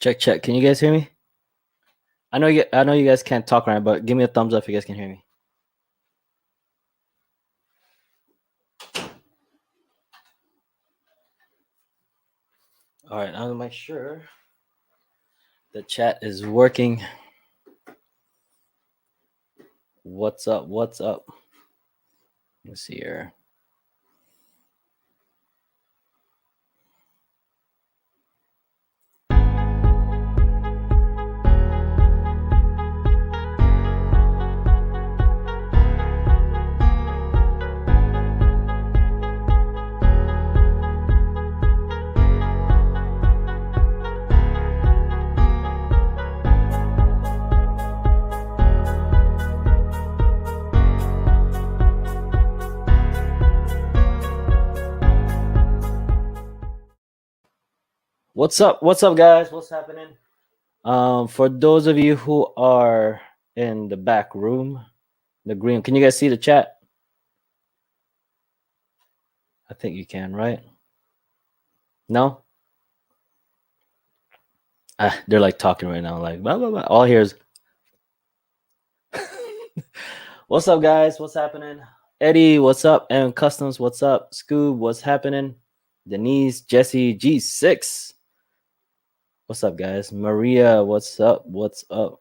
Check, check. Can you guys hear me? I know you guys can't talk right now, but give me a thumbs up if you guys can hear me. All right, I'll make sure the chat is working. What's up? What's up? Let's see here. What's up? What's up, guys? What's happening? For those of you who are in the back room, the green, can you guys see the chat? I think you can, right? No? They're like talking right now, like blah blah blah. All I hear is what's up, guys? What's happening? Eddie, what's up? Aaron Customs, what's up? Scoob, what's happening? Denise, Jesse, G6. What's up, guys? Maria, what's up? What's up?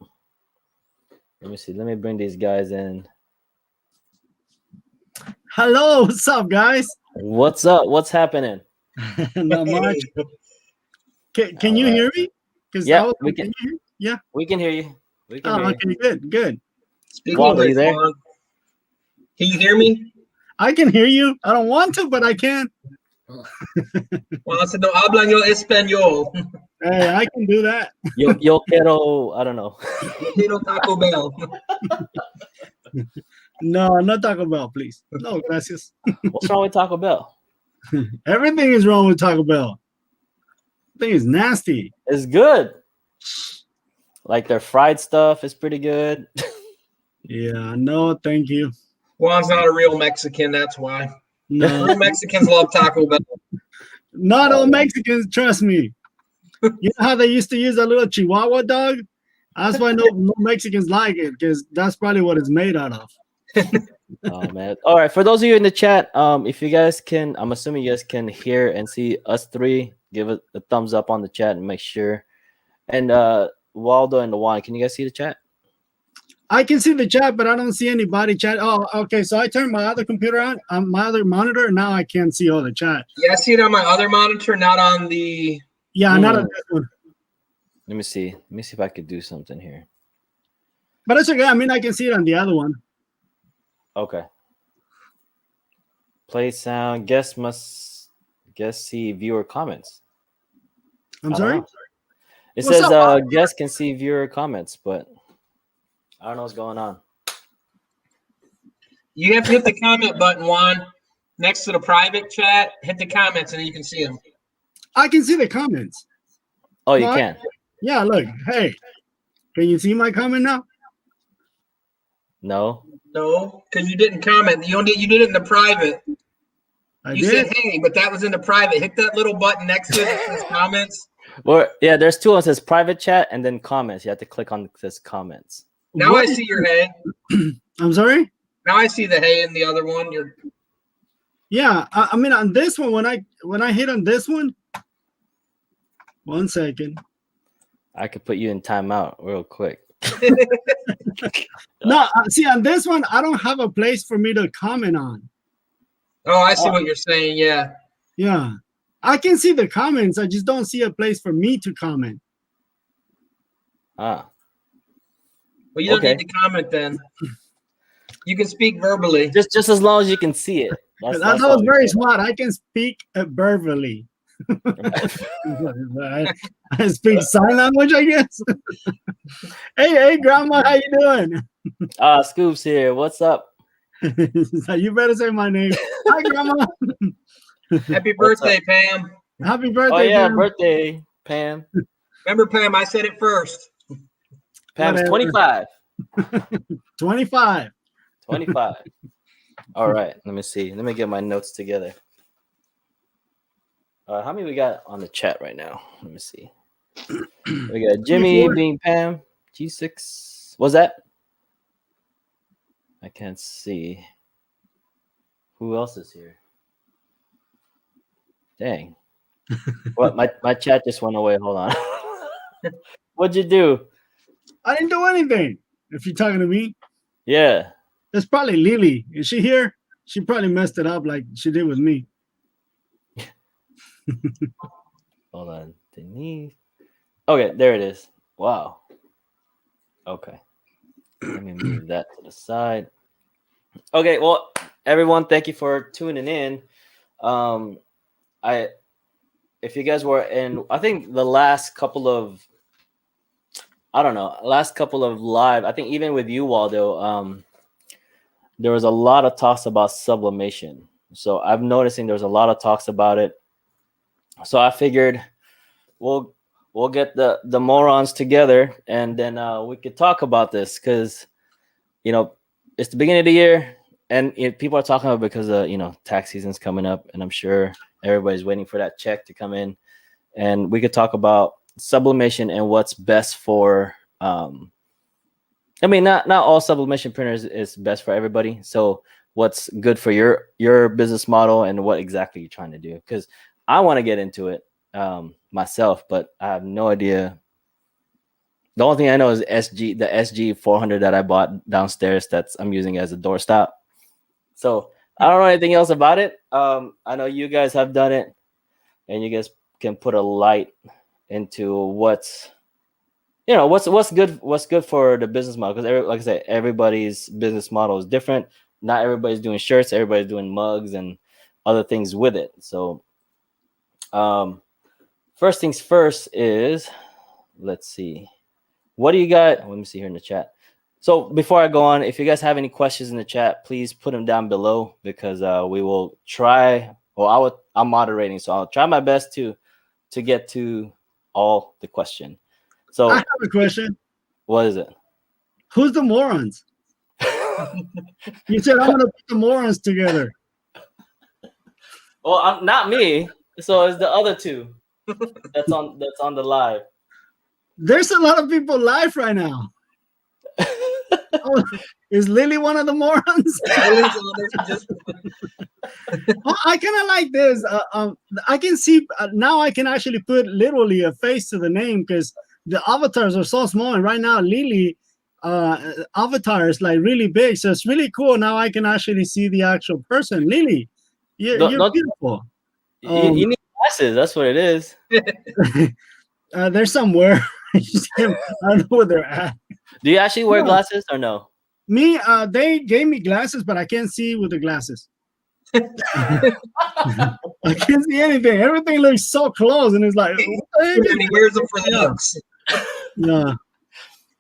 Let me see. Let me bring these guys in. Hello, what's up, guys? What's up? What's happening? Not much. Can you hear me? Yeah, we can. Yeah, we can hear you. We can hear you. Okay, good. Walt, are you there? Can you hear me? I can hear you. I don't want to, but I can. Well, I no hablan yo español. Hey, I can do that. Yo quiero, I don't know. Yo quiero Taco Bell. No, not Taco Bell, please. No, gracias. What's wrong with Taco Bell? Everything is wrong with Taco Bell. Thing is nasty. It's good. Like their fried stuff is pretty good. Yeah, no, thank you. Juan's not a real Mexican, that's why. No, Real Mexicans love Taco Bell. not all Mexicans, trust me. You know how they used to use that little Chihuahua dog? That's why no Mexicans like it, because that's probably what it's made out of. Oh man. All right. For those of you in the chat, if you guys can, I'm assuming you guys can hear and see us three. Give it a thumbs up on the chat and make sure. And Waldo and the Juan, can you guys see the chat? I can see the chat, but I don't see anybody chat. Oh, okay. So I turned my other computer on, my other monitor, and now I can't see all the chat. Yeah, I see it on my other monitor, not on the. Yeah, not on this one. Let me see. Let me see if I could do something here. But it's okay. I mean, I can see it on the other one. Okay. Play sound. Guest see viewer comments. I'm sorry? It What's says up, guest can see viewer comments, but I don't know what's going on. You have to hit the comment button, Juan, next to the private chat. Hit the comments and you can see them. I can see the comments. Oh, you can? Yeah, look. Hey, can you see my comment now? No. No, because you didn't comment. You did it in the private. You said hey, but that was in the private. Hit that little button next to it that says comments. Well, yeah, there's two. One says private chat and then comments. You have to click on this comments. Now I see your hey. I'm sorry? Now I see the hey in the other one. Yeah, I mean on this one, when I hit on this one, 1 second. I could put you in timeout real quick. No, see on this one, I don't have a place for me to comment on. Oh, I see what you're saying. Yeah. Yeah. I can see the comments. I just don't see a place for me to comment. Ah. Well, you don't need to comment then. You can speak verbally. Just as long as you can see it. That was very smart. I can speak verbally. I speak sign language, I guess. Hey, Grandma, how you doing? Scoop's here. What's up? You better say my name. Hi, Grandma. Happy birthday, Pam. Happy birthday. Oh, yeah, Pam. birthday, Pam. Remember, Pam, I said it first. Pam's 25. 25. 25. All right, let me see. Let me get my notes together. How many we got on the chat right now? Let me see. We got Jimmy being Pam. G6. What's that? I can't see. Who else is here? Dang. What? My chat just went away. Hold on. What'd you do? I didn't do anything. If you're talking to me, Yeah. that's probably Lily. Is she here? She probably messed it up like she did with me. Hold on. Denise. Okay, there it is. Wow. Okay. Let me move that to the side. Okay, well, everyone, thank you for tuning in. If you guys were in, I think the last couple of, live, I think even with you, Waldo, there was a lot of talks about sublimation. So I'm noticing there's a lot of talks about it. So I figured we'll get the morons together, and then we could talk about this, because it's the beginning of the year, and people are talking about, because tax season's coming up, and I'm sure everybody's waiting for that check to come in, and we could talk about sublimation and what's best for. Not all sublimation printers is best for everybody. So what's good for your business model and what exactly you're trying to do? Because I want to get into it myself, but I have no idea. The only thing I know is the SG 400 that I bought downstairs I'm using as a doorstop. So I don't know anything else about it. I know you guys have done it, and you guys can put a light into what's good for the business model, because like I said, everybody's business model is different. Not everybody's doing shirts, everybody's doing mugs and other things with it. So first things first is, let's see, what do you got? Let me see here in the chat. So before I go on, if you guys have any questions in the chat, please put them down below, because we will try. Well, I'm moderating, so I'll try my best to get to all the question. So I have a question. What is it? Who's the morons? You said I'm gonna put the morons together. Well, not me. So it's the other two that's on the live. There's a lot of people live right now. Oh, is Lily one of the morons? I kind of like this. I can see now. I can actually put literally a face to the name, because the avatars are so small, and right now Lily avatar is like really big, so it's really cool. Now I can actually see the actual person. Lily, you're beautiful. You need glasses. That's what it is. They're somewhere. I don't know where they're at. Do you actually wear glasses or no? Me, they gave me glasses, but I can't see with the glasses. I can't see anything. Everything looks so close, and it's like, he wears them for the looks. Yeah.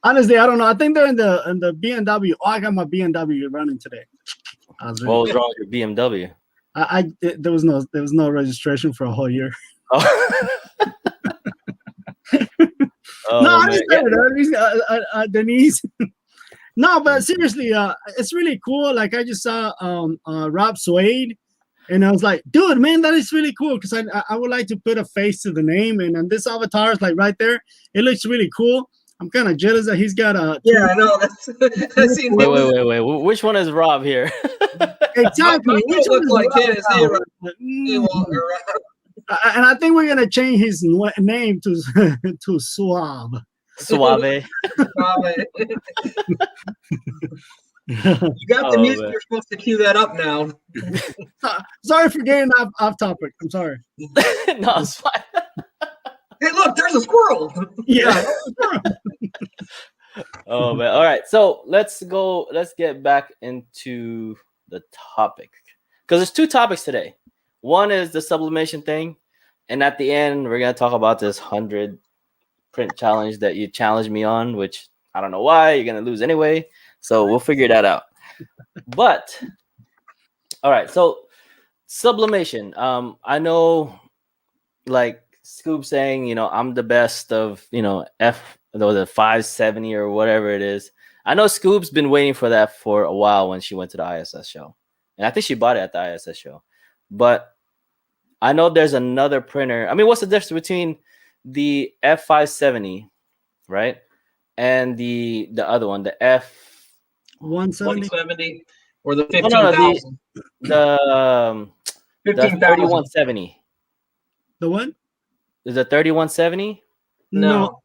Honestly, I don't know. I think they're in the BMW. Oh, I got my BMW running today. What was wrong with your BMW? There was no registration for a whole year. Oh, no, I just Denise. No, but seriously, it's really cool. Like, I just saw Rob Suede, and I was like, dude, man, that is really cool, because I would like to put a face to the name, and this avatar is like right there. It looks really cool. I'm kind of jealous that he's got a. Yeah, I know. Wait. Which one is Rob here? Exactly. Which one is like his? And I think we're gonna change his name to Suave. Suave. You got the music. Man. You're supposed to cue that up now. Sorry for getting off topic. I'm sorry. No, it's fine. Hey, look, there's a squirrel. Yeah. Oh man. All right. So let's get back into the topic, because there's two topics today. One is the sublimation thing, and at the end we're gonna talk about this 100 print challenge that you challenged me on, which I don't know why. You're gonna lose anyway, so we'll figure that out. But all right, so sublimation. I know, like Scoop saying, I'm the best of, the 570 or whatever it is. I know Scoop's been waiting for that for a while when she went to the ISS show, and I think she bought it at the ISS show. But I know there's another printer. I mean, what's the difference between the F570, right? And the other one, the F170. 170 or the no, no, no, 15,000. the 15,000. 3170. The what? Is it 3170? No.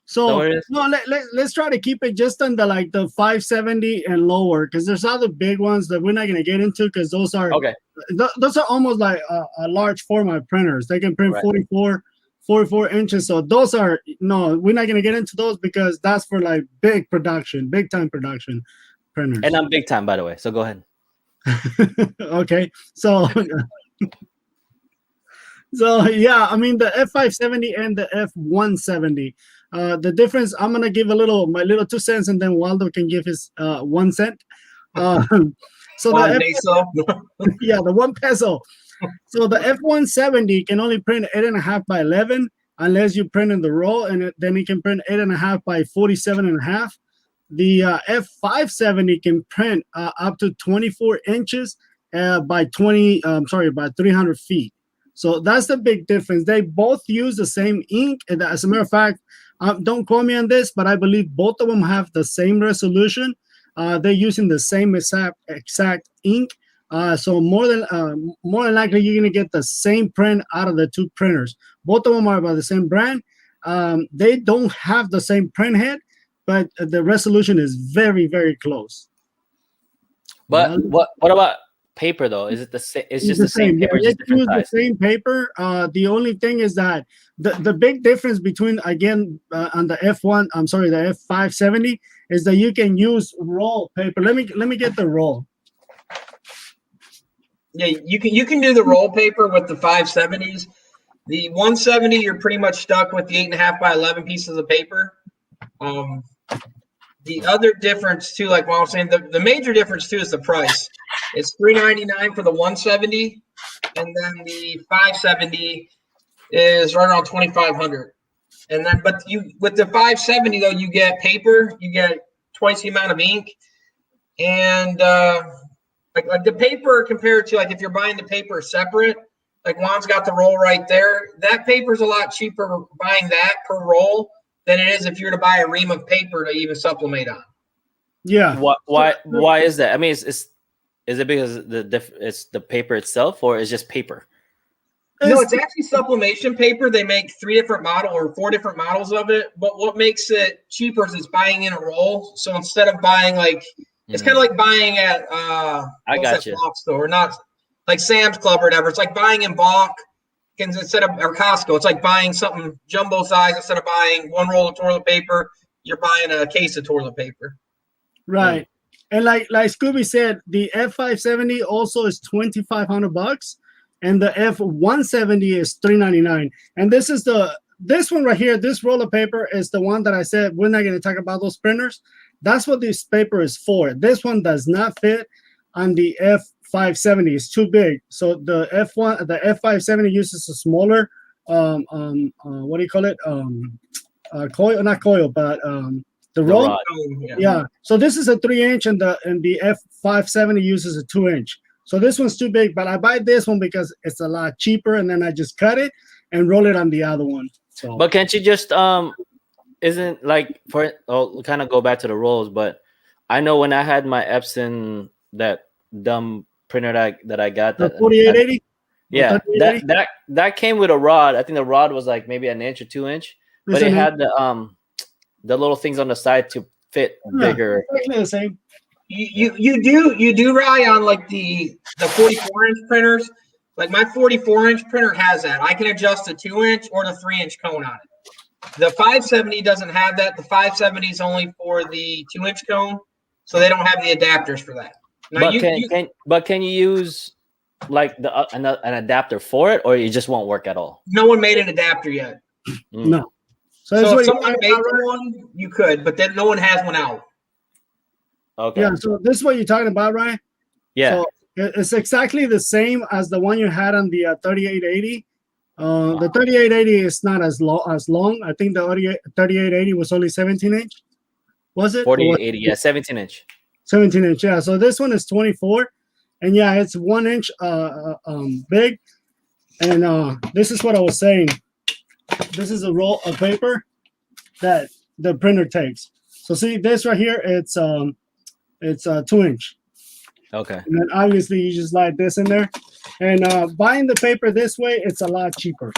So what it is? no, let's try to keep it just on the like the 570 and lower, because there's other big ones that we're not gonna get into, because those are Okay. Those are almost like a large format printers. They can print Right. 44 inches. So those are no, we're not gonna get into those because that's for like big time production printers. And I'm big time, by the way. So go ahead. Okay, so yeah, I mean the F570 and the F170. The difference, I'm gonna give my little 2 cents, and then Waldo can give his 1 cent. So the the 1 peso. So the F170 can only print 8.5 by 11 unless you print in the roll, and then it can print 8.5 by 47.5. The F570 can print up to 24 inches by 300 feet. So that's the big difference. They both use the same ink. And as a matter of fact, don't quote me on this, but I believe both of them have the same resolution. They're using the same exact ink. So more than likely, you're gonna get the same print out of the two printers. Both of them are by the same brand. They don't have the same print head, but the resolution is very, very close. But what about paper though? Is it the same? It's just the same paper, yeah, just different size. The same paper. The only thing is that the big difference between on the the F570 is that you can use roll paper. Let me get the roll. Yeah, you can do the roll paper with the 570s. The 170, you're pretty much stuck with the 8.5 by 11 pieces of paper. The other difference too, like what I was saying, the major difference too is the price. It's $3.99 for the 170, and then the 570 is right around $2,500. And then, but with the 570 though, you get paper, you get twice the amount of ink, and like the paper compared to like if you're buying the paper separate, like Juan's got the roll right there. That paper's a lot cheaper buying that per roll than it is if you were to buy a ream of paper to even sublimate on. Yeah. Why is that? I mean, is it because it's the paper itself, or is just paper? No, it's actually sublimation paper. They make 4 different models of it. But what makes it cheaper is it's buying in a roll. So instead of buying it's kind of like buying at bulk store, not like Sam's Club or whatever. It's like buying in bulk or Costco. It's like buying something jumbo size instead of buying one roll of toilet paper. You're buying a case of toilet paper. Right. And like Scooby said, the F570 also is $2,500, and the F170 is $399. And this one right here, this roll of paper is the one that I said we're not going to talk about those printers. That's what this paper is for. This one does not fit on the F570. It's too big. So the F570 uses a smaller what do you call it? Coil, not coil, but the roll. rod. Yeah. So this is a 3-inch, and the F570 uses a 2-inch. So this one's too big, but I buy this one because it's a lot cheaper, and then I just cut it and roll it on the other one. So, but can't you just isn't like I'll kind of go back to the rolls, but I know when I had my Epson, that dumb printer that I got, the 4880. Yeah, that came with a rod. I think the rod was like maybe 1 inch or 2 inch, but it had the little things on the side to fit bigger. Exactly the same. You do rely on like the 44-inch printers. Like my 44-inch printer has that. I can adjust the 2-inch or the 3-inch cone on it. The 570 doesn't have that. The 570 is only for the 2-inch cone, so they don't have the adapters for that. Now, but can you use like an adapter for it, or it just won't work at all? No one made an adapter yet. No. So if someone made one, you could, but then no one has one out. Okay. Yeah. So this is what you're talking about, right? Yeah. So it's exactly the same as the one you had on the 3880. The 3880 is not as long. I think the 3880 was only 17-inch. Was it? 4880, yeah, 17-inch. 17-inch, yeah. So this one is 24, and yeah, it's 1 inch big. And this is what I was saying. this is a roll of paper that the printer takes. So see this right here, it's 2-inch. Okay. And then obviously you just slide this in there. And buying the paper this way, it's a lot cheaper.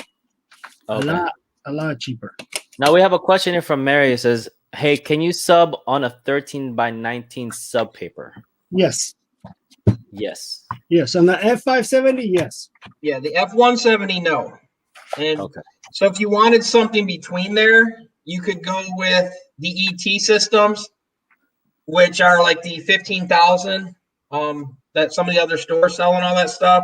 Okay. A lot cheaper. Now we have a question here from Mary. It says, "Hey, can you sub on a 13 by 19 sub paper?" Yes. Yes. Yes. On the F570, yes. Yeah, the F170, no. And Okay. so if you wanted something between there, you could go with the ET systems, which are like the 15,000 that some of the other stores sell and all that stuff.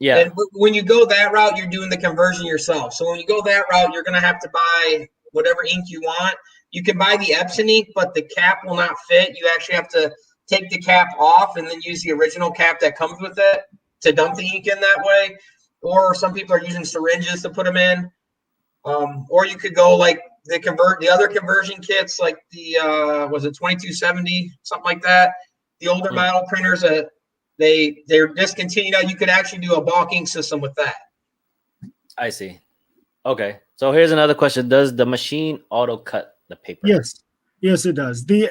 Yeah. And when you go that route, you're doing the conversion yourself. So when you go that route, you're going to have to buy whatever ink you want. You can buy the Epson ink, but the cap will not fit. You actually have to take the cap off and then use the original cap that comes with it to dump the ink in that way. Or some people are using syringes to put them in. Or you could go like the other conversion kits, like the was it 2270, something like that. The older model printers that they're discontinued now. You could actually do a bulk ink system with that. I see. Okay. So here's another question: does the machine auto cut the paper? Yes. Yes, it does. The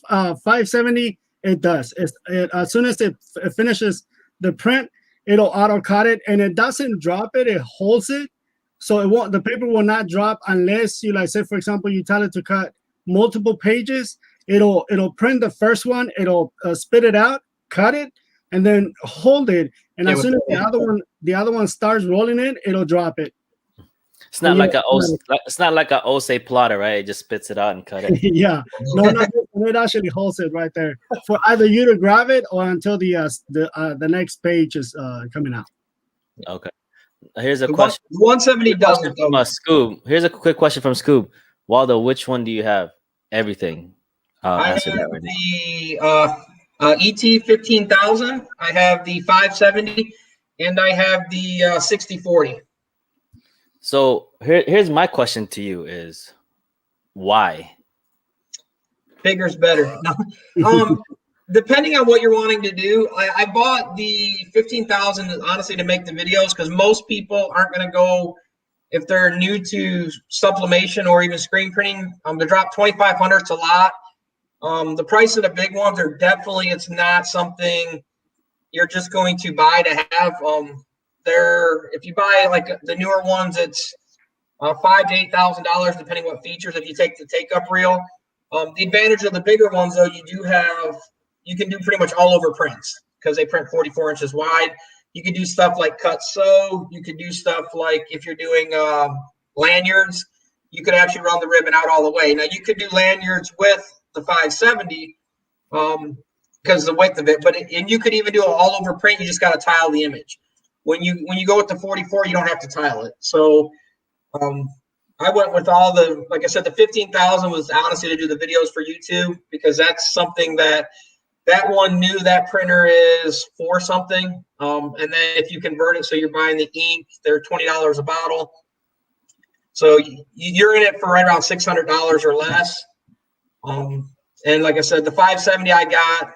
F570, it does. As soon as it finishes the print, it'll auto cut it, and it doesn't drop it. It holds it, so it won't. The paper will not drop unless you, like, say for example, you tell it to cut multiple pages. It'll print the first one. It'll spit it out, cut it, and then hold it. And as soon as the other one starts rolling it, it'll drop it. It's not like it's not like a OSE plotter, right? It just spits it out and cut it. Yeah, no, it actually holds it right there for either you to grab it or until the next page is coming out. Okay. Here's a question. 170 doesn't. From Scoob. Here's a quick question from Scoob. Waldo, which one do you have? Everything. I have the ET 15,000. I have the 570, and I have the 6040. So here's my question to you: is why? Bigger's better. Depending on what you're wanting to do, I bought the 15,000 honestly to make the videos because most people aren't going to go if they're new to sublimation or even screen printing. To drop 2,500 is a lot. The price of the big ones are definitely, it's not something you're just going to buy to have. If you buy like the newer ones, it's $5,000 to $8,000 depending what features. If you take the take-up reel, the advantage of the bigger ones though, you can do pretty much all over prints because they print 44 inches wide. You can do stuff like cut sew. You could do stuff like if you're doing lanyards, you could actually run the ribbon out all the way. Now you could do lanyards with the 570 because of the width of it, and you could even do it all over print. You just got to tile the image. When you go with the 44, you don't have to tile it. So I went with like I said, the 15,000 was honestly to do the videos for YouTube because that's something that one knew that printer is for something. And then if you convert it, so you're buying the ink, they're $20 a bottle. So you're in it for right around $600 or less. And like I said, the 570 I got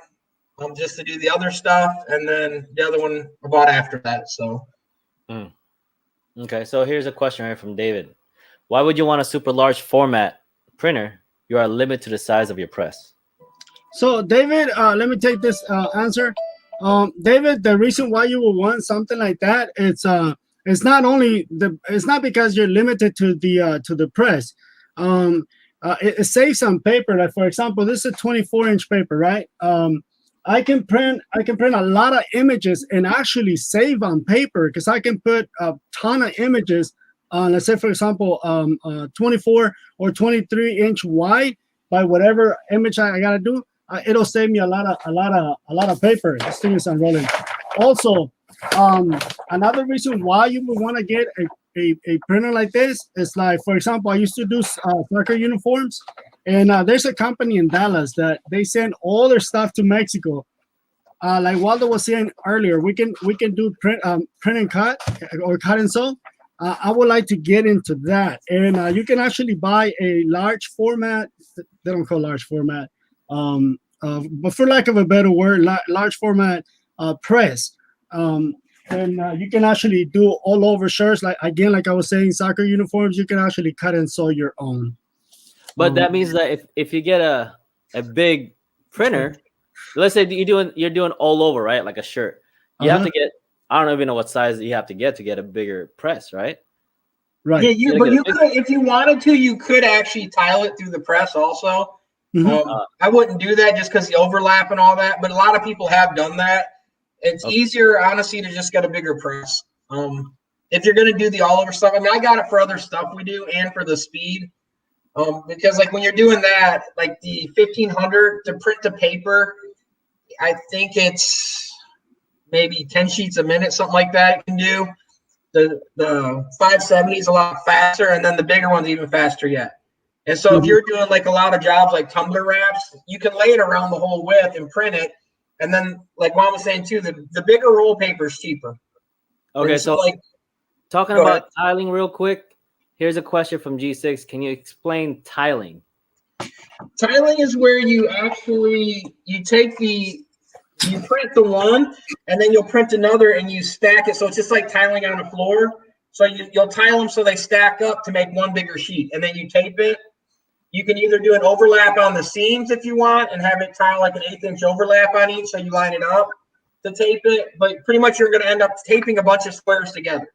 just to do the other stuff, and then the other one I bought after that. So, Okay. So here's a question here from David: why would you want a super large format printer? You are limited to the size of your press. So, David, let me take this answer. David, the reason why you would want something like that, it's not because you're limited to the press. It saves on paper. Like for example, this is a 24-inch paper, right? I can print a lot of images and actually save on paper because I can put a ton of images on, let's say for example, 24 or 23-inch wide by whatever image I gotta do. It'll save me a lot of paper. This thing is unrolling. Also, another reason why you would want to get a printer like this is like, for example, I used to do soccer uniforms, and there's a company in Dallas that they send all their stuff to Mexico. Like Waldo was saying earlier, we can do print and cut or cut and sew. I would like to get into that, and you can actually buy a large format. They don't call large format, but for lack of a better word, large format press. and you can actually do all over shirts. Like I was saying, soccer uniforms, you can actually cut and sew your own. But that means that if you get a big printer, let's say you're doing all over, right? Like a shirt, you have to get, I don't even know what size you have to get a bigger press, right? Right. Yeah, but you could, if you wanted to, you could actually tile it through the press also. I wouldn't do that just because the overlap and all that, but a lot of people have done that. It's easier, honestly, to just get a bigger press. If you're going to do the all over stuff, I mean, I got it for other stuff we do and for the speed. Because like when you're doing that, like the 1500 to print the paper, I think it's maybe 10 sheets a minute, something like that it can do. The 570 is a lot faster, and then the bigger one's even faster yet. And so if you're doing like a lot of jobs like tumbler wraps, you can lay it around the whole width and print it. And then, like Mom was saying too, the bigger roll paper is cheaper. Okay, so like talking about tiling real quick, here's a question from G6. Can you explain tiling? Tiling is where you take you print the one, and then you'll print another, and you stack it. So it's just like tiling on a floor. So you'll tile them so they stack up to make one bigger sheet, and then you tape it. You can either do an overlap on the seams if you want and have it tile like an 1/8 overlap on each, so you line it up to tape it. But pretty much you're going to end up taping a bunch of squares together.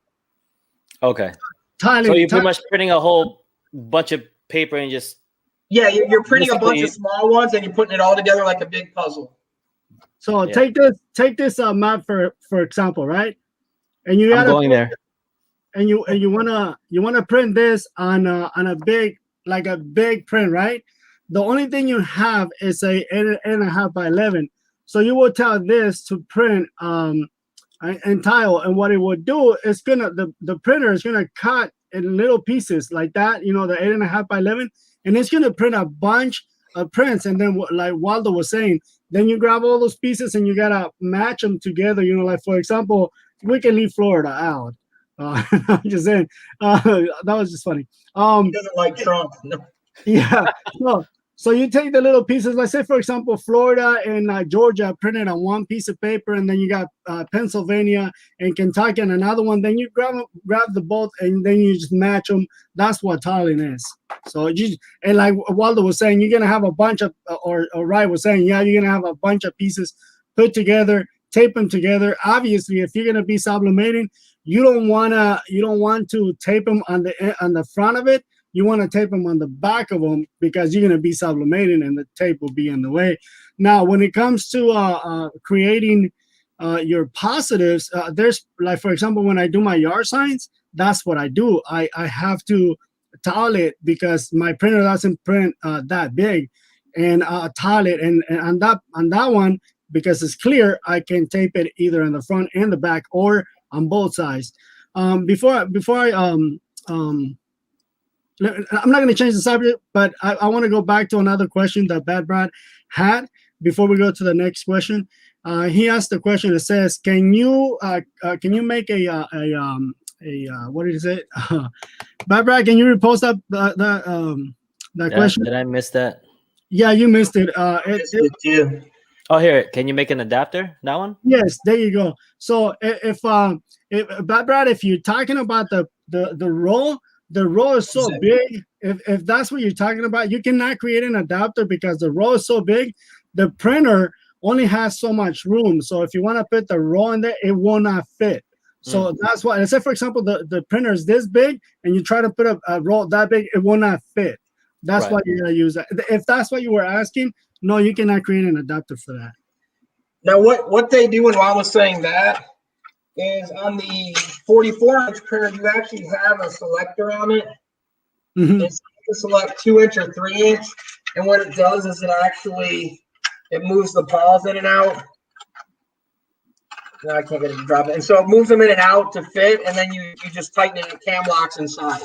Okay. Tiling, so you're pretty much printing a whole bunch of paper and just... Yeah, you're printing a bunch of small ones, and you're putting it all together like a big puzzle. So take this map for example, right? And you gotta going there. And you wanna print this on a big print, right? The only thing you have is a 8.5 by 11. So you will tell this to print and tile, and what it would do is the printer is gonna cut in little pieces like that, the 8.5 by 11, and it's gonna print a bunch of prints. And then like Waldo was saying, then you grab all those pieces and you gotta match them together. Like for example, we can leave Florida out. I'm just saying, that was just funny. He doesn't like Trump. No. Yeah. So you take the little pieces. Let's say, for example, Florida and Georgia printed on one piece of paper, and then you got Pennsylvania and Kentucky and another one. Then you grab the both, and then you just match them. That's what tiling is. So and like Waldo was saying, you're gonna have a bunch of, or Rai was saying, yeah, you're gonna have a bunch of pieces put together, tape them together. Obviously, if you're gonna be sublimating, you don't want to tape them on the front of it. You want to tape them on the back of them because you're going to be sublimating and the tape will be in the way. Now, when it comes to creating your positives, there's like, for example, when I do my yard signs, that's what I do. I have to tile it because my printer doesn't print that big, and tile it. And on that one, because it's clear, I can tape it either in the front and the back or on both sides. Before I'm not going to change the subject, but I want to go back to another question that Bad Brad had before we go to the next question. He asked the question that says, "Can you make a what is it?" Bad Brad, can you repost that question? Did I miss that? Yeah, you missed it. Oh, here. Can you make an adapter? That one? Yes, there you go. So if Bad Brad, if you're talking about the roll. The roll is so big. If that's what you're talking about, you cannot create an adapter because the roll is so big. The printer only has so much room. So if you want to put the roll in there, it will not fit. So that's why. Let's say, for example, the printer is this big, and you try to put a roll that big, it will not fit. That's why you're gonna use that. If that's what you were asking, no, you cannot create an adapter for that. Now, what they do, and while I was saying that, is on the 44-inch printer, you actually have a selector on it. It's to select 2-inch or 3-inch, and what it does is it moves the paws in and out. No, I can't get it to drop it. And so it moves them in and out to fit, and then you just tighten it and cam locks inside.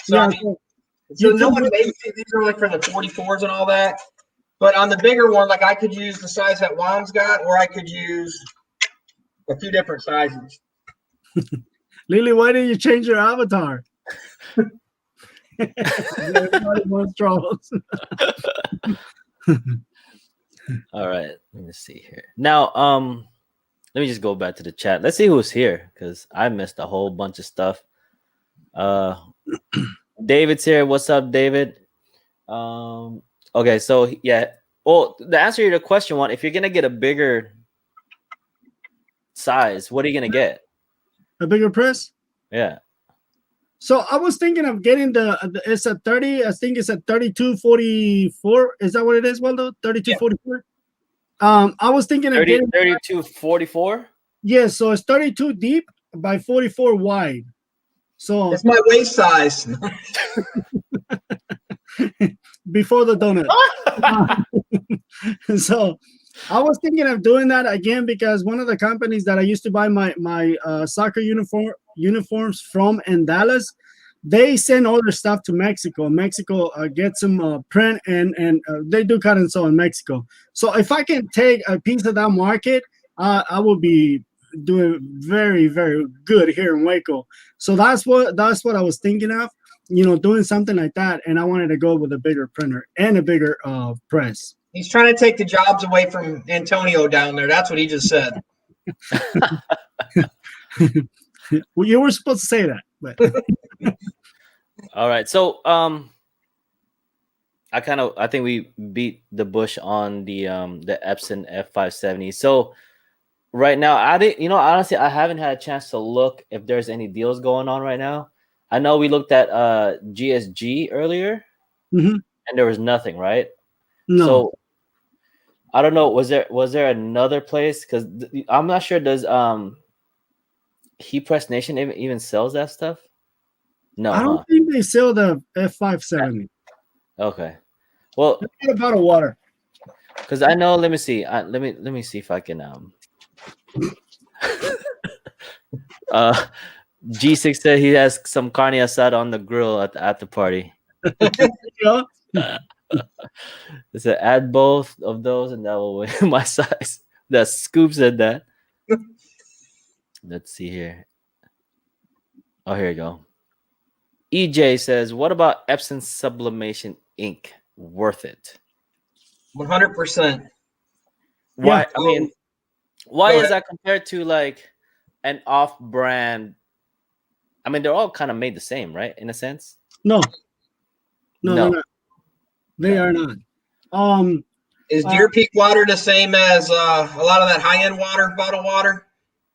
So no one makes it. These are like for the 44s and all that. But on the bigger one, like I could use the size that Juan's got, or I could use a few different sizes. Lily, why didn't you change your avatar? All right, let me see here. Now, Let me just go back to the chat. Let's see who's here because I missed a whole bunch of stuff. David's here. What's up, David? Okay, so yeah. Well, the answer to the question one, if you're gonna get a bigger size, what are you gonna get? A bigger press? Yeah. So I was thinking of getting it's a 30, I think it's a 3244. Is that what it is, Waldo? 3244? I was thinking of 30, getting 3244? yeah, so it's 32 deep by 44 wide. So It's my waist size. before the donut. So I was thinking of doing that again because one of the companies that I used to buy my soccer uniforms from in Dallas, they send all their stuff to Mexico. Mexico gets them print and they do cut and sew in Mexico. So if I can take a piece of that market, I will be doing very, very good here in Waco. So that's what I was thinking of, doing something like that. And I wanted to go with a bigger printer and a bigger press. He's trying to take the jobs away from Antonio down there. That's what he just said. Well, you were supposed to say that, but All right. So I think we beat the bush on the Epson F570. So right now, honestly, I haven't had a chance to look if there's any deals going on right now. I know we looked at GSG earlier, and there was nothing, right? No. So I don't know. Was there another place? Because I'm not sure. Does Heat Press Nation even sells that stuff? No, I don't think they sell the F570. Okay. Well, get a bottle of water. Because I know. Let me see. Let me see if I can. G6 said he has some carne asada on the grill at the after party. It said add both of those and that will win my size. That Scoop said that. Let's see here. Oh, here you go. EJ says, what about Epson Sublimation ink? Worth it? 100%. Why? Yeah. I mean, why is that compared to like an off-brand? I mean, they're all kind of made the same, right? In a sense. No. They're not. They are not. Is Deer Peak water the same as a lot of that high-end water, bottled water?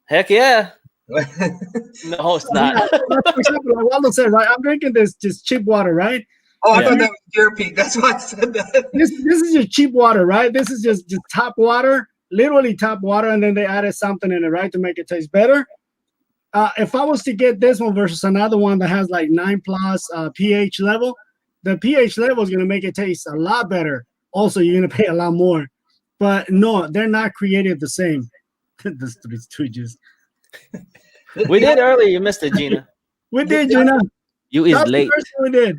Heck yeah. No, it's not. For example, like Waldo said, right? I'm drinking this cheap water, right? Oh, I thought that was Deer Peak. That's why I said that. This is just cheap water, right? This is just tap water, literally tap water, and then they added something in it, right, to make it taste better. If I was to get this one versus another one that has like 9+ pH level, the pH level is going to make it taste a lot better. Also, you're going to pay a lot more. But no, they're not created the same. The Three Stooges. We did earlier. You missed it, Gina. We did, Gina. You is That's late. The first thing we did.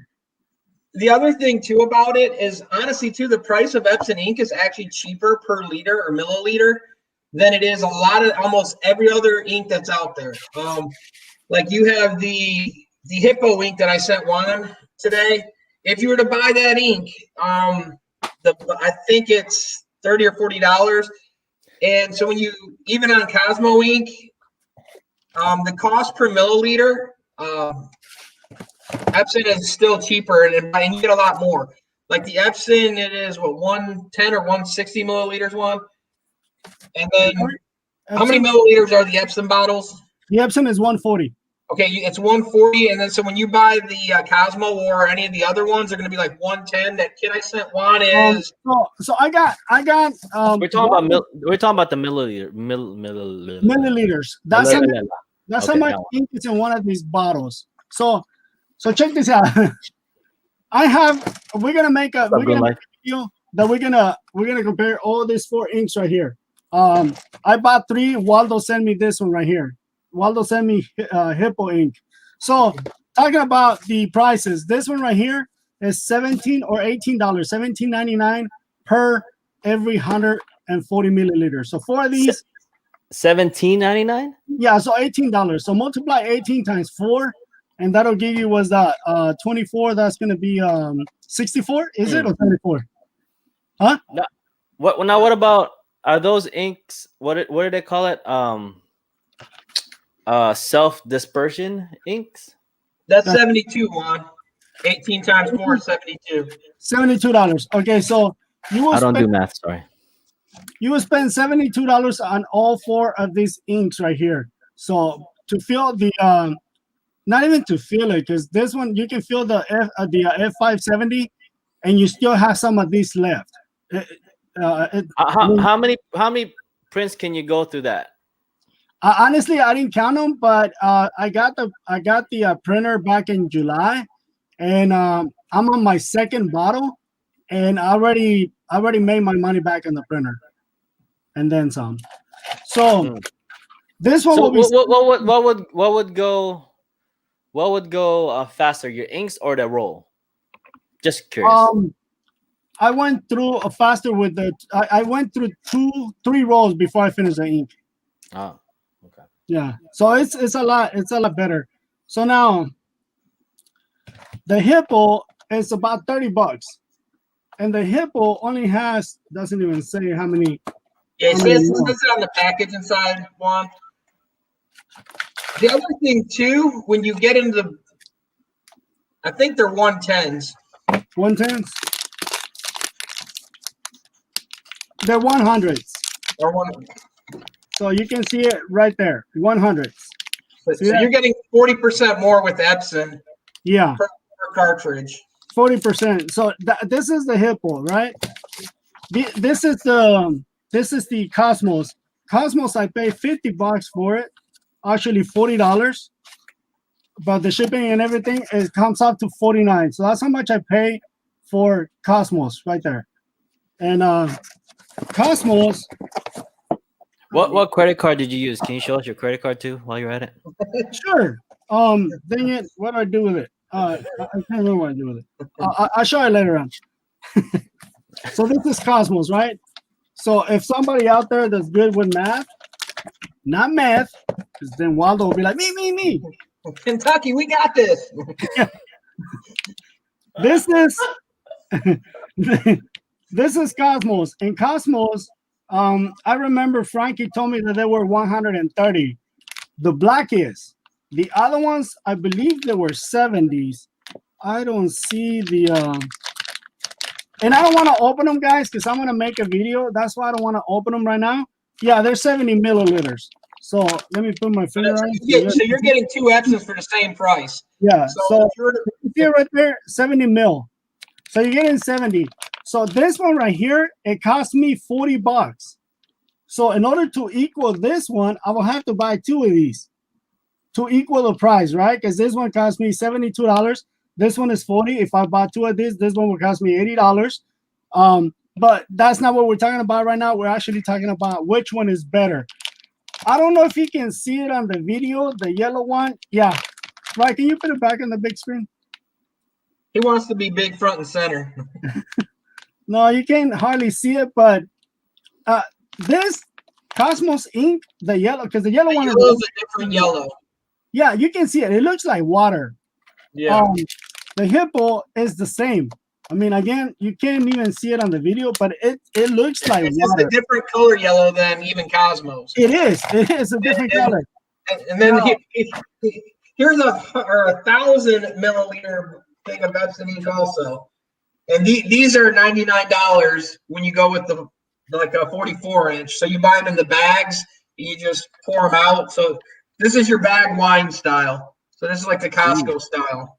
The other thing, too, about it is, honestly, too, the price of Epson ink is actually cheaper per liter or milliliter than it is a lot of almost every other ink that's out there. Like you have the Hippo ink that I sent Juan today. If you were to buy that ink, I think it's $30 or $40. And so when you, even on Cosmo ink, the cost per milliliter, Epson is still cheaper, and you get a lot more. Like the Epson, it is what, 110 or 160 milliliters one. And then how many milliliters are the Epson bottles? The Epson is 140. Okay, it's 140, and then so when you buy the Cosmo or any of the other ones, they're going to be like 110. That kit I sent Juan is. So I got. We're talking about the milliliters. That's how much ink is in one of these bottles. So check this out. We're gonna make a video that we're gonna compare all these 4 inks right here. I bought 3. Waldo sent me this one right here. Waldo sent me Hippo ink. So talking about the prices, this one right here is $17 or $18, $17.99 per every 140 milliliters. So 4 of these, $17.99. Yeah, so $18. So multiply 18 times 4, and that'll give you 24. That's gonna be 64. Is it or 34? Huh? What about Are those inks? What do they call it? Self dispersion inks. That's 72, Juan. 18 times 4 is 72. $72. Okay, so you will I don't do spend math. Sorry. $72 on all 4 of these inks right here. So to fill the not even to fill it, because this one you can fill the F570, and you still have some of these left. How many prints can you go through that? Honestly, I didn't count them, but I got the printer back in July, and I'm on my second bottle, and I already made my money back in the printer, and then some. So this one So will be. what would go faster, your inks or the roll? Just curious. I went through faster with the. I went through 3 rolls before I finished the ink. Oh, okay. Yeah, so it's a lot better. So now the Hippo is about $30, and the Hippo only doesn't even say how many. Yeah, see, it says it on the package inside, Juan. The other thing too, when you get into the, I think they're 110s. 110s. They're 100s. Or one. So you can see it right there, 100s. So you're getting 40% more with Epson. Yeah. Per cartridge. 40%. So this is the Hippo, right? This is the Cosmos. Cosmos, I pay $50 for it. Actually $40. But the shipping and everything, it comes up to $49. So that's how much I pay for Cosmos right there. And Cosmos. What credit card did you use? Can you show us your credit card too while you're at it? Sure. Dang it, what do I do with it? I can't remember what I do with it. I'll show you later on. So this is Cosmos, right? So if somebody out there that's good with math, not math, because then Waldo will be like, me. Kentucky, we got this. This is this is Cosmos. And Cosmos, I remember Frankie told me that there were 130. The black is. The other ones, I believe there were 70s. I don't see the and I don't want to open them, guys, because I'm gonna make a video. That's why I don't want to open them right now. Yeah, they're 70 milliliters. So let me put my finger on it. So you're getting 2 Epsons for the same price. Yeah. So you see right there, 70 mil. So you're getting 70. So this one right here, it cost me $40. So in order to equal this one, I will have to buy 2 of these to equal the price, right? Because this one cost me $72. This one is 40. If I bought 2 of these, this one will cost me $80. But that's not what we're talking about right now. We're actually talking about which one is better. I don't know if you can see it on the video, the yellow one. Yeah. Right, can you put it back on the big screen? He wants to be big front and center. No, you can't hardly see it, but this Cosmos ink, the yellow, because the yellow one is a different yellow. Yeah, you can see it. It looks like water. Yeah. The Hippo is the same. I mean, again, you can't even see it on the video, but it looks like it's water. It's a different color yellow than even Cosmos. It is. It is a different color. And then here's a 1,000 milliliter thing of Epson ink also. And these are $99 when you go with the like a 44-inch. So you buy them in the bags, and you just pour them out. So this is your bag wine style. So this is like the Costco style.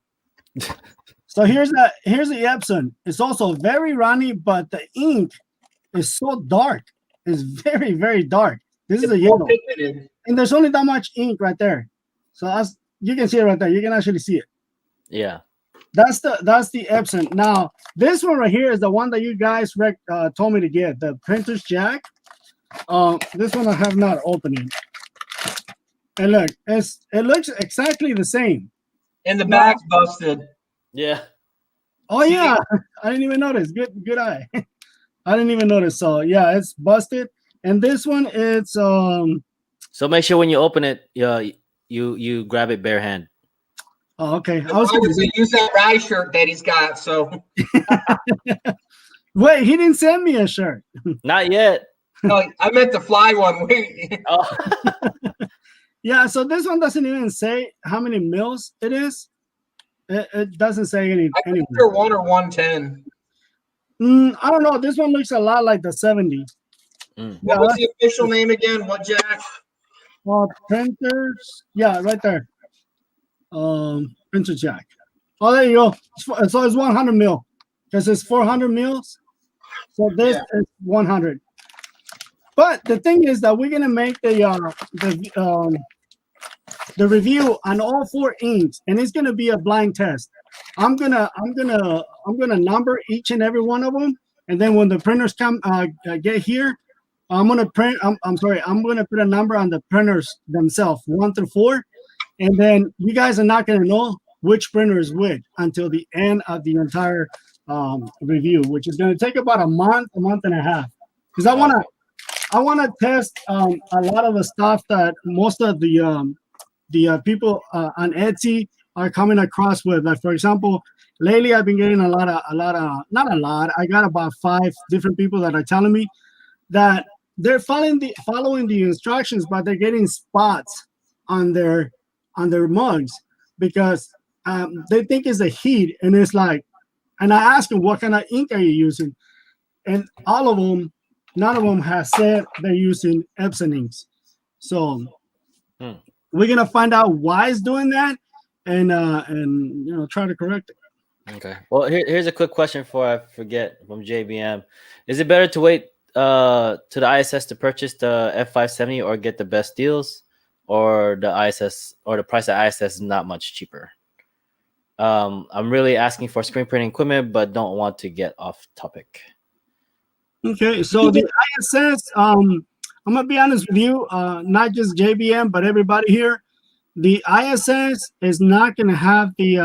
So here's the Epson. It's also very runny, but the ink is so dark. It's very, very dark. This is a yellow. Pigmented. And there's only that much ink right there. So you can see it right there. You can actually see it. Yeah. That's the Epson. Now, this one right here is the one that you guys told me to get, the printer's jack. This one I have not opened. And look, it looks exactly the same. And the back's busted. Yeah. Oh yeah, I didn't even notice. Good eye. I didn't even notice. So yeah, it's busted. And this one, it's So make sure when you open it, you grab it bare hand. Oh, okay. I was going to say, use that Rye shirt that he's got. So wait, he didn't send me a shirt. Not yet. No, I meant the fly one. Wait. Oh. Yeah, so this one doesn't even say how many mils it is. It doesn't say any. I think they're 1 or 110. I don't know. This one looks a lot like the 70. Mm. What was the official name again? What, Jack? Printers. Yeah, right there. Printer jack. Oh, there you go. So it's 100 mil because it's 400 mils. So this is 100. But the thing is that we're gonna make the review on all 4 inks, and it's gonna be a blind test. I'm gonna number each and every one of them, and then when the printers come get here, I'm gonna print. I'm sorry. I'm gonna put a number on the printers themselves, 1 through 4, and then you guys are not gonna know which printer is which until the end of the entire review, which is gonna take about a month and a half, because I wanna test a lot of the stuff that most of the people on Etsy are coming across with. Like, for example, lately I've been getting a lot of not a lot. I got about 5 different people that are telling me that they're following the instructions, but they're getting spots on their mugs because they think it's the heat, and it's like, and I ask them, what kind of ink are you using? And none of them has said they're using Epson inks. So we're gonna find out why it's doing that, and try to correct it. Okay. Well, here's a quick question before I forget from JBM. Is it better to wait to the ISS to purchase the F570 or get the best deals, or the ISS, or the price at ISS is not much cheaper? I'm really asking for screen printing equipment, but don't want to get off topic. Okay, so the ISS, I'm gonna be honest with you, not just JBM, but everybody here. The ISS is not gonna have the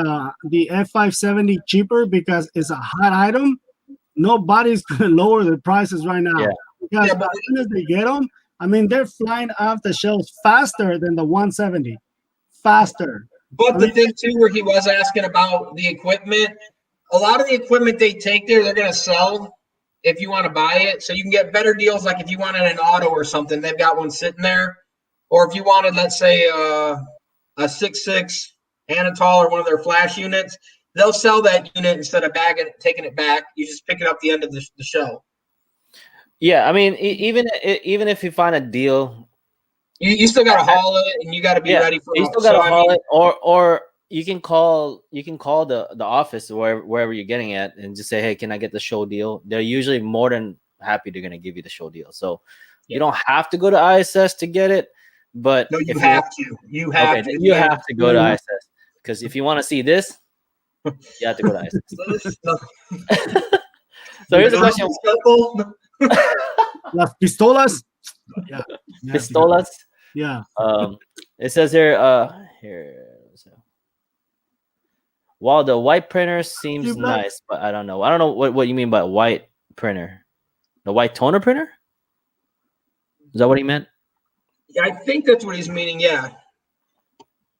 F570 cheaper because it's a hot item. Nobody's gonna lower the prices right now. Yeah. Because as soon as they get them, I mean, they're flying off the shelves faster than the 170. Faster. But the thing too, where he was asking about the equipment, a lot of the equipment they take there, they're gonna sell if you want to buy it. So you can get better deals, like if you wanted an auto or something, they've got one sitting there. Or if you wanted, let's say, a 6.6 Anatol or one of their flash units, they'll sell that unit instead of taking it back. You just pick it up the end of the show. Yeah, I mean, even if you find a deal, you still got to haul it, and you got to be ready for it. You still got to haul it, or you can call the office wherever you're getting at and just say, hey, can I get the show deal? They're usually more than happy. They're gonna give you the show deal. So you don't have to go to ISS to get it, but no, you have to. You have to go to ISS, because if you want to see this, you have to go to ISS. So here's a question. Las pistolas. Yeah. Pistolas. Yeah. It says here. While the white printer seems nice, but I don't know. I don't know what you mean by white printer. The white toner printer? Is that what he meant? Yeah, I think that's what he's meaning. Yeah.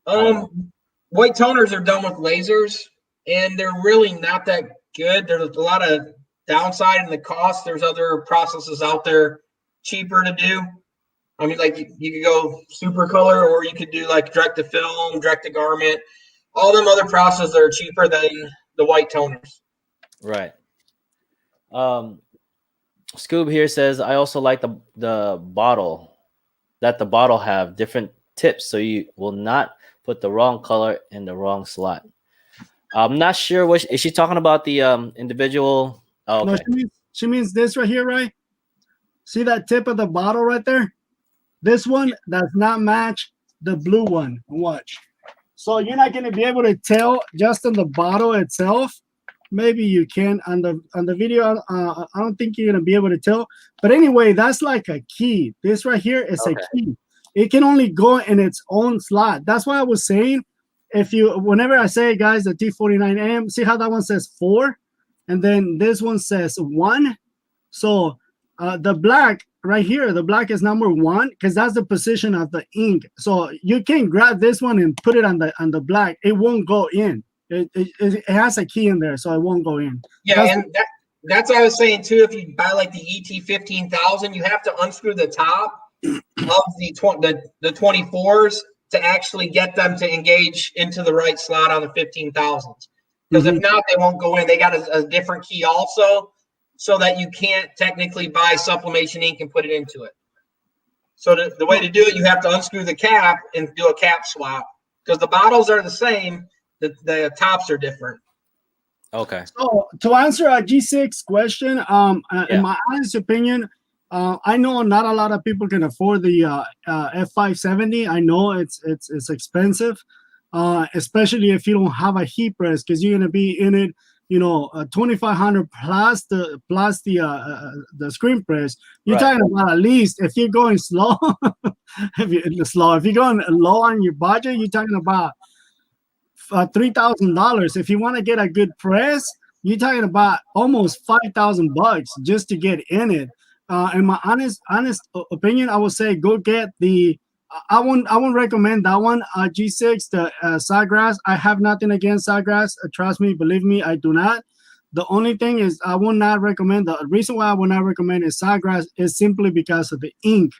White toners are done with lasers, and they're really not that good. There's a lot of downside in the cost. There's other processes out there cheaper to do. I mean, like you could go super color, or you could do like direct to film, direct to garment. All them other processes are cheaper than the white toners. Right. Scoob here says, I also like the bottle have different tips, so you will not put the wrong color in the wrong slot. I'm not sure what is she talking about, the individual. Oh, okay. No, she means this right here, right? See that tip of the bottle right there? This one does not match the blue one. Watch. So you're not going to be able to tell just on the bottle itself. Maybe you can on the video. I don't think you're going to be able to tell. But anyway, that's like a key. This right here is a key. It can only go in its own slot. That's why I was saying, whenever I say, guys, the T49M, see how that one says 4? And then this one says 1. So the black right here, the black is number 1 because that's the position of the ink. So you can grab this one and put it on the black. It won't go in. It has a key in there, so it won't go in. Yeah, and that's what I was saying too. If you buy like the ET 15,000, you have to unscrew the top of the 24s to actually get them to engage into the right slot on the 15,000s. Because if not, they won't go in. They got a different key also, so that you can't technically buy sublimation ink and put it into it. So the way to do it, you have to unscrew the cap and do a cap swap, because the bottles are the same, the tops are different. Okay. So to answer a G6 question, in my honest opinion, I know not a lot of people can afford the F570. I know it's expensive, especially if you don't have a heat press, because you're gonna be in it, 2,500 plus the screen press. You're talking about, at least if you're going slow, if you're going low on your budget, you're talking about $3,000. If you want to get a good press, you're talking about almost $5,000 just to get in it. In my honest opinion, I would say go get the. I won't recommend that one. G6, the Sawgrass. I have nothing against Sawgrass. Trust me, believe me, I do not. The only thing is, I will not recommend. The reason why I will not recommend is Sawgrass is simply because of the ink.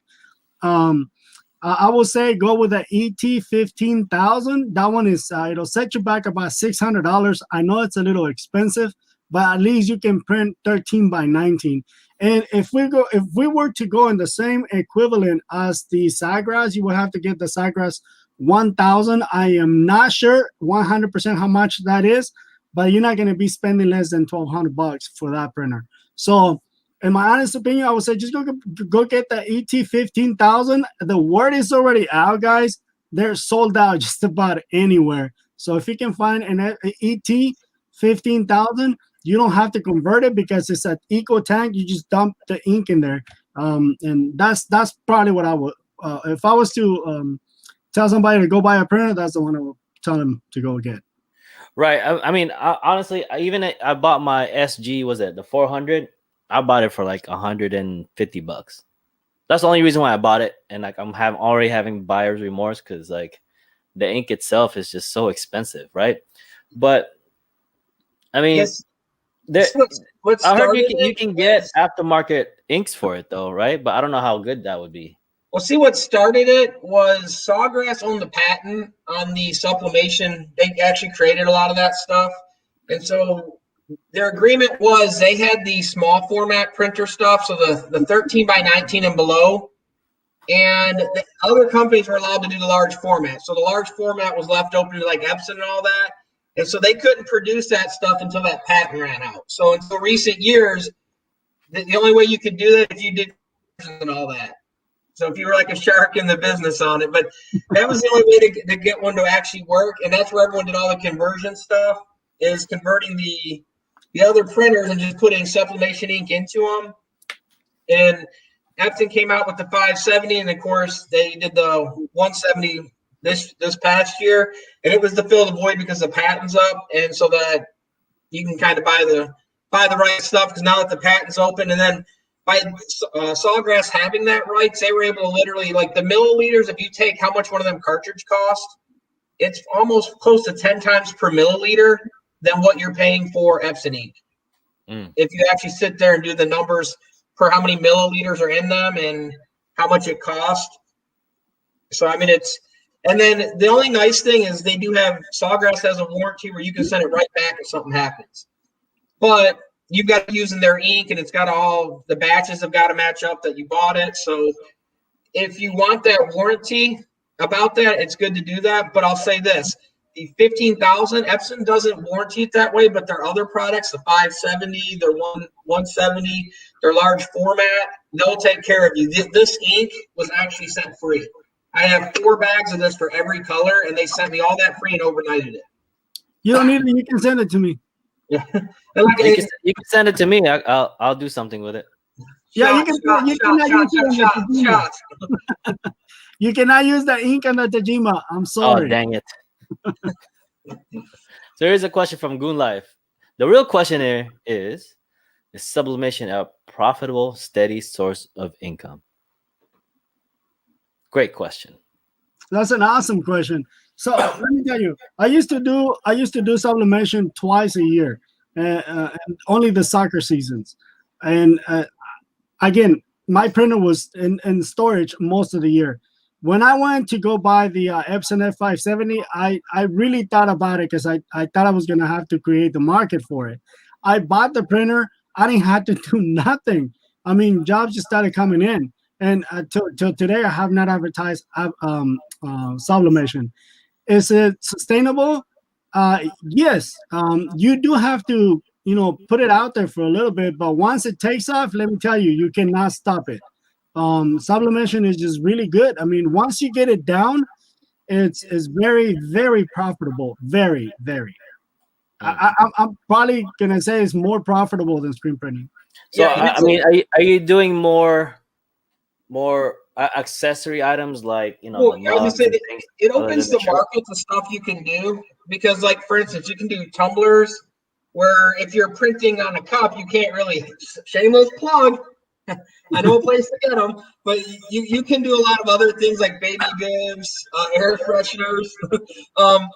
I will say go with the ET 15,000. That one is it'll set you back about $600. I know it's a little expensive, but at least you can print 13 by 19. And if we were to go in the same equivalent as the Sawgrass, you will have to get the Sawgrass 1000. I am not sure 100% how much that is, but you're not going to be spending less than $1,200 for that printer. So, in my honest opinion, I would say just go get the ET 15,000. The word is already out, guys. They're sold out just about anywhere. So if you can find an ET 15,000, you don't have to convert it because it's an eco tank. You just dump the ink in there, and that's probably what I would. If I was to tell somebody to go buy a printer, that's the one I would tell them to go get. Right. I mean, honestly, I bought my SG. Was it the 400? I bought it for like $150. That's the only reason why I bought it, and like I'm already having buyer's remorse because like the ink itself is just so expensive, right? But I mean, Yes. I heard you can get aftermarket inks for it though, right? But I don't know how good that would be. Well, see, what started it was Sawgrass owned the patent on the sublimation. They actually created a lot of that stuff, and so their agreement was they had the small format printer stuff, so the 13 by 19 and below, and the other companies were allowed to do the large format. So the large format was left open to like Epson and all that, and so they couldn't produce that stuff until that patent ran out. So until recent years, the only way you could do that if you did and all that. So if you were like a shark in the business on it, but that was the only way to get one to actually work, and that's where everyone did all the conversion stuff, is converting the other printers and just putting sublimation ink into them. And Epson came out with the 570, and of course they did the 170 this past year, and it was to fill the void because the patent's up, and so that you can kind of buy the right stuff, because now that the patent's open, and then by Sawgrass having that rights, they were able to literally, like the milliliters, if you take how much one of them cartridge cost, it's almost close to 10 times per milliliter than what you're paying for Epson ink. If you actually sit there and do the numbers for how many milliliters are in them and how much it costs. So, I mean, and then the only nice thing is they do have, Sawgrass has a warranty where you can send it right back if something happens. But you've got using their ink, and it's got all the batches have got to match up that you bought it. So if you want that warranty about that, it's good to do that. But I'll say this. The 15,000, Epson doesn't warranty it that way, but their other products, the 570, their 170, their large format, they'll take care of you. This ink was actually sent free. I have 4 bags of this for every color, and they sent me all that free and overnighted it. You don't need it. You can send it to me. Yeah, you can send it to me. I'll do something with it. Yeah, you cannot use the ink on the Tajima. I'm sorry. Oh, dang it. So here's a question from Goon Life. The real question here is sublimation a profitable, steady source of income? Great question. That's an awesome question. So let me tell you, I used to do sublimation twice a year. and only the soccer seasons. And again, my printer was in storage most of the year. When I went to go buy the Epson F570, I really thought about it because I thought I was going to have to create the market for it. I bought the printer. I didn't have to do nothing. I mean, jobs just started coming in. And till today, I have not advertised Sublimation. Is it sustainable? Yes. You do have to, put it out there for a little bit, but once it takes off, let me tell you, you cannot stop it. Sublimation is just really good. I mean, once you get it down, it's very, very profitable. Very, very. I'm probably gonna say it's more profitable than screen printing. So Yeah, I mean, are you doing more accessory items like Well, the I was gonna mugs say and that things it other opens than the the shirt? market to stuff you can do because, like, for instance, you can do tumblers where if you're printing on a cup, you can't really, shameless plug. I know a place to get them, but you can do a lot of other things like baby bibs, air fresheners. um,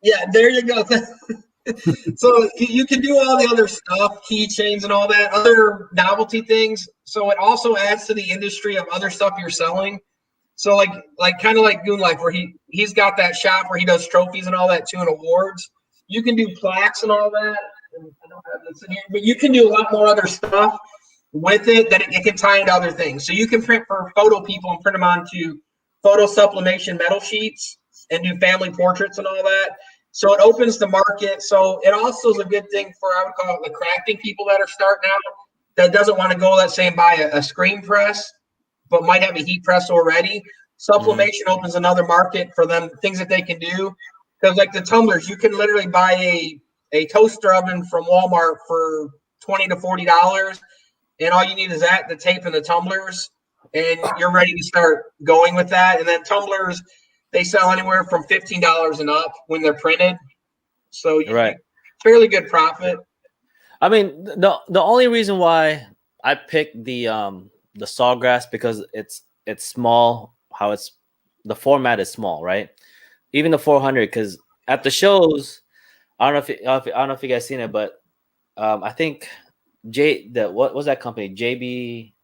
yeah, there you go. So you can do all the other stuff, keychains and all that, other novelty things. So it also adds to the industry of other stuff you're selling. So like kind of like Goon Life, where he's got that shop where he does trophies and all that too, and awards. You can do plaques and all that. And I don't have this in here, but you can do a lot more other stuff with it that it can tie into other things. So you can print for photo people and print them onto photo sublimation metal sheets and do family portraits and all that. So it opens the market. So it also is a good thing for, I would call it, the crafting people that are starting out that doesn't want to go, let's say, and buy a screen press, but might have a heat press already. Sublimation opens another market for them, things that they can do. Because like the tumblers, you can literally buy a toaster oven from Walmart for $20 to $40, and all you need is that, the tape and the tumblers, and you're ready to start going with that. And then tumblers, they sell anywhere from $15 and up when they're printed, so Right. fairly good profit. I mean, the only reason why I picked the Sawgrass because it's small. How it's the format is small, right? Even the 400, because at the shows, I don't know if you guys seen it, but I think what was that company? JB,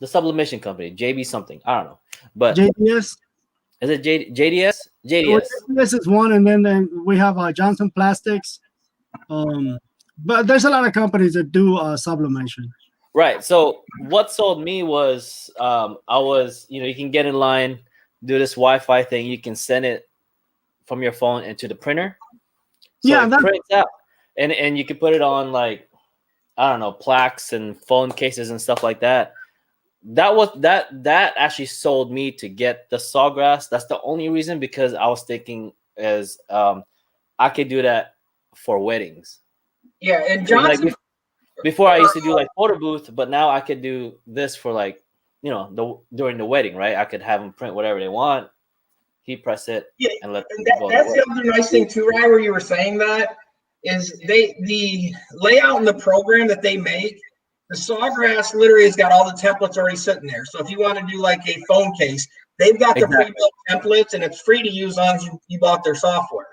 the sublimation company, JB something. I don't know, but JDS. is it JDS? Well, JDS. JDS is one, and then we have Johnson Plastics. But there's a lot of companies that do sublimation. Right. So what sold me was I was, you can get in line, do this Wi-Fi thing. You can send it from your phone into the printer. So Yeah, it prints out, and you can put it on, like, I don't know, plaques and phone cases and stuff like that. That actually sold me to get the Sawgrass. That's the only reason, because I was thinking as I could do that for weddings. Yeah, and Like, Johnson, before I used to do like photo booth, but now I could do this for, like, during the wedding, right? I could have them print whatever they want, heat press it, yeah, and let and them go. that's the other nice thing too, Ryan, where you were saying that is the layout in the program that they make. The Sawgrass literally has got all the templates already sitting there. So if you want to do like a phone case, they've got the pre-built templates, and it's free to use as long as you bought their software.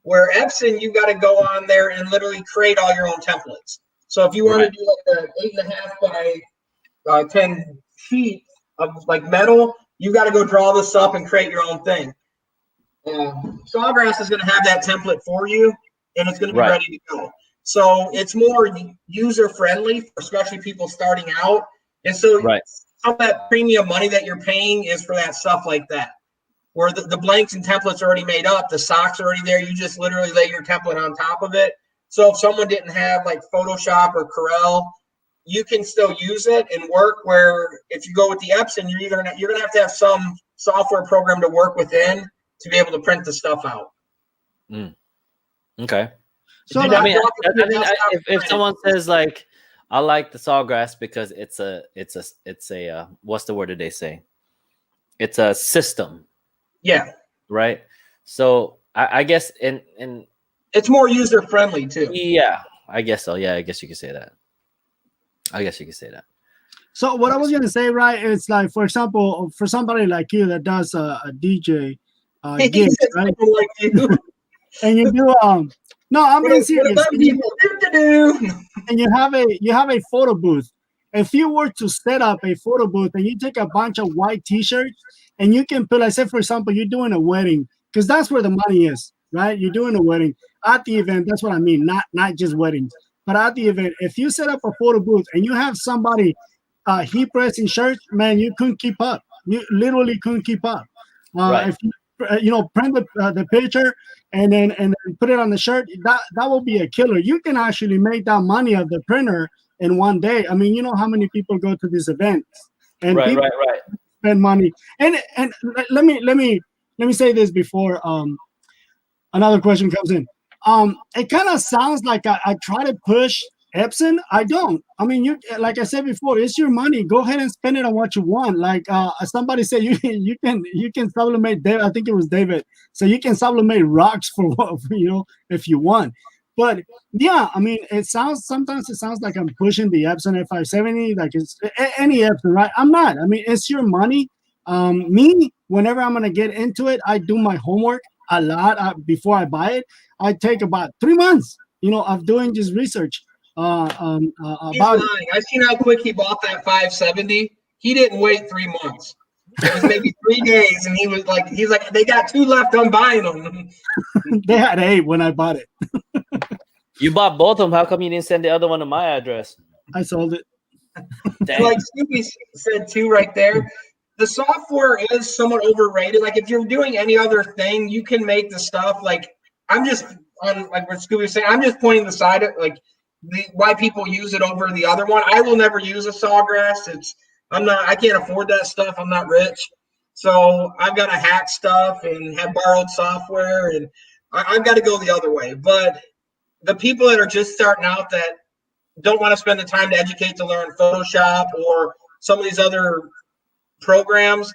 Where Epson, you got to go on there and literally create all your own templates. So if you want to do like an 8.5 by 10 sheet of like metal, you got to go draw this up and create your own thing. Sawgrass is going to have that template for you, and it's going to be ready to go. So it's more user friendly, especially people starting out. And so some of that premium money that you're paying is for that stuff like that, where the blanks and templates are already made up, the socks are already there. You just literally lay your template on top of it. So if someone didn't have like Photoshop or Corel, you can still use it and work. Where if you go with the Epson, you're gonna have to have some software program to work within to be able to print the stuff out. Okay. So I mean, if someone says, like, I like the Sawgrass because it's a what's the word did they say? It's a system. Yeah. Right. So I guess in it's more user friendly too. Yeah, I guess so. Yeah, I guess you could say that. So what I was gonna say, right? It's like, for example, for somebody like you that does a DJ gig, right? Like you. And you do No, I'm being What serious. about people do? And you have a photo booth. If you were to set up a photo booth and you take a bunch of white T-shirts and you can put, like, say for example, you're doing a wedding, because that's where the money is, right? You're doing a wedding at the event. That's what I mean, not just weddings, but at the event. If you set up a photo booth and you have somebody heat pressing shirts, man, you couldn't keep up. You literally couldn't keep up. Right. If you print the picture and then put it on the shirt, that will be a killer. You can actually make that money of the printer in one day. I mean, you know how many people go to these events and Right. people spend money. And let me say this before another question comes in. It kind of sounds like I try to push Epson. I don't. I mean, you, like I said before, it's your money. Go ahead and spend it on what you want. Like somebody said, you can sublimate. I think it was David. So you can sublimate rocks for what, if you want. But yeah, I mean, sometimes it sounds like I'm pushing the Epson F570, like it's any Epson, right? I'm not. I mean, it's your money. Me, whenever I'm gonna get into it, I do my homework a lot before I buy it. I take about 3 months, of doing just research. He's About lying. I've seen how quick he bought that 570. He didn't wait 3 months. It was maybe 3 days, and he's like, they got 2 left. I'm buying them. They had 8 when I bought it. You bought both of them. How come you didn't send the other one to my address? I sold it. Like Scooby said too, right there. The software is somewhat overrated. Like if you're doing any other thing, you can make the stuff. Like I'm just on, like what Scooby was saying. I'm just pointing the side of like why people use it over the other one. I will never use a Sawgrass. I can't afford that stuff. I'm not rich. So I've got to hack stuff and have borrowed software, and I've got to go the other way. But the people that are just starting out that don't want to spend the time to educate to learn Photoshop or some of these other programs,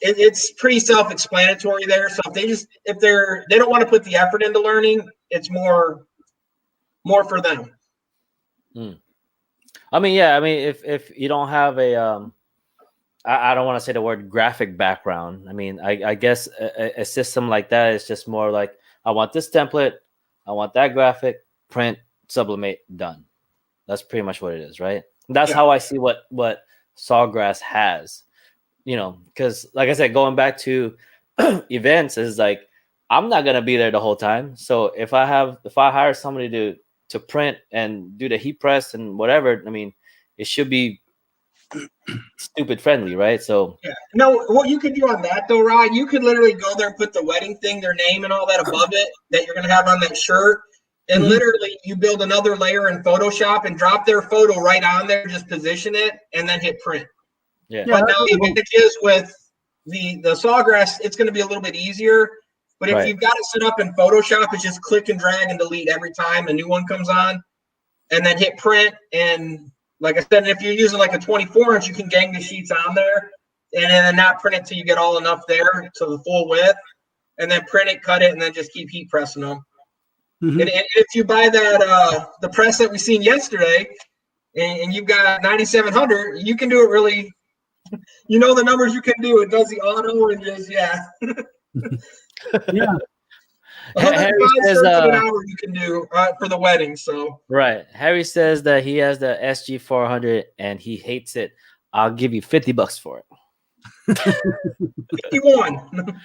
it's pretty self-explanatory there. So if they don't want to put the effort into learning, it's more for them. I mean, yeah. I mean, if you don't have a I don't want to say the word graphic background. I mean, I guess a system like that is just more like, I want this template, I want that graphic, print, sublimate, done. That's pretty much what it is, right? That's how I see what Sawgrass has, because like I said, going back to events is like, I'm not gonna be there the whole time. So if I hire somebody to print and do the heat press and whatever, I mean, it should be stupid friendly, right? So no, what you could do on that though, Rod, you could literally go there and put the wedding thing, their name and all that above it that you're gonna have on that shirt. And literally, you build another layer in Photoshop and drop their photo right on there, just position it, and then hit print. Yeah. But now the advantage is with the Sawgrass, it's going to be a little bit easier. But if you've got it set up in Photoshop, it's just click and drag and delete every time a new one comes on, and then hit print. And like I said, if you're using like a 24-inch, you can gang the sheets on there, and then not print it till you get all enough there to the full width, and then print it, cut it, and then just keep heat pressing them. And if you buy that the press that we seen yesterday, and you've got 9700, you can do it really. The numbers you can do. It does the auto and just yeah. Harry says an hour you can do for the wedding. So right. Harry says that he has the SG400 and he hates it. I'll give you $50 for it. 51.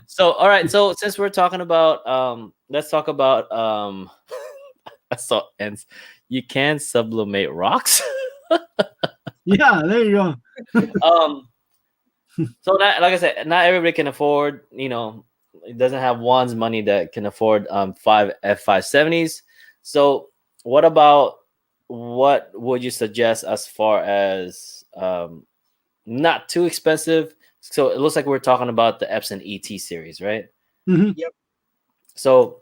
So all right, so since we're talking about let's talk about ends. You can sublimate rocks. Yeah, there you go. So that, like I said, not everybody can afford, it doesn't have one's money that can afford 5 F570s. So what would you suggest as far as not too expensive? So it looks like we're talking about the Epson ET series, right? Yep. So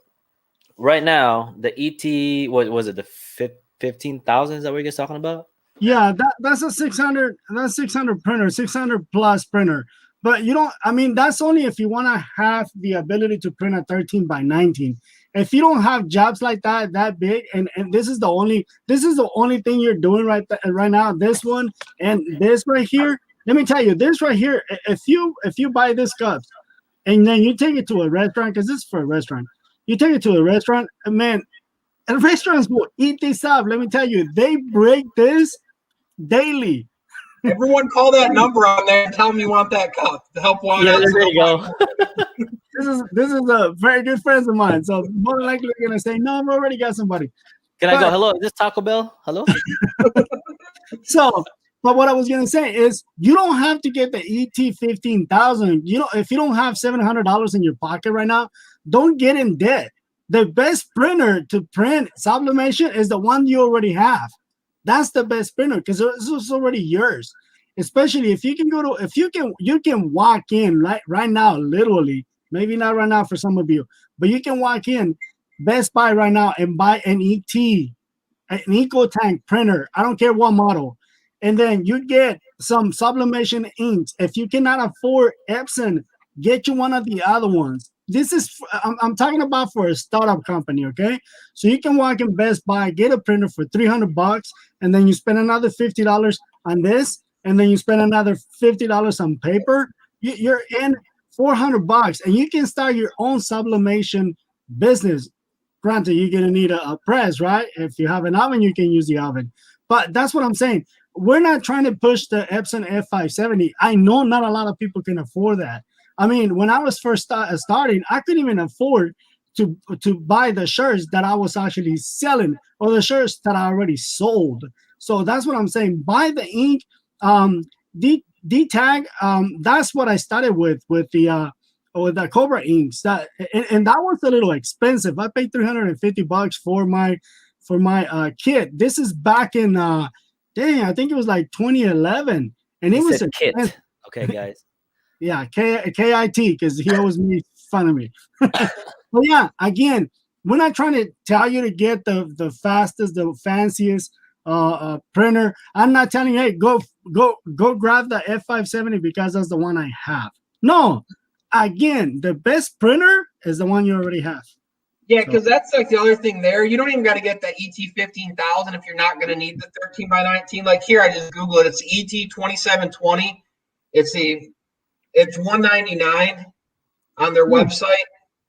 right now, the ET, what was it, the 15,000? Is that what you're talking about? Yeah, that's a 600. That's 600 printer, 600 plus printer. But that's only if you want to have the ability to print a 13 by 19. If you don't have jobs like that big, and this is the only thing you're doing right now. This one and this right here. Let me tell you, this right here. If you buy this cup, and then you take it to a restaurant, because this is for a restaurant, You take it to a restaurant, and man, and restaurants will eat this up. Let me tell you, they break this daily. Everyone call that number on there and tell them you want that cup to help one Yeah, out. there you go. This is a very good friends of mine. So more than likely they're gonna say, no, I've already got somebody. Can I go? Hello, is this Taco Bell? Hello? So, but what I was gonna say is you don't have to get the ET 15,000. You know, if you don't have $700 in your pocket right now, don't get in debt. The best printer to print sublimation is the one you already have. That's the best printer because it's already yours. Especially if you can go to, if you can walk in right now, literally, maybe not right now for some of you, but you can walk in Best Buy right now and buy an ET, an EcoTank printer. I don't care what model. And then you get some sublimation inks. If you cannot afford Epson, get you one of the other ones. This is, I'm talking about for a startup company, okay? So you can walk in Best Buy, get a printer for $300, and then you spend another $50 on this, and then you spend another $50 on paper. You're in $400, and you can start your own sublimation business. Granted, you're gonna need a press, right? If you have an oven, you can use the oven. But that's what I'm saying. We're not trying to push the Epson F570. I know not a lot of people can afford that. I mean, when I was first starting, I couldn't even afford to buy the shirts that I was actually selling or the shirts that I already sold. So that's what I'm saying. Buy the ink. D-Tag, that's what I started with the Cobra inks. That and that was a little expensive. I paid $350 for my kit. This is back in I think it was like 2011, and it was a kit. Okay, guys. Yeah, KIT, because he always makes fun of me. But yeah, again, we're not trying to tell you to get the fastest, the fanciest printer. I'm not telling you, hey, go grab the F570 because that's the one I have. No, again, the best printer is the one you already have. Yeah, because that's like the other thing there. You don't even got to get the ET 15,000 if you're not going to need the 13 by 19. Like here, I just Googled it. It's ET 2720. It's $199 on their website.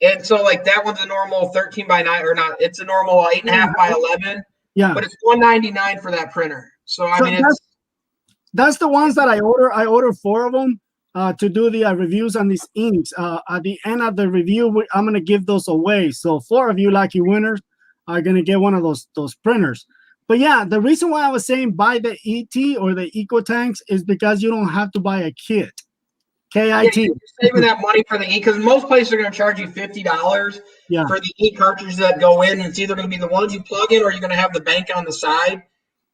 And so like that one's a normal 13 by 9 or not. It's a normal 8.5 by 11. Yeah. But it's $199 for that printer. So I mean, that's the ones that I order. I order 4 of them to do the reviews on these inks. At the end of the review, I'm gonna give those away. So 4 of you lucky winners are gonna get one of those printers. But yeah, the reason why I was saying buy the ET or the EcoTanks is because you don't have to buy a kit. KIT. Yeah, you're saving that money for the ink because most places are going to charge you $50 for the ink cartridges that go in. And it's either going to be the ones you plug in or you're going to have the bank on the side.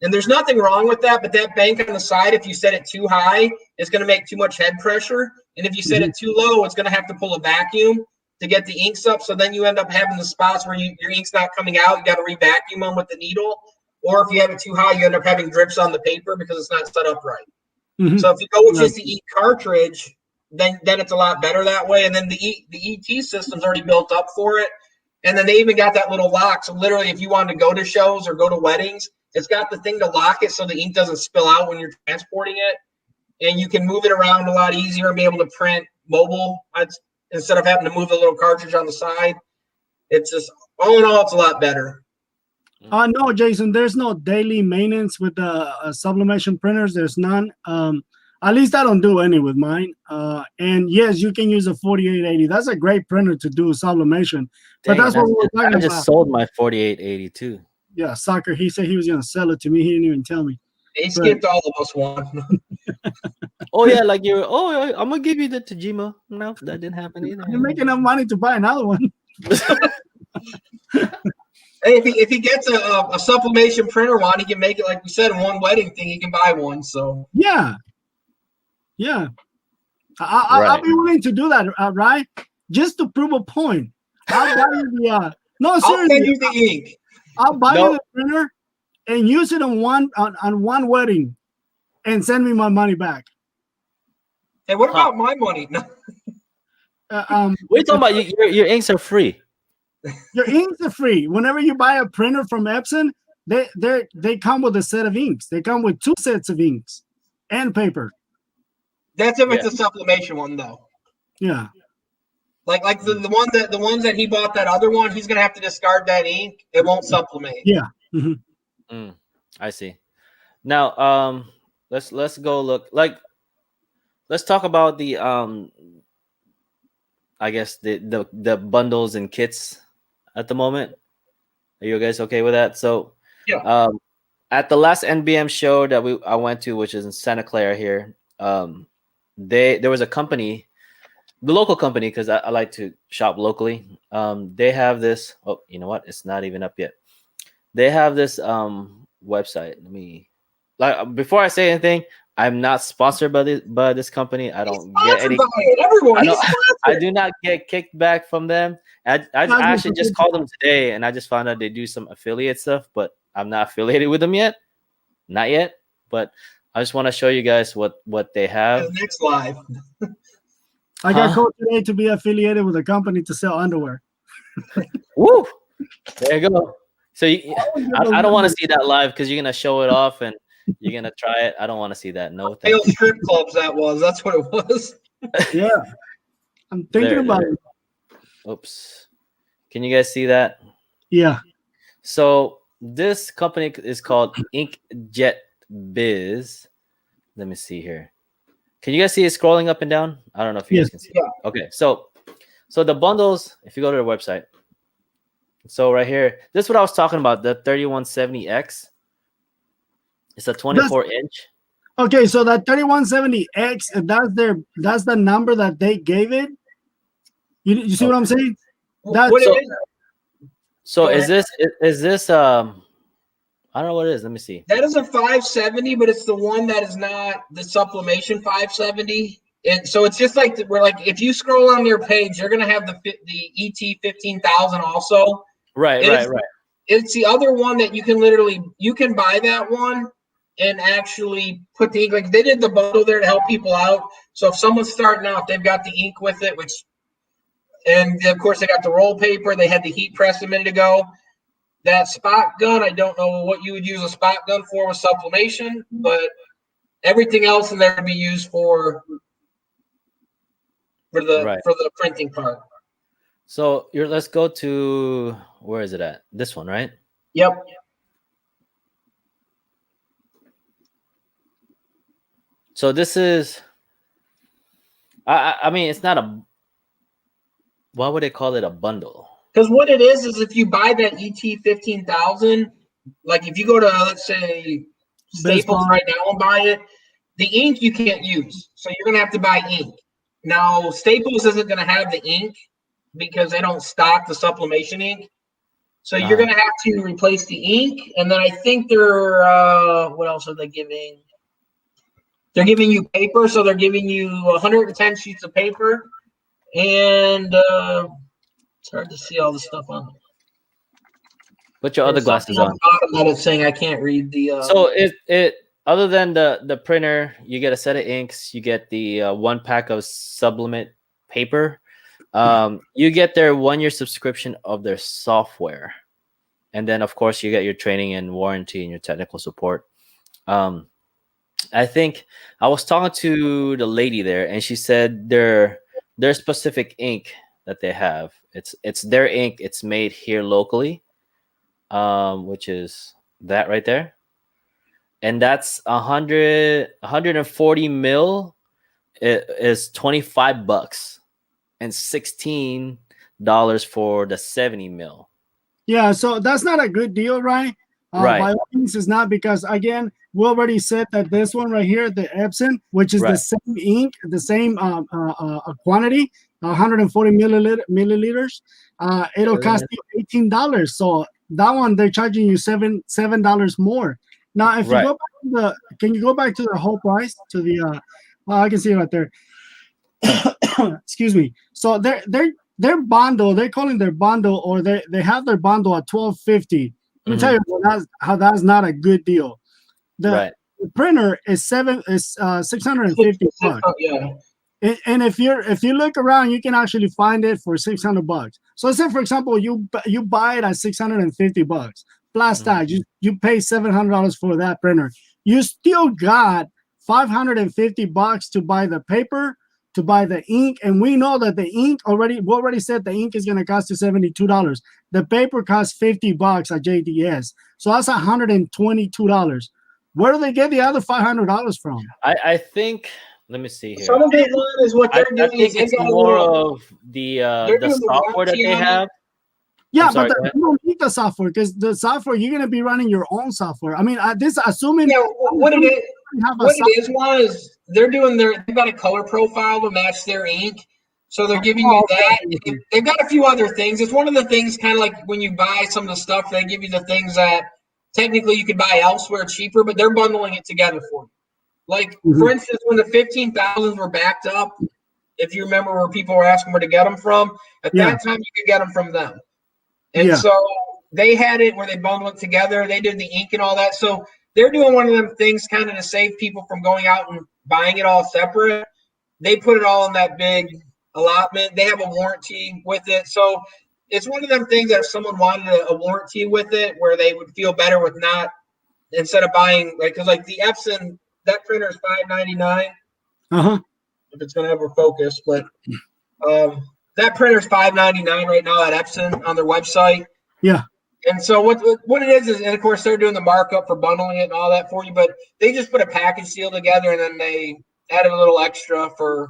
And there's nothing wrong with that, but that bank on the side, if you set it too high, it's going to make too much head pressure. And if you set it too low, it's going to have to pull a vacuum to get the inks up. So then you end up having the spots where your ink's not coming out. You got to re-vacuum them with the needle. Or if you have it too high, you end up having drips on the paper because it's not set up right. So if you go with just the ink cartridge, then it's a lot better that way. And then the ET system's already built up for it. And then they even got that little lock. So literally, if you wanted to go to shows or go to weddings, it's got the thing to lock it so the ink doesn't spill out when you're transporting it. And you can move it around a lot easier and be able to print mobile instead of having to move the little cartridge on the side. It's just, all in all, it's a lot better. No, Jason, there's no daily maintenance with the sublimation printers. There's none. At least I don't do any with mine. And yes, you can use a 4880. That's a great printer to do sublimation. Dang, but that's what we were talking about. I just sold my 4880 too. Yeah, soccer. He said he was going to sell it to me. He didn't even tell me. He skipped all of us one. Oh yeah, like I'm gonna give you the Tajima. No, that didn't happen either. You're making enough money to buy another one. Hey, if he gets a sublimation printer one, he can make it like we said in one wedding thing. He can buy one. So yeah. I'll be willing to do that, right? Just to prove a point. I'll buy you the no, seriously. I'll send you the ink. I'll buy you the printer and use it on one wedding, and send me my money back. Hey, what about my money? No. We're talking about your inks are free. Your inks are free. Whenever you buy a printer from Epson, they come with a set of inks. They come with 2 sets of inks and paper. That's if it's a sublimation one, though. Yeah. Like the ones that he bought, that other one, he's gonna have to discard that ink. It won't sublimate. Yeah. I see. Now, let's go look. Like, let's talk about the I guess the bundles and kits at the moment. Are you guys okay with that? So, Yeah. At the last NBM show that I went to, which is in Santa Clara here, there was a company, the local company, because I like to shop locally. They have this. Oh, you know what? It's not even up yet. They have this website. Let me, like, before I say anything, I'm not sponsored by this company. I don't get any. Everyone, I do not get kickback from them. I actually just called them today, and I just found out they do some affiliate stuff, but I'm not affiliated with them yet. Not yet, but I just want to show you guys what they have. Next live. I got called today to be affiliated with a company to sell underwear. Woo! There you go. So I don't want to see that live because you're gonna show it off and you're gonna try it. I don't want to see that. No, thank you. Strip clubs. That's what it was. Yeah, I'm thinking about it. Oops. Can you guys see that? Yeah. So this company is called Inkjet Biz. Let me see here. Can you guys see it scrolling up and down? I don't know if you guys can see it. Okay, so the bundles, if you go to their website. So right here, this is what I was talking about, the 3170X. It's a 24-inch. Okay, so that 3170X, that's the number that they gave it. You see what I'm saying? So is this I don't know what it is. Let me see. That is a 570, but it's the one that is not the Sublimation 570. And so it's just like we're like, if you scroll on their page, you're gonna have the ET 15,000 also. Right. It's the other one that you can buy that one and actually put the ink. Like they did the bundle there to help people out. So if someone's starting out, they've got the ink with it, and of course they got the roll paper. They had the heat press a minute ago. That spot gun, I don't know what you would use a spot gun for with sublimation, but everything else in there would be used for the printing part. So let's go to, where is it at? This one, right? Yep. So this is, I mean, it's not a, why would they call it a bundle? Because what it is if you buy that ET 15,000, like if you go to, let's say, Staples right now and buy it, the ink you can't use. So you're going to have to buy ink. Now, Staples isn't going to have the ink because they don't stock the sublimation ink. So you're going to have to replace the ink. And then I think they're, what else are they giving? They're giving you paper. So they're giving you 110 sheets of paper. And it's hard to see all the stuff on it. Put your other glasses on. Bottom that it's saying I can't read the. So it other than the printer, you get a set of inks. You get the 1 pack of sublimate paper. You get their 1-year subscription of their software, and then of course you get your training and warranty and your technical support. I think I was talking to the lady there, and she said their specific ink that they have. It's their ink. It's made here locally, which is that right there, and that's 140 mil. It is $25 and $16 for the 70 mil. Yeah, so that's not a good deal, right? Right. By all means, it's not, because again, we already said that this one right here, the Epson, which is the same ink, the same quantity, 140 milliliters, it'll cost you $18. So that one they're charging you $7 more. Now, if you go back to can you go back to the whole price to the? I can see it right there. Excuse me. So their bundle, they're calling their bundle, or they have their bundle at $12.50. Let me tell you how that's not a good deal. The printer is $650. Yeah. And if you look around, you can actually find it for $600. So say, for example, you buy it at $650 plus that you pay $700 for that printer. You still got $550 to buy the paper, to buy the ink, and we know that the ink we already said the ink is going to cost you $72. The paper costs $50 at JDS, so that's $122. Where do they get the other $500 from? I think. Let me see here. Some of it is what they're I doing. think it's more of the doing the software that warranty they on it. have. Yeah, sorry, but you don't need the software, because the software, you're going to be running your own software. I mean, this assuming. Yeah, what it is they're doing they've got a color profile to match their ink. So they're giving you that. They've got a few other things. It's one of the things, kind of like when you buy some of the stuff, they give you the things that technically you could buy elsewhere cheaper, but they're bundling it together for you. Like, for instance, when the 15,000s were backed up, if you remember where people were asking where to get them from, at that time you could get them from them. And so they had it where they bundle it together. They did the ink and all that. So they're doing one of them things kind of to save people from going out and buying it all separate. They put it all in that big allotment. They have a warranty with it. So it's one of them things that if someone wanted a warranty with it, where they would feel better with not, instead of buying, like, because like the Epson, that printer is $5.99. If it's going to ever focus, but that printer is $5.99 right now at Epson on their website. Yeah. And so what it is, and of course they're doing the markup for bundling it and all that for you, but they just put a package deal together and then they added a little extra for.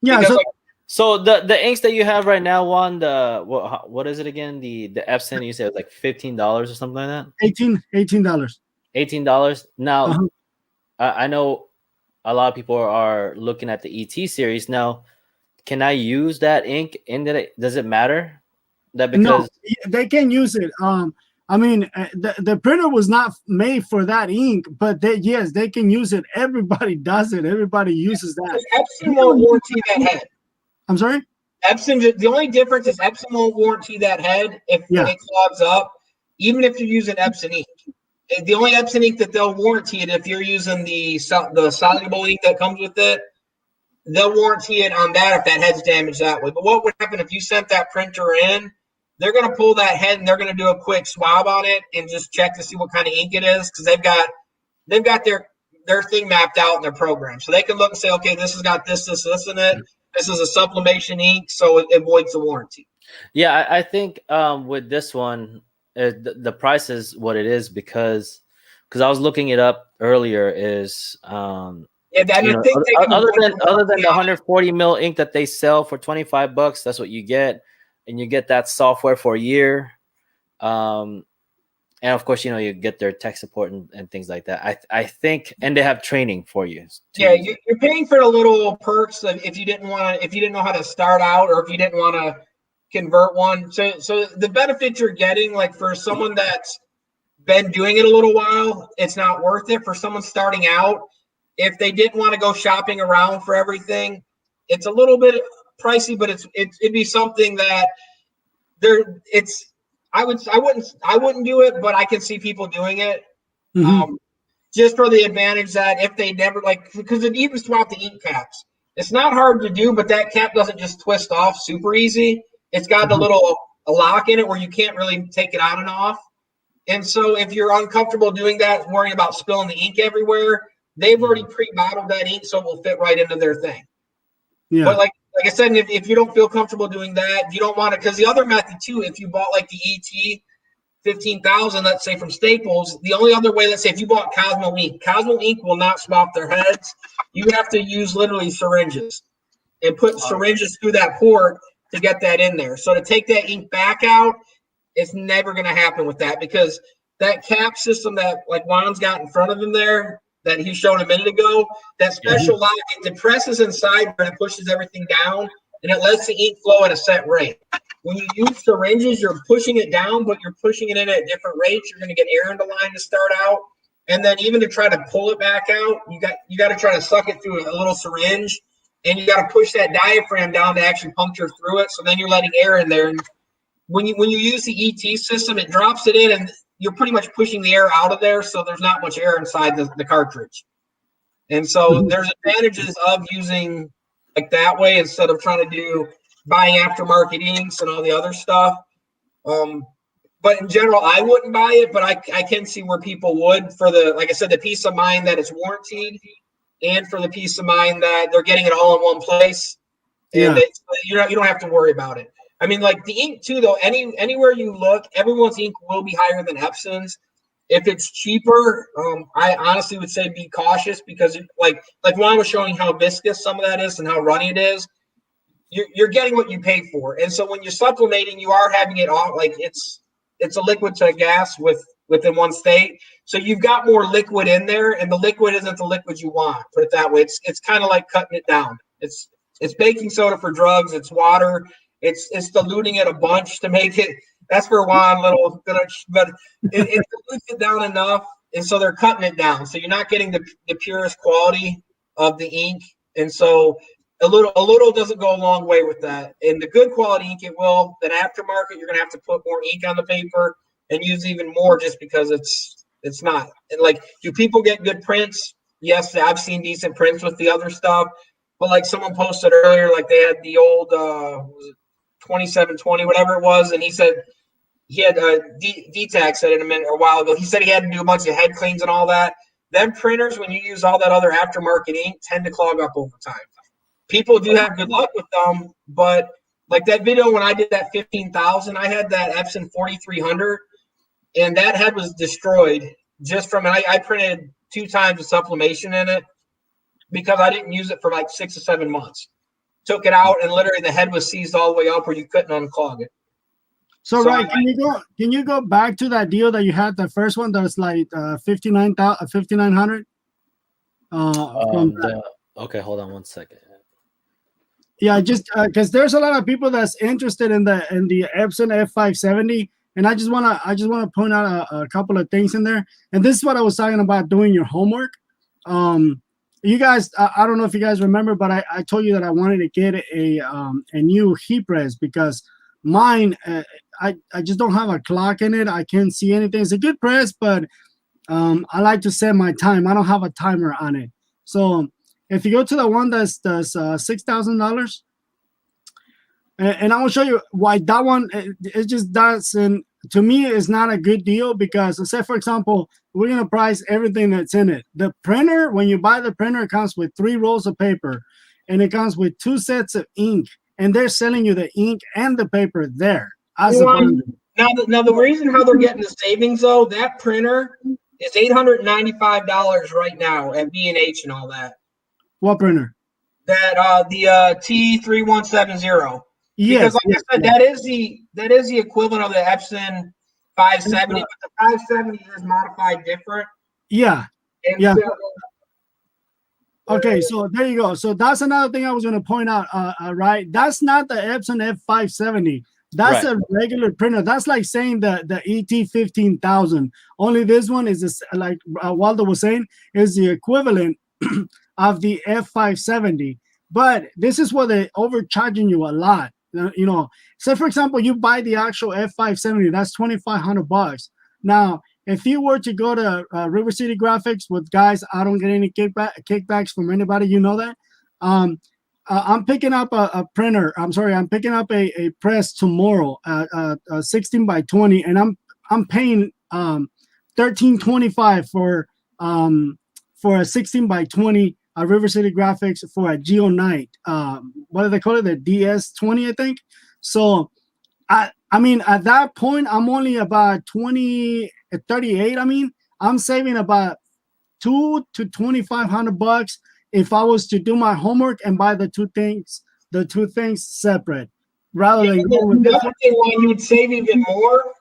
Yeah. So the inks that you have right now, Juan, what is it again? The Epson, you said like $15 or something like that. $18. $18. Now, I know a lot of people are looking at the ET series now. Can I use that ink in it? Does it matter? That because no, they can use it. I mean, the printer was not made for that ink, but they can use it. Everybody does it. Everybody uses that. Epson won't warranty that head. I'm sorry? Epson, the only difference is Epson won't warranty that head if it clogs up, even if you're using Epson ink. The only Epson ink that they'll warranty it if you're using the soluble ink that comes with it. They'll warranty it on that if that head's damaged that way. But what would happen if you sent that printer in? They're going to pull that head and they're going to do a quick swab on it and just check to see what kind of ink it is, because they've got their thing mapped out in their program, so they can look and say, okay, this has got this in it. This is a sublimation ink, so it voids the warranty. Yeah, I think with this one, the price is what it is because I was looking it up earlier. Is other than the 140 mil ink that they sell for $25, that's what you get, and you get that software for a year, and of course, you get their tech support and things like that. I think, and they have training for you. Yeah, you're paying for the little perks if you didn't know how to start out, or if you didn't want to convert one. So the benefit you're getting, like for someone that's been doing it a little while, it's not worth it. For someone starting out, if they didn't want to go shopping around for everything, it's a little bit pricey, but it'd be something that I wouldn't do it, but I can see people doing it. Just for the advantage that if they never, because it even swap the ink caps. It's not hard to do, but that cap doesn't just twist off super easy. It's got a lock in it where you can't really take it on and off. And so if you're uncomfortable doing that, worrying about spilling the ink everywhere, they've already pre-bottled that ink so it will fit right into their thing. Yeah. But like I said, if you don't feel comfortable doing that, you don't want to, because the other method too, if you bought like the ET 15,000, let's say from Staples, the only other way, let's say if you bought Cosmo ink will not swap their heads. You have to use literally syringes and put syringes through that port to get that in there. So to take that ink back out, it's never going to happen with that, because that cap system that like Juan's got in front of him there that he showed a minute ago, that special lock, it depresses inside and it pushes everything down and it lets the ink flow at a set rate. When you use syringes, you're pushing it down, but you're pushing it in at different rates. You're going to get air in the line to start out. And then even to try to pull it back out, you got to try to suck it through a little syringe, and you got to push that diaphragm down to actually puncture through it. So then you're letting air in there. And when you use the ET system, it drops it in and you're pretty much pushing the air out of there. So there's not much air inside the cartridge. And so there's advantages of using like that way instead of trying to do buying aftermarket inks and all the other stuff. But in general, I wouldn't buy it, but I can see where people would for the, like I said, the peace of mind that it's warranted and for the peace of mind that they're getting it all in one place, and you don't have to worry about it. I mean, like the ink too, though. Anywhere you look, everyone's ink will be higher than Epson's. If it's cheaper, I honestly would say be cautious, because like Juan was showing how viscous some of that is and how runny it is. You're getting what you pay for, and so when you're sublimating, you are having it all like it's a liquid to a gas within one state. So you've got more liquid in there, and the liquid isn't the liquid you want. Put it that way. It's kind of like cutting it down. It's baking soda for drugs. It's water. It's diluting it a bunch to make it. That's for Juan, but it dilutes it down enough, and so they're cutting it down. So you're not getting the purest quality of the ink, and so a little doesn't go a long way with that. And the good quality ink, it will. That aftermarket, you're gonna have to put more ink on the paper and use even more, just because it's not. And like, do people get good prints? Yes, I've seen decent prints with the other stuff, but like someone posted earlier, like they had the old 2720, whatever it was, and he said he had DTAG said it a while ago. He said he had to do a bunch of head cleans and all that. Them printers, when you use all that other aftermarket ink, tend to clog up over time. People do have good luck with them, but like that video when I did that 15,000, I had that Epson 4300, and that head was destroyed just from it. I printed 2 times the sublimation in it because I didn't use it for like 6 or 7 months. Took it out, and literally the head was seized all the way up where you couldn't unclog it. So right, can you go back to that deal that you had, the first one that was like 5,900? Okay, hold on one second. Yeah, just because there's a lot of people that's interested in the Epson F570, and I just wanna point out a couple of things in there. And this is what I was talking about, doing your homework. You guys, I don't know if you guys remember, but I told you that I wanted to get a new heat press, because mine, I just don't have a clock in it. I can't see anything. It's a good press, but I like to set my time. I don't have a timer on it. So if you go to the one that's $6,000, and I will show you why that one, it just doesn't, to me, is not a good deal, because let's say, for example, we're going to price everything that's in it. The printer, when you buy the printer, it comes with 3 rolls of paper, and it comes with 2 sets of ink, and they're selling you the ink and the paper there. Now, the reason how they're getting the savings, though, that printer is $895 right now at B&H and all that. What printer? That the T3170. Yes, because like I said, that is the equivalent of the Epson 570, but the 570 is modified different. Yeah. And yeah. So, okay, so there you go. So that's another thing I was going to point out. Right, that's not the Epson F570. That's a regular printer. That's like saying the ET 15,000. Only this one is like Waldo was saying, is the equivalent of the F570. But this is where they're overcharging you a lot. You know, so for example, you buy the actual F570, that's $2,500. Now, if you were to go to River City Graphics, with guys, I don't get any kickbacks from anybody. You know that. I'm picking up a printer. I'm sorry, I'm picking up a press tomorrow, 16 by 20, and I'm paying $1,325 for a 16 by 20 River City Graphics for a Geo Night. What do they call it? The DS20, I think. So, I mean, at that point, I'm only about 38. I mean, I'm saving about $200 to $2,500 if I was to do my homework and buy the two things separate, rather than go with this one. You would save even more.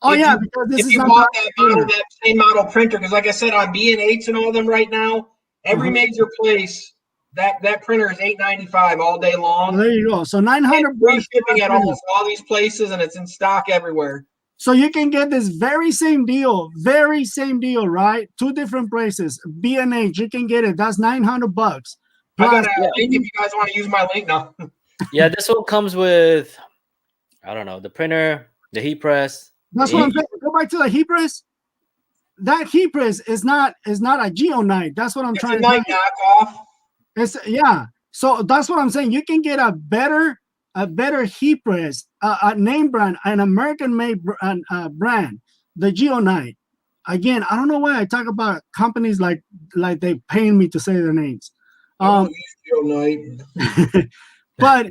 Oh yeah, because this is you bought that same model printer. Because like I said, on B&H and all of them right now, every major place, that printer is $895 all day long. Well, there you go. So $900 free shipping at almost all these places, and it's in stock everywhere. So you can get this very same deal, right? 2 different places. B&H, you can get it. That's $900. Plus, I got a link if you guys want to use my link now. Yeah, this one comes with, I don't know, the printer, the heat press. That's what I'm saying. Go back to the heat press. That heat press is not a Geo Night. That's what I'm trying to say. It's So that's what I'm saying. You can get a better heat press, a name brand, an American made brand, the Geo Night. again, I don't know why I talk about companies like they paying me to say their names. I use Geonite. But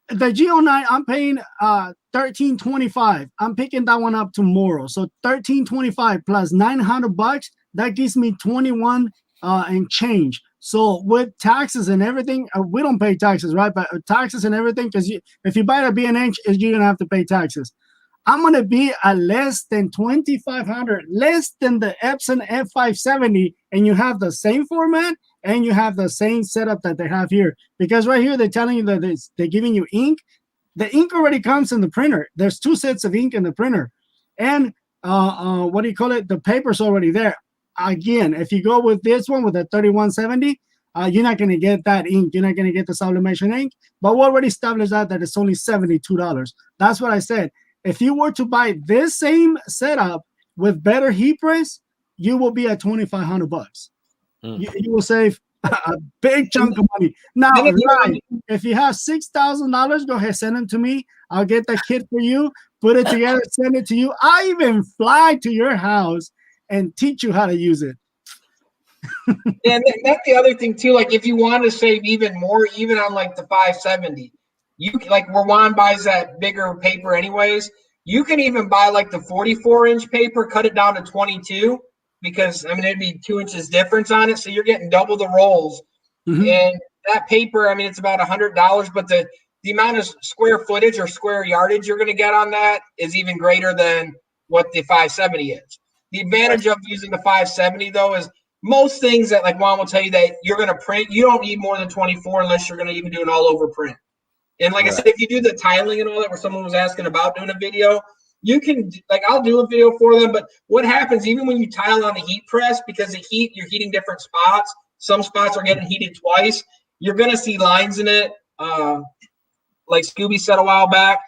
the Geo9, I'm paying $13.25. I'm picking that one up tomorrow. So $13.25 plus $900, that gives me 21 and change. So with taxes and everything, we don't pay taxes, right? But taxes and everything, because if you buy the B&H, you're gonna have to pay taxes. I'm gonna be at less than 2,500, less than the Epson F570, and you have the same format and you have the same setup that they have here. Because right here they're telling you that they're giving you ink. The ink already comes in the printer. There's 2 sets of ink in the printer, and what do you call it? The paper's already there. Again, if you go with this one with the 3170, you're not gonna get that ink. You're not gonna get the sublimation ink. But we already established that it's only $72. That's what I said. If you were to buy this same setup with better heat press, you will be at $2,500. You will save a big chunk of money. Now, if you have $6,000, go ahead, send them to me. I'll get the kit for you, put it together, send it to you. I even fly to your house and teach you how to use it. And that's the other thing too. Like if you want to save even more, even on like the 570, you like where Juan buys that bigger paper anyways. You can even buy like the 44-inch paper, cut it down to 22, because I mean it'd be 2 inches difference on it, so you're getting double the rolls. And that paper, I mean, it's about $100, but the amount of square footage or square yardage you're going to get on that is even greater than what the 570 is. The advantage of using the 570 though is most things that like Juan will tell you that you're going to print, you don't need more than 24 unless you're going to even do an all over print. And like I said, if you do the tiling and all that, where someone was asking about doing a video, you can, like, I'll do a video for them. But what happens even when you tile on the heat press, because the heat, you're heating different spots. Some spots are getting heated twice. You're going to see lines in it. Like Scooby said a while back,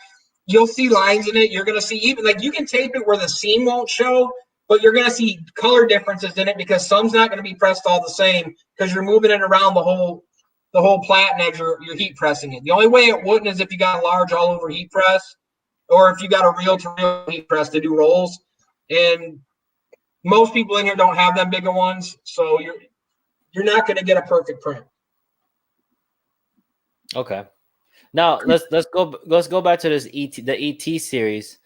you'll see lines in it. You're going to see even like you can tape it where the seam won't show, but you're going to see color differences in it because some's not going to be pressed all the same because you're moving it around the whole platen as you're heat pressing it. The only way it wouldn't is if you got a large all over heat press, or if you got a reel to reel heat press to do rolls. And most people in here don't have them bigger ones, so you're not going to get a perfect print. Okay. Now let's go back to this the ET series,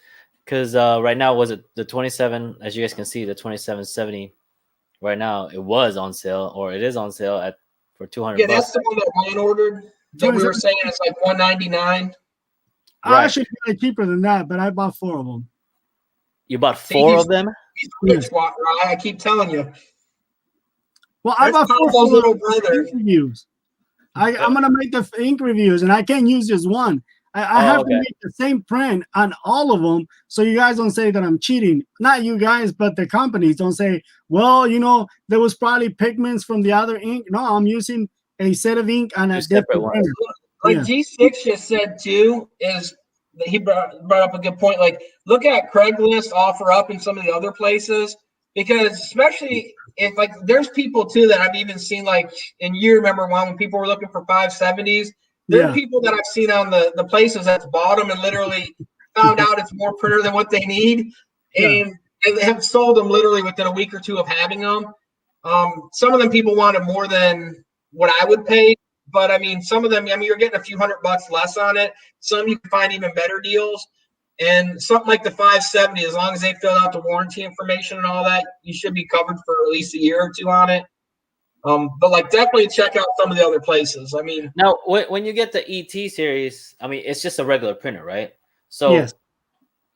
because right now was it the 27, as you guys can see, the 2770 right now, it was on sale, or it is on sale for $200. Yeah, that's the one that Ryan ordered. That we were saying it's like $199. I actually got it cheaper than that, but I bought 4 of them. You bought 4 of them? Yes. I keep telling you. Well, I bought 4 little brother reviews. I'm gonna make the ink reviews, and I can't use just one. I have to make the same print on all of them, so you guys don't say that I'm cheating. Not you guys, but the companies don't say, well, there was probably pigments from the other ink. No, I'm using a set of ink on a different printer. Like G6 just said too, is that he brought up a good point. Like, look at Craigslist, OfferUp, and some of the other places, because especially if like there's people too that I've even seen, like, and you remember when people were looking for 570s. There are people that I've seen on the places that's bought them and literally found out it's more printer than what they need, and they have sold them literally within a week or two of having them. Some of them people wanted more than what I would pay, but I mean, some of them, I mean, you're getting a few $100 less on it. Some you can find even better deals, and something like the 570, as long as they fill out the warranty information and all that, you should be covered for at least a year or two on it. But like definitely check out some of the other places. I mean, now when you get the ET series, I mean, it's just a regular printer, right? So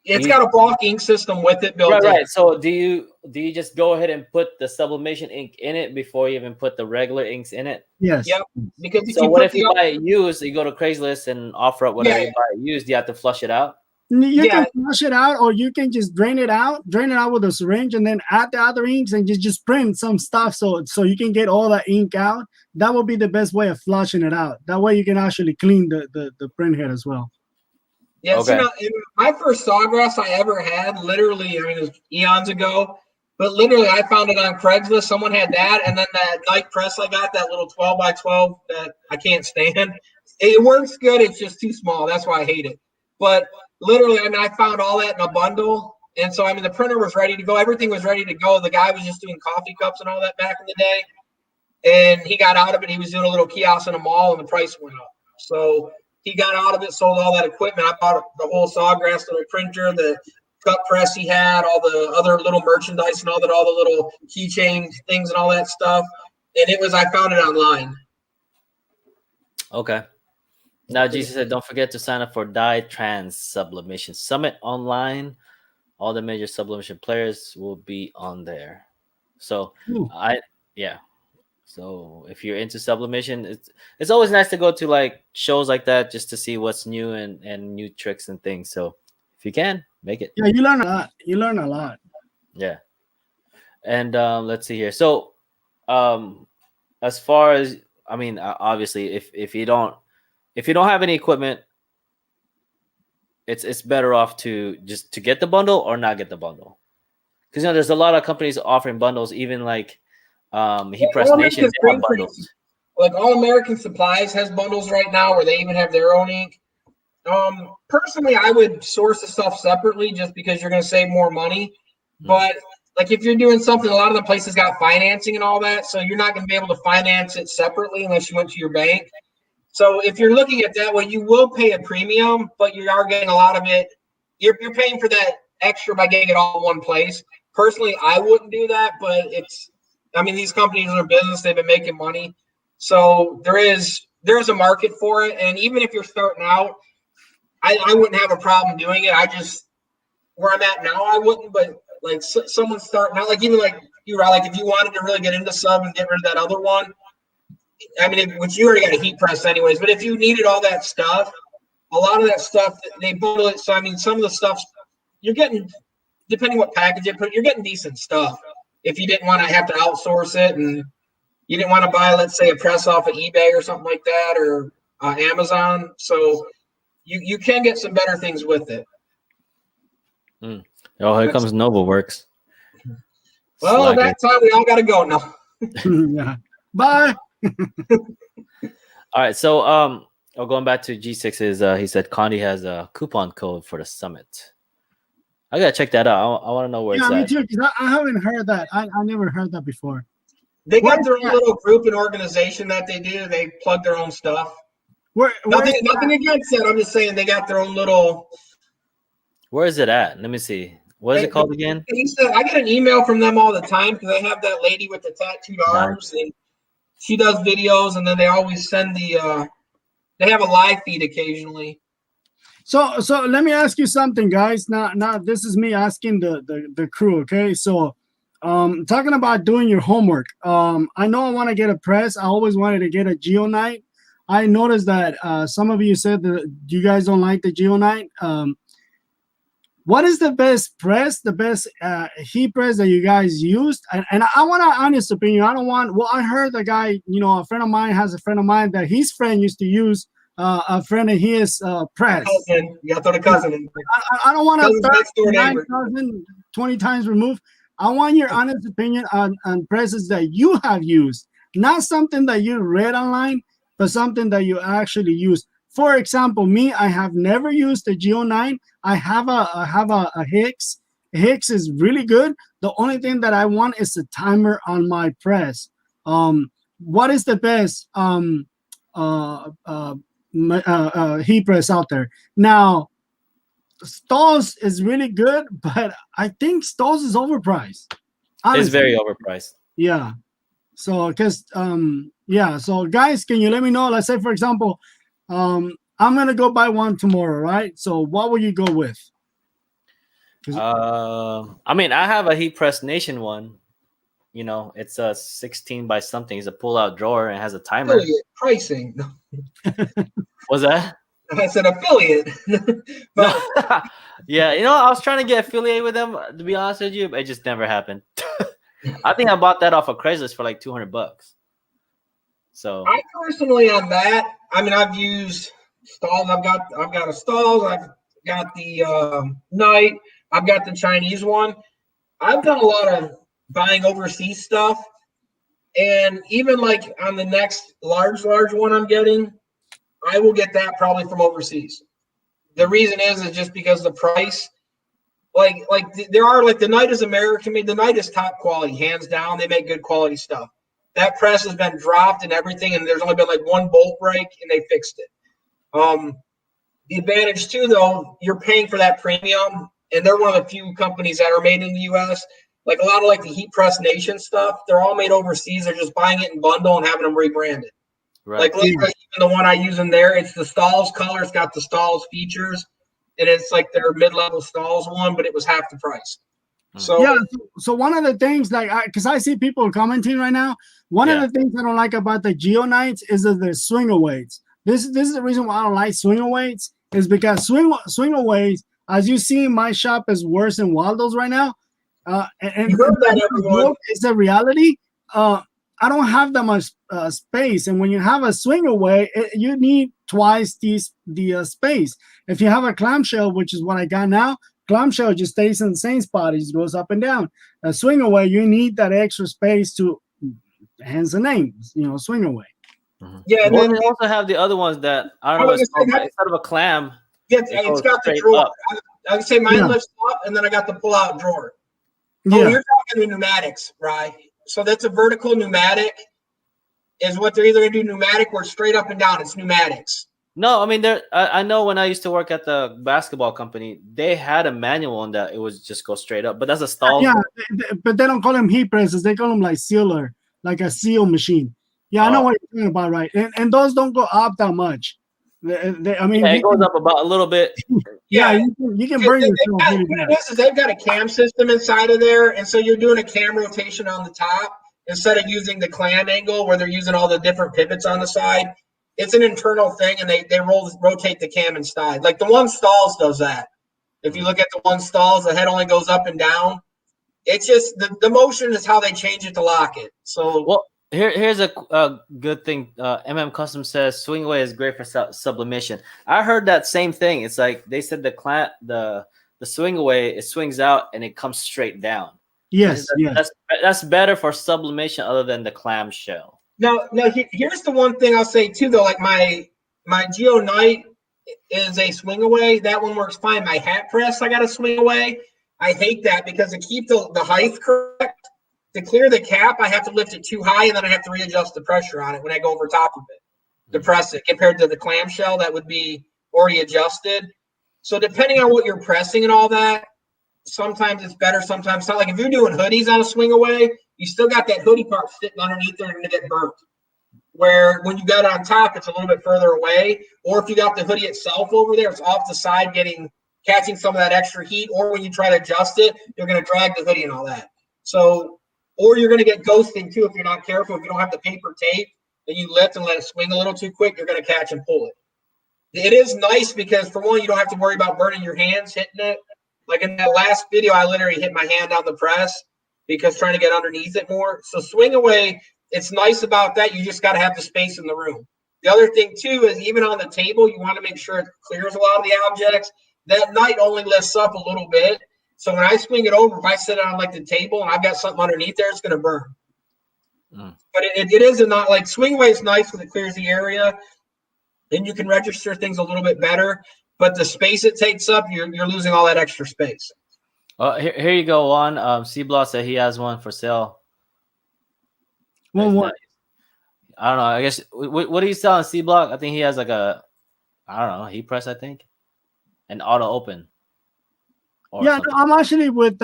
it's got a block ink system with it built in. Right. So do you just go ahead and put the sublimation ink in it before you even put the regular inks in it? Yes. Yep. Because if you buy it used, you go to Craigslist and offer up whatever you buy used, you have to flush it out. You can flush it out, or you can just drain it out with a syringe, and then add the other inks and just print some stuff so you can get all that ink out. That will be the best way of flushing it out. That way you can actually clean the print head as well. Yeah, okay. My first Sawgrass I ever had, literally, I mean, it was eons ago, but literally I found it on Craigslist. Someone had that, and then that Nike press I got, that little 12x12 that I can't stand. It works good. It's just too small. That's why I hate it. But literally, I mean, I found all that in a bundle, And so, I mean, the printer was ready to go. Everything was ready to go. The guy was just doing coffee cups and all that back in the day. And he got out of it. He was doing a little kiosk in a mall, and the price went up. So he got out of it, sold all that equipment. I bought the whole Sawgrass little printer, the cut press he had, all the other little merchandise and all the little keychain things and all that stuff. And I found it online. Okay. Now, Jesus said, don't forget to sign up for Die Trans Sublimation Summit online. All the major sublimation players will be on there. So, So if you're into sublimation, it's always nice to go to like shows like that just to see what's new and new tricks and things. So if you can, make it. Yeah, you learn a lot. You learn a lot. Yeah. And let's see here. So as far as, I mean, obviously if you don't have any equipment, it's better off to just to get the bundle or not get the bundle. Because there's a lot of companies offering bundles, even like Heat Press Nation, they have bundles. Like All American Supplies has bundles right now where they even have their own ink. Personally, I would source the stuff separately just because you're going to save more money. But like if you're doing something, a lot of the places got financing and all that, so you're not going to be able to finance it separately unless you went to your bank. So if you're looking at that way, you will pay a premium, but you are getting a lot of it. You're paying for that extra by getting it all in one place. Personally, I wouldn't do that, but these companies are in business, they've been making money. So there is a market for it. And even if you're starting out, I wouldn't have a problem doing it. Where I'm at now, I wouldn't, but like someone starting out, like even like you, like if you wanted to really get into sub and get rid of that other one, which you already got a heat press anyways, but if you needed all that stuff, a lot of that stuff, they bundle it. So, some of the stuff you're getting, depending what package you put, you're getting decent stuff. If you didn't want to have to outsource it and you didn't want to buy, let's say, a press off of eBay or something like that, or Amazon. So you can get some better things with it. Oh, here comes NovaWorks. Well, that's how we all got to go now. Yeah. Bye. All right. So, going back to G6's, he said Condi has a coupon code for the summit. I gotta check that out. I want to know where it's at. Me too, because I haven't heard that. I never heard that before. They got their own little group and organization that they do. They plug their own stuff. Nothing against that. I'm just saying they got their own little. Where is it at? Let me see. What is it called again? He said, I get an email from them all the time because they have that lady with the tattooed arms. And she does videos, and then they always send they have a live feed occasionally. So let me ask you something, guys. Now this is me asking the crew, okay? So talking about doing your homework. I know I want to get a press. I always wanted to get a Geonite. I noticed that some of you said that you guys don't like the Geonite. What is the best press, the best heat press that you guys used? And I want an honest opinion. I heard the guy, a friend of mine has a friend of mine that his friend used to use a friend of his press. You got to throw the cousin in. I don't want to 20 times removed. I want your honest opinion on presses that you have used, not something that you read online, but something that you actually use. For example, me, I have never used a Geo9. I have a Hicks. Hicks is really good. The only thing that I want is a timer on my press. What is the best heat press out there? Now, Stahls is really good, but I think Stahls is overpriced. Honestly. It's very overpriced. Yeah. So, because so guys, can you let me know? Let's say, for example, I'm gonna go buy one tomorrow, right? So, what will you go with? I have a Heat Press Nation one. It's a 16 by something. It's a pull-out drawer and it has a timer. Affiliate pricing. What's that? I said affiliate. But yeah, I was trying to get affiliated with them, to be honest with you, but it just never happened. I think I bought that off of Craigslist for like $200. So I personally on that, I've used Stahls. I've got a Stahls. I've got the Knight. I've got the Chinese one. I've done a lot of buying overseas stuff, and even like on the next large one I'm getting, I will get that probably from overseas. The reason is just because the price. there are like the Knight is American made. The Knight is top quality, hands down. They make good quality stuff. That press has been dropped and everything, and there's only been like one bolt break, and they fixed it. The advantage too, though, you're paying for that premium, and they're one of the few companies that are made in the U.S. Like a lot of like the Heat Press Nation stuff, they're all made overseas. They're just buying it in bundle and having them rebranded. Right. Like literally, even the one I use in there, it's the Stahls color. It's got the Stahls features, and it's like their mid-level Stahls one, but it was half the price. So yeah, so one of the things, like, because I see people commenting right now, one of the things I don't like about the Geo Knights is that they're swinger weights. This is the reason why I don't like swinger weights, is because swinger weights, as you see in my shop, is worse than Waldo's right now. And you heard that, everyone. It's the reality. I don't have that much space, and when you have a swinger weight, you need twice the space. If you have a clamshell, which is what I got now, clamshell just stays in the same spot. It just goes up and down. A swinger weight, you need that extra space to, hence the name, swinger weight. Mm-hmm. Yeah, and then they also have the other ones that I don't know. Instead of a clam, it's got the drawer. I would say mine lifts up, and then I got the pull-out drawer. Oh, you're talking the pneumatics, right? So that's a vertical pneumatic. Is what they're either going to do pneumatic or straight up and down. It's pneumatics. No, I mean, I know when I used to work at the basketball company, they had a manual on that. It was just go straight up, but that's a stall. Yeah, but they don't call them heat presses. They call them like sealer, like a seal machine. Yeah, I know what you're talking about, right? And those don't go up that much. I mean, it goes up about a little bit. Yeah, you can burn yourself. What it is they've got a cam system inside of there, and so you're doing a cam rotation on the top instead of using the clam angle where they're using all the different pivots on the side. It's an internal thing, and they rotate the cam inside. Like the one Stahls does that. If you look at the one Stahls, the head only goes up and down. It's just the motion is how they change it to lock it. So well, here's a good thing. Custom says swing away is great for sublimation. I heard that same thing. It's like they said the swing away, it swings out and it comes straight down. Yes, that's better for sublimation other than the clamshell. Now, here's the one thing I'll say too, though. Like my Geo Knight is a swing away. That one works fine. My hat press, I got a swing away. I hate that because to keep the height correct, to clear the cap, I have to lift it too high, and then I have to readjust the pressure on it when I go over top of it to press it. Compared to the clamshell, that would be already adjusted. So depending on what you're pressing and all that, sometimes it's better, sometimes not. Like if you're doing hoodies on a swing away, you still got that hoodie part sitting underneath there and going to get burnt. Where when you got it on top, it's a little bit further away. Or if you got the hoodie itself over there, it's off the side catching some of that extra heat. Or when you try to adjust it, you're going to drag the hoodie and all that. So, or you're going to get ghosting too if you're not careful. If you don't have the paper tape and you lift and let it swing a little too quick, you're going to catch and pull it. It is nice because for one, you don't have to worry about burning your hands hitting it. Like in that last video, I literally hit my hand on the press because trying to get underneath it more. So swing away, it's nice about that. You just got to have the space in the room. The other thing too is even on the table, you want to make sure it clears a lot of the objects. That Knight only lifts up a little bit. So when I swing it over, if I sit on like the table and I've got something underneath there, it's going to burn. But it is not like swing away is nice because it clears the area and you can register things a little bit better. But the space it takes up, you're losing all that extra space. Here you go, Juan. C-Block said he has one for sale. Well, what? I don't know. I guess what do you sell on C-Block? I think he has like a, I don't know, heat press. I think, and auto open. Yeah, no, I'm actually with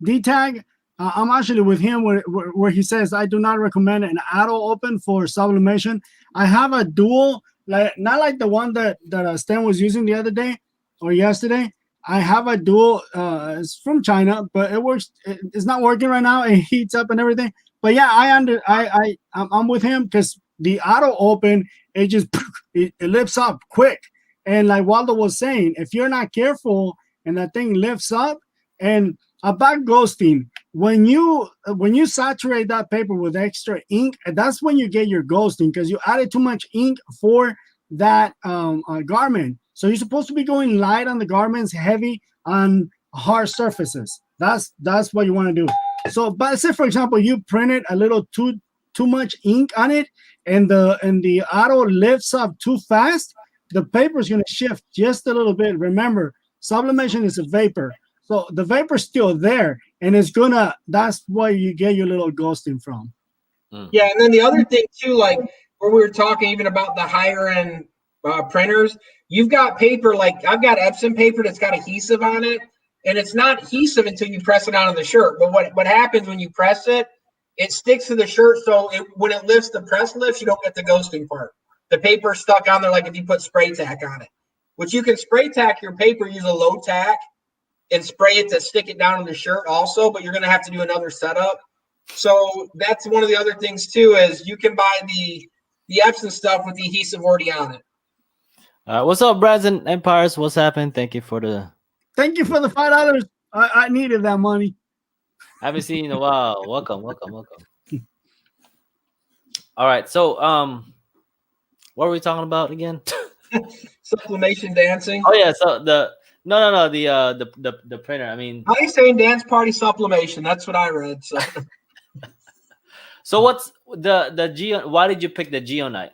D-Tag. I'm actually with him where he says I do not recommend an auto open for sublimation. I have a dual, like not like the one that Stan was using the other day or yesterday. I have a dual. It's from China, but it works. It's not working right now. It heats up and everything. But yeah, I'm with him because the auto open, it just it lifts up quick. And like Waldo was saying, if you're not careful and that thing lifts up, and about ghosting, when you saturate that paper with extra ink, that's when you get your ghosting because you added too much ink for that garment. So you're supposed to be going light on the garments, heavy on hard surfaces. That's what you want to do. So, but say for example, you printed a little too much ink on it, and the auto lifts up too fast. The paper is going to shift just a little bit. Remember, Sublimation is a vapor. So the vapor's still there, and that's why you get your little ghosting from. Yeah, and then the other thing too, like where we were talking even about the higher end printers, you've got paper, like I've got Epson paper that's got adhesive on it, and it's not adhesive until you press it onto the shirt. But what happens when you press it, it sticks to the shirt, so when it lifts, the press lifts, you don't get the ghosting part. The paper's stuck on there like if you put spray tack on it, which you can spray tack your paper, use a low tack, and spray it to stick it down on the shirt also, but you're going to have to do another setup. So that's one of the other things too, is you can buy the Epson stuff with the adhesive already on it. What's up, Brads and Empires? What's happening? Thank you for the $5. I needed that money. I haven't seen you in a while. Welcome. All right, so what were we talking about again? Sublimation dancing. Oh yeah, so the printer. I mean, how are you saying dance party sublimation? That's what I read. So what's the Geo? Why did you pick the Geonite?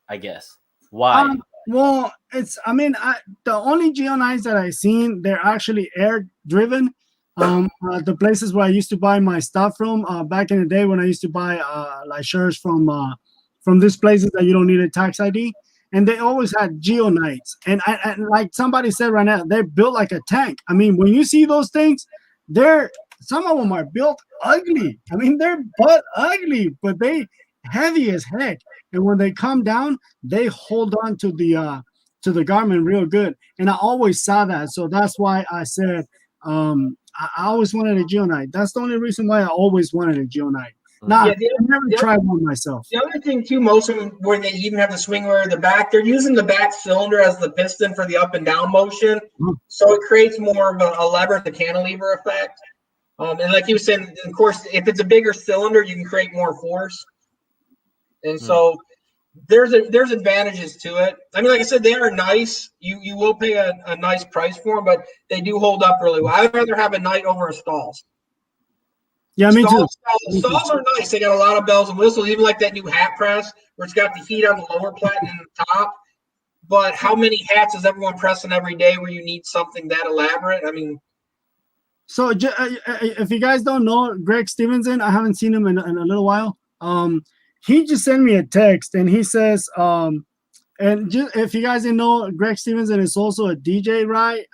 I guess why? Well, the only Geonites that I've seen, they're actually air driven. The places where I used to buy my stuff from back in the day when I used to buy like shirts from these places that you don't need a tax ID, and they always had Geonites. And like somebody said right now, they're built like a tank. I mean, when you see those things, some of them are built ugly. I mean, they're butt ugly, but they heavy as heck. And when they come down, they hold on to the garment real good. And I always saw that, so that's why I said I always wanted a Geonite. That's the only reason why I always wanted a Geonite. Now, I never tried one myself. The other thing too, most of them where they even have the swing where the back, they're using the back cylinder as the piston for the up and down motion, so it creates more of a lever, the cantilever effect. And like you were saying, of course, if it's a bigger cylinder, you can create more force. And so there's advantages to it. I mean, like I said, they are nice. You will pay a nice price for them, but they do hold up really well. I'd rather have a Knight over a Stalls. Yeah, me too. Stalls are nice. They got a lot of bells and whistles, even like that new hat press where it's got the heat on the lower plate and the top. But how many hats is everyone pressing every day where you need something that elaborate? I mean, so if you guys don't know Greg Stevenson, I haven't seen him in a little while. He just sent me a text and he says, if you guys didn't know, Greg Stevenson is also a DJ, right?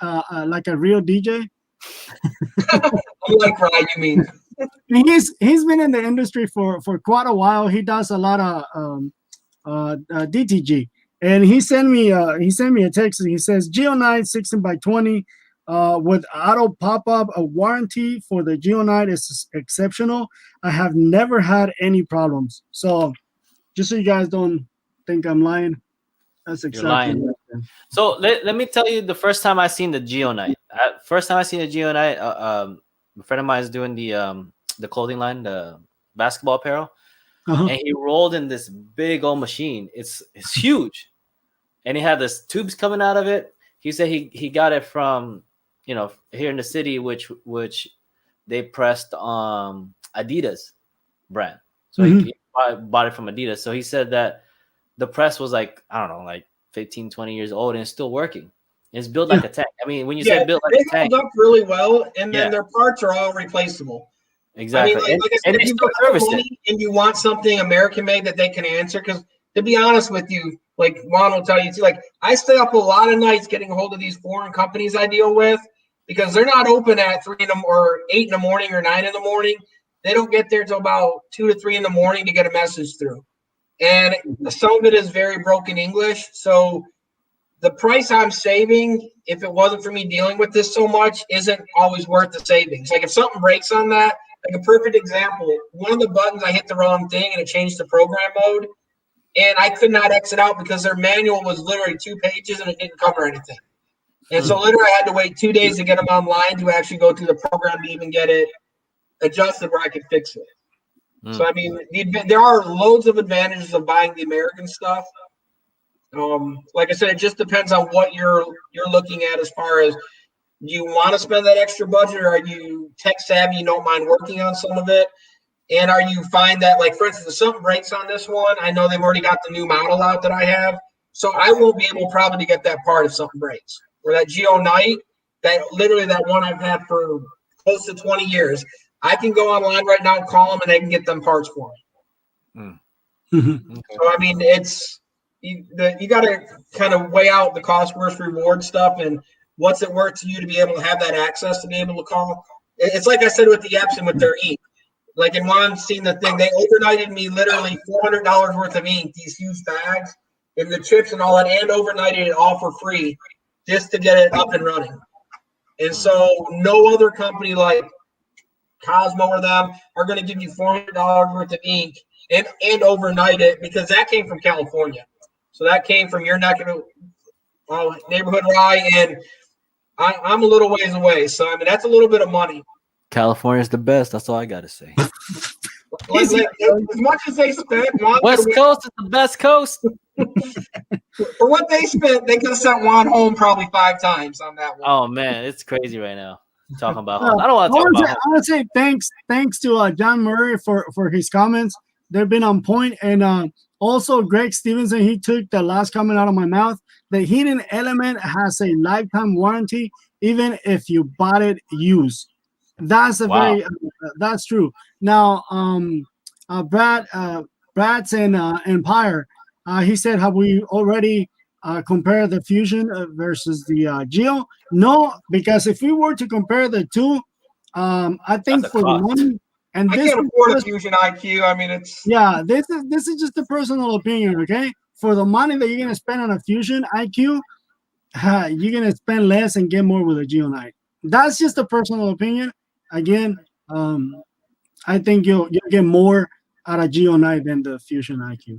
Like a real DJ. Like Ryan, you mean? He's been in the industry for quite a while. He does a lot of DTG, and he sent me a text. And he says Geonite 16x20 with auto pop-up. A warranty for the Geonite is exceptional. I have never had any problems. So just so you guys don't think I'm lying, that's exceptional. So let me tell you, the first time I seen the Geonite, a friend of mine is doing the clothing line, the basketball apparel, and he rolled in this big old machine. It's huge, and he had this tubes coming out of it. He said he got it from here in the city, which they pressed Adidas brand. So he bought it from Adidas. So he said that the press was like, I don't know, like 15, 20 years old, and it's still working. It's built like a tank. I mean, when you say built like a tank, they hold up really well, and then their parts are all replaceable. Exactly. I mean, like I said, if you have money and you want something American made that they can answer, because to be honest with you, like Juan will tell you too, like I stay up a lot of nights getting a hold of these foreign companies I deal with because they're not open at 3 or 8 in the morning or 9 in the morning. They don't get there till about 2 to 3 in the morning to get a message through. And some of it is very broken English. So the price I'm saving, if it wasn't for me dealing with this so much, isn't always worth the savings. Like if something breaks on that, like a perfect example, one of the buttons, I hit the wrong thing and it changed to program mode. And I could not exit out because their manual was literally 2 pages and it didn't cover anything. And so literally I had to wait 2 days to get them online to actually go through the program to even get it adjusted where I could fix it. So, I mean, there are loads of advantages of buying the American stuff. Like I said, it just depends on what you're looking at as far as, do you want to spend that extra budget, or are you tech savvy, you don't mind working on some of it? And are you find that, like, for instance, if something breaks on this one, I know they've already got the new model out that I have, so I won't be able probably to get that part if something breaks. Where that Geonite, that one I've had for close to 20 years. I can go online right now, call them, and they can get them parts for me. So I mean, it's you got to kind of weigh out the cost versus reward stuff, and what's it worth to you to be able to have that access to be able to call. It's like I said with the Epson with their ink. Like in one seen the thing, they overnighted me literally $400 worth of ink, these huge bags, and the chips and all that, and overnighted it all for free just to get it up and running. And so no other company like Cosmo or them are going to give you $400 worth of ink and overnight it, because that came from California. So that came from your neck of the neighborhood, Rye, and I'm a little ways away. So I mean, that's a little bit of money. California's the best. That's all I got to say. Like, as much as they spent, West Coast is the best coast. For what they spent, they could have sent Juan home probably 5 times on that one. Oh man, it's crazy right now. Talking about home. I don't want to talk about home. I want to say thanks to John Murray for his comments. They've been on point. And also Greg Stevenson, he took the last comment out of my mouth. The heating element has a lifetime warranty, even if you bought it used. That's that's true. Now, Brad's in Empire. He said, have we already compared the Fusion versus the Geo? No, because if we were to compare the two, I think for the money, and I this can't afford a Fusion IQ. I mean, it's this is just a personal opinion, okay? For the money that you're gonna spend on a Fusion IQ, you're gonna spend less and get more with a Geo 9. That's just a personal opinion. Again, I think you'll get more out of Geo 9 than the Fusion IQ.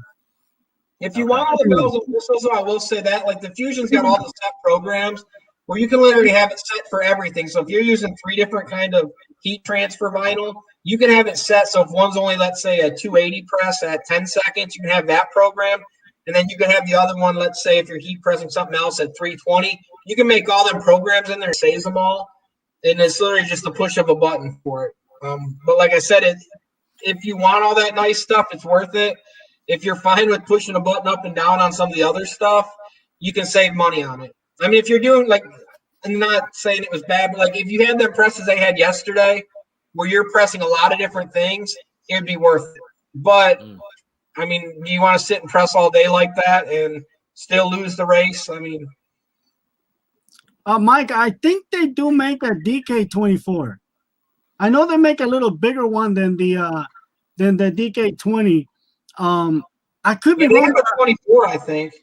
If you want all the bells and whistles, I will say that. Like the Fusion's got all the set programs where you can literally have it set for everything. So if you're using 3 different kind of heat transfer vinyl, you can have it set. So if one's only, let's say, a 280 press at 10 seconds, you can have that program. And then you can have the other one, let's say, if you're heat pressing something else at 320, you can make all them programs in there, saves them all. And it's literally just a push of a button for it. But like I said, if you want all that nice stuff, it's worth it. If you're fine with pushing a button up and down on some of the other stuff, you can save money on it. I mean, if you're doing like, I'm not saying it was bad, but like if you had them presses they had yesterday where you're pressing a lot of different things, it'd be worth it. But I mean, do you want to sit and press all day like that and still lose the race? I mean, Mike, I think they do make a DK24. I know they make a little bigger one than the DK20. I could be wrong. They have a 24, I think.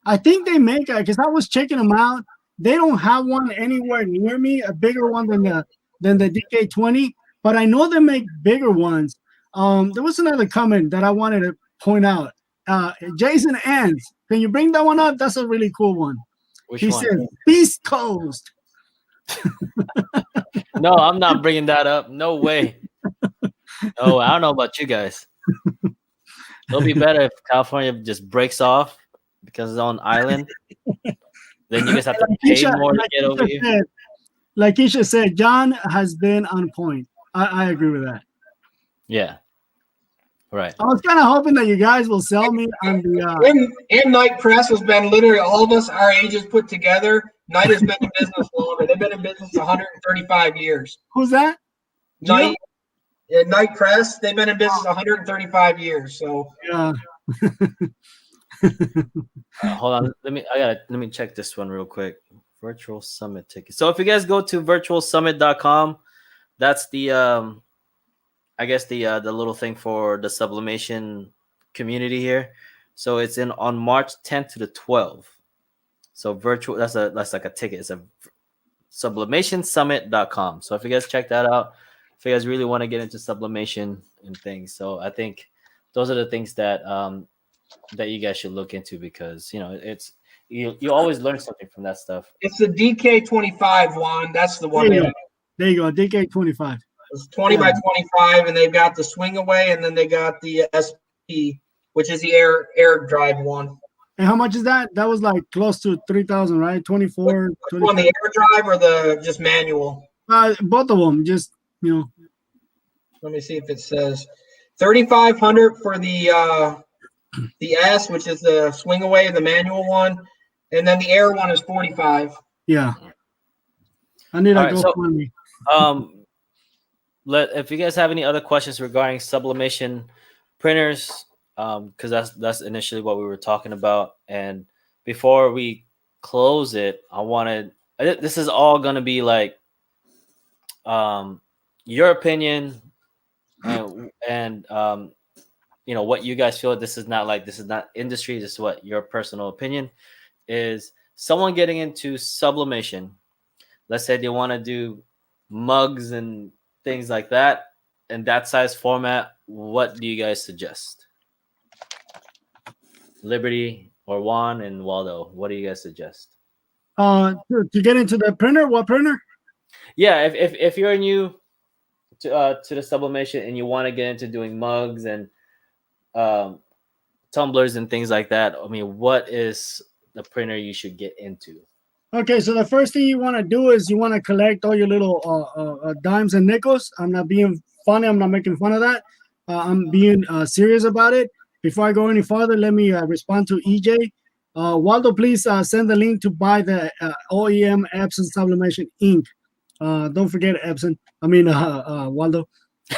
I think they make it because I was checking them out. They don't have one anywhere near me, a bigger one than the DK20. But I know they make bigger ones. There was another comment that I wanted to point out. Jason Ends, can you bring that one up? That's a really cool one. Which he one? said Beast Coast. No, I'm not bringing that up. No way. Oh, I don't know about you guys. It'll be better if California just breaks off because it's on island. Then you just have to pay more to get over here. Like Keisha said, John has been on point. I agree with that. Yeah. Right. I was kind of hoping that you guys will sell me on the. And Night Press has been literally all of us our ages put together. Night has been in business longer. They've been in business 135 years. Who's that? Night Press. They've been in business 135 years. So yeah. Hold on. Let me check this one real quick. Virtual Summit ticket. So if you guys go to virtualsummit.com, that's the I guess the little thing for the sublimation community here. So it's on March 10th to the 12th. So virtual, that's like a ticket. It's a sublimationsummit.com. So if you guys check that out, if you guys really want to get into sublimation and things. So I think those are the things that that you guys should look into, because it's you always learn something from that stuff. It's the DK25 one. That's the one. There you go. DK25. It's 20 by 25, and they've got the swing away, and then they got the SP, which is the air drive one. And how much is that? That was like close to 3,000, right? 24. On the air drive or the just manual? Both of them. Just Let me see if it says 3,500 for the S, which is the swing away, the manual one, and then the air one is 45. Yeah. I need All a right, so GoFundMe. if you guys have any other questions regarding sublimation printers, because that's initially what we were talking about. And before we close it, I wanted this is all gonna be like your opinion and what you guys feel. This is not industry. This is what your personal opinion is. Someone getting into sublimation, let's say they want to do mugs and things like that in that size format, what do you guys suggest? Liberty or Juan and Waldo, what do you guys suggest? To get into the printer, what printer? Yeah, if you're new to the sublimation and you want to get into doing mugs and um, tumblers and things like that, I mean, what is the printer you should get into? Okay, so the first thing you want to do is you want to collect all your little dimes and nickels. I'm not being funny. I'm not making fun of that. I'm being serious about it. Before I go any further, let me respond to EJ. Waldo, please send the link to buy the OEM Epson Sublimation ink. Don't forget Epson. I mean, Waldo.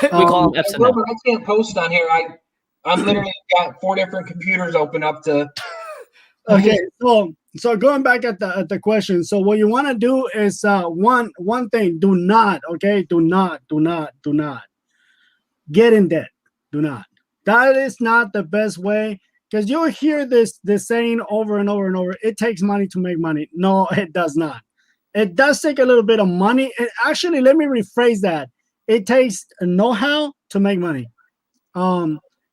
We call them Epson now. Robert, I can't post on here. I'm literally got 4 different computers open up to. Okay, so going back at the question, so what you want to do is one thing: do not get in debt. Do not. That is not the best way, because you'll hear this saying over and over and over. It takes money to make money. No, it does not. It does take a little bit of money. Actually, let me rephrase that. It takes know-how to make money.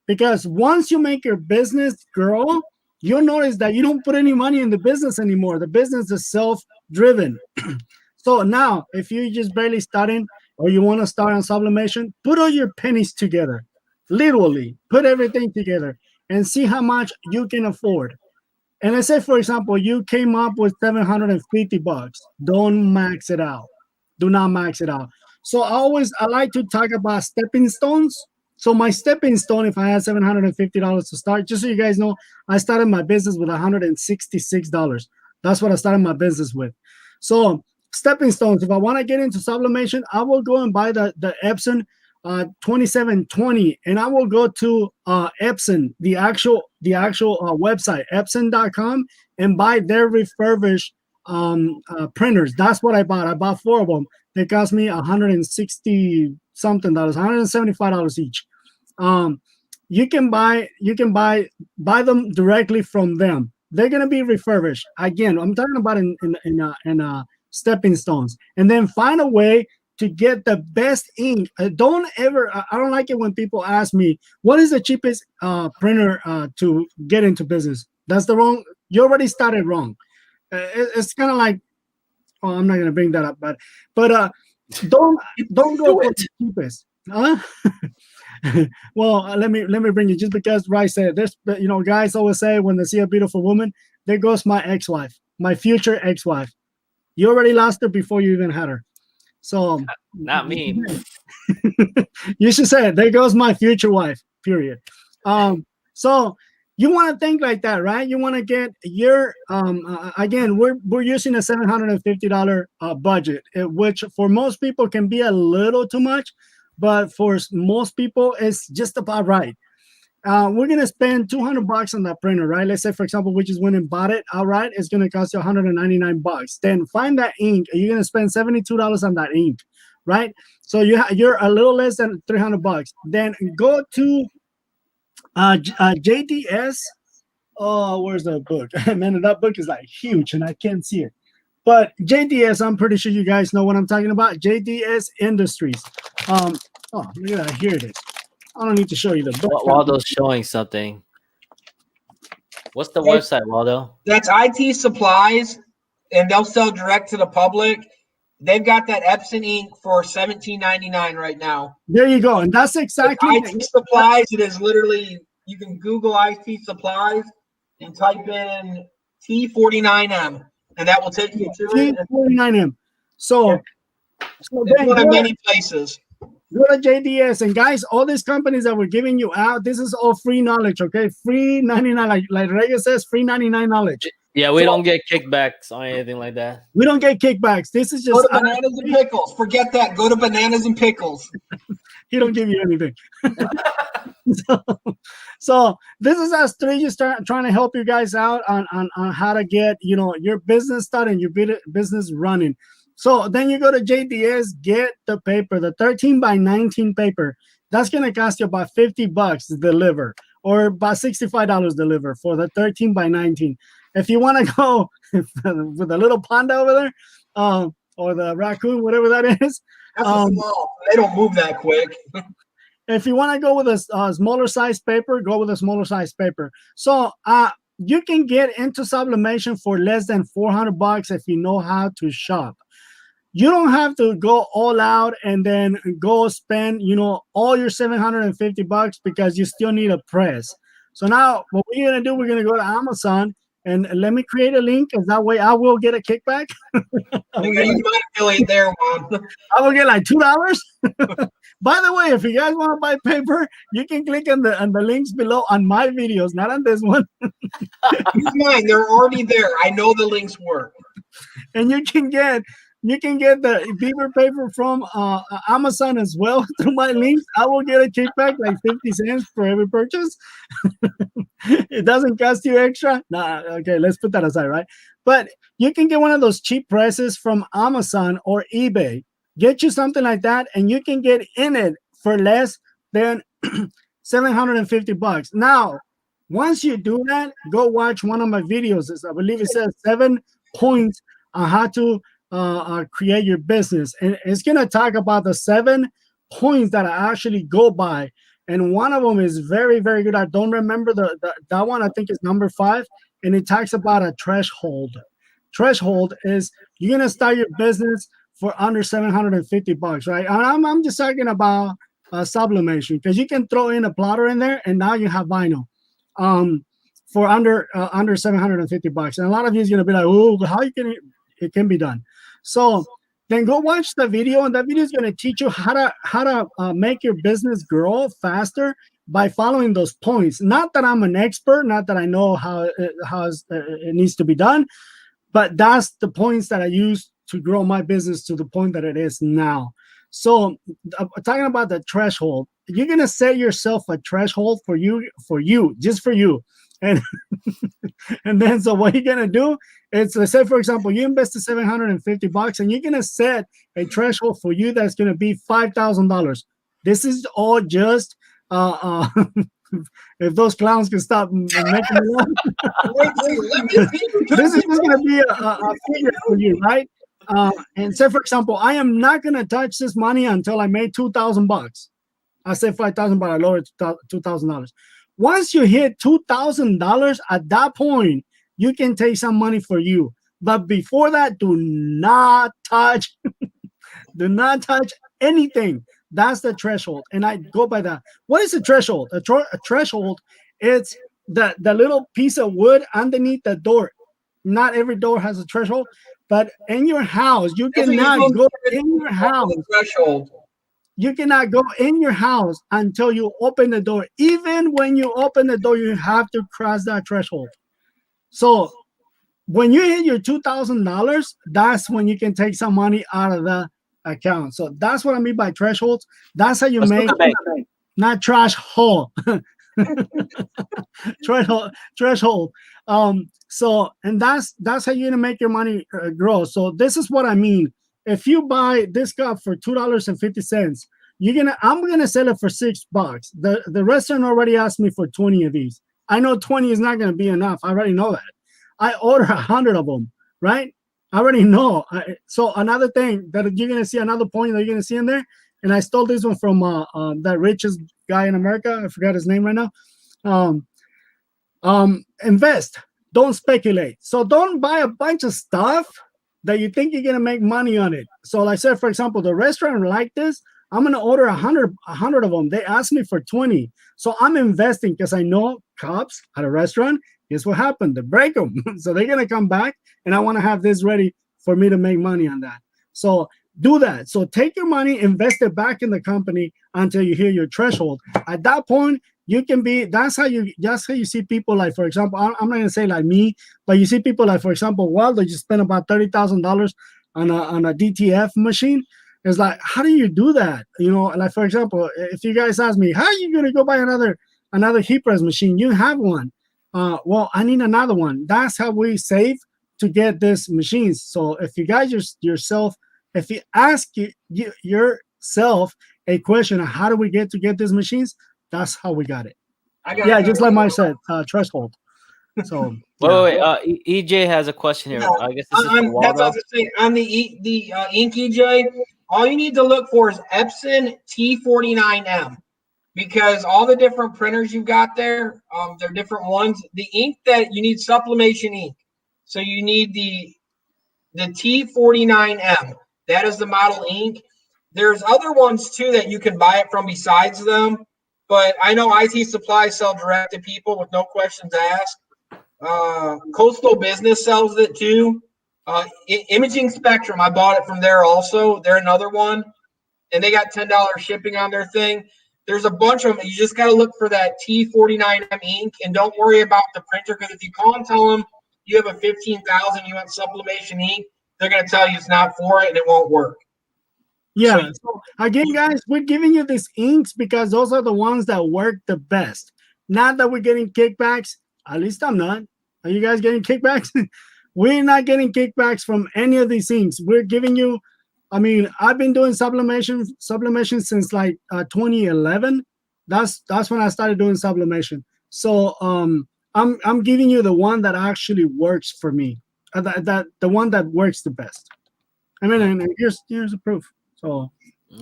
Because once you make your business grow, you'll notice that you don't put any money in the business anymore. The business is self-driven. So now, if you're just barely starting or you want to start on sublimation, put all your pennies together. Literally, put everything together and see how much you can afford. And let's say, for example, you came up with $750. Don't max it out. Do not max it out. So I like to talk about stepping stones. So my stepping stone, if I had $750 to start, just so you guys know, I started my business with $166. That's what I started my business with. So stepping stones, if I want to get into sublimation, I will go and buy the Epson 2720, and I will go to Epson, the actual website, Epson.com, and buy their refurbished printers. That's what I bought. I bought 4 of them. They cost me $160 something, $175 each. You can buy them directly from them. They're gonna be refurbished. Again, I'm talking about in stepping stones, and then find a way to get the best ink. I don't like it when people ask me, what is the cheapest printer to get into business? You already started wrong. It's kind of like, oh, I'm not going to bring that up, but don't go for the cheapest. Huh? Well, let me bring it, just because Rice said this, guys always say when they see a beautiful woman, there goes my ex-wife, my future ex-wife. You already lost her before you even had her. So not me. You should say it. There goes my future wife, period. So you want to think like that, right? You want to get your again, we're using a $750 budget, which for most people can be a little too much, but for most people it's just about right. We're gonna spend $200 on that printer, right? Let's say, for example, we just went and bought it outright. It's gonna cost you $199. Then find that ink. You're gonna spend $72 on that ink, right? So you're a little less than $300. Then go to JDS. Oh, where's the book? Man, that book is like huge and I can't see it. But JDS, I'm pretty sure you guys know what I'm talking about. JDS Industries. Oh, look at that. Here it is. I don't need to show you the book. Waldo's showing something. What's the website, Waldo? That's IT Supplies, and they'll sell direct to the public. They've got that Epson ink for $17.99 right now. There you go, and that's exactly IT Supplies. It is literally, you can Google IT Supplies and type in T49M, and that will take you to it. T49M. So it's one of many places. Go to JDS, and guys, all these companies that we're giving you out, this is all free knowledge, okay? Free 99, like Reyes says, free 99 knowledge. Yeah, we don't get kickbacks or anything like that. We don't get kickbacks. This is Go just to bananas and pickles. Forget that. Go to bananas and pickles. he don't give you anything. so, so this is us three just trying to help you guys out on how to get your business started and your business running. So then you go to JDS, get the paper, the 13 by 19 paper. That's gonna cost you about $50 to deliver, or about $65 deliver for the 13 by 19. If you want to go with the little panda over there, or the raccoon, whatever that is, That's a small. They don't move that quick. if you want to go with a smaller size paper, go with a smaller size paper. So you can get into sublimation for less than $400 if you know how to shop. You don't have to go all out and then go spend all your $750 because you still need a press. So now what we're gonna do, we're gonna go to Amazon and let me create a link, and that way I will get a kickback. I use my affiliate there, Mom. I will get like $2. By the way, if you guys want to buy paper, you can click on the links below on my videos, not on this one. Use mine. They're already there. I know the links work. And you can get the beaver paper from Amazon as well through my links. I will get a kickback like 50 cents for every purchase. It doesn't cost you extra. Nah, okay, let's put that aside, right? But you can get one of those cheap presses from Amazon or eBay. Get you something like that, and you can get in it for less than $750. Now, once you do that, go watch one of my videos. I believe it says 7 points on how to create your business, and it's gonna talk about the 7 points that I actually go by, and one of them is very, very good. I don't remember that one. I think it's number 5, and it talks about a threshold. Threshold is you're gonna start your business for under $750, right? And I'm just talking about sublimation, because you can throw in a plotter in there, and now you have vinyl for under $750. And a lot of you is gonna be like, oh, how you can it can be done. So then go watch the video, and that video is going to teach you how to make your business grow faster by following those points. Not that I'm an expert, not that I know how it needs to be done, but that's the points that I use to grow my business to the point that it is now. So talking about the threshold, you're going to set yourself a threshold for you, just for you. And and then so what you're gonna do is, let's say for example you invested $750, and you're gonna set a threshold for you that's gonna be $5,000. This is all just if those clowns can stop making it this is just gonna be a figure for you, right? And say for example, I am not gonna touch this money until I made $2,000. I said 5,000, but I lowered it to $2,000. Once you hit $2,000, at that point, you can take some money for you. But before that, do not touch anything. That's the threshold. And I go by that. What is a threshold? A threshold, it's the little piece of wood underneath the door. Not every door has a threshold, but in your house, you cannot go in your house. Threshold. You cannot go in your house until you open the door. Even when you open the door, you have to cross that threshold. So when you hit your $2,000, that's when you can take some money out of the account. So that's what I mean by thresholds. That's how you make, not trash hole. Threshold. So, and that's how you're gonna make your money grow. So this is what I mean. If you buy this cup for $2.50, I'm gonna sell it for $6. The restaurant already asked me for 20 of these. I know 20 is not gonna be enough. I already know that. I order 100 of them, right? I already know. So another thing that you're gonna see, another point that you're gonna see in there, and I stole this one from that richest guy in America. I forgot his name right now. Invest. Don't speculate. So don't buy a bunch of stuff that you think you're gonna make money on it. So like I said, for example, the restaurant like this, I'm gonna order 100 of them. They asked me for 20. So I'm investing because I know cops at a restaurant, guess what happened? They break them. So they're gonna come back, and I want to have this ready for me to make money on that. So do that. So take your money, invest it back in the company until you hit your threshold. At that point, you can be. That's how you see people like, for example, I'm not gonna say like me, but you see people like, for example, well, they just spend about $30,000 on a DTF machine. It's like, how do you do that? You know, like for example, if you guys ask me, how are you gonna go buy another heat press machine? You have one. Well, I need another one. That's how we save to get these machines. So if you guys yourself, if you ask yourself a question of how do we get these machines, that's how we got it. Yeah, just like Mike said, threshold. So wait, EJ has a question here. I guess this is for Waldo. That's what I was saying. On the ink, EJ, all you need to look for is Epson T49M, because all the different printers you've got there, they're different ones. The ink that you need, sublimation ink. So you need the T49M. That is the model ink. There's other ones too that you can buy it from besides them, but I know IT Supply sell direct to people with no questions asked. Coastal Business sells it too. Imaging Spectrum, I bought it from there also. They're another one, and they got $10 shipping on their thing. There's a bunch of them. You just got to look for that T49M ink, and don't worry about the printer, because if you call and tell them you have a 15,000, you want sublimation ink, they're going to tell you it's not for it and it won't work. Yeah. So again, guys, we're giving you these inks because those are the ones that work the best. Not that we're getting kickbacks. At least I'm not. Are you guys getting kickbacks? We're not getting kickbacks from any of these inks. We're giving you. I mean, I've been doing sublimation since like 2011. That's when I started doing sublimation. So I'm giving you the one that actually works for me. The one that works the best. I mean, and here's the proof. So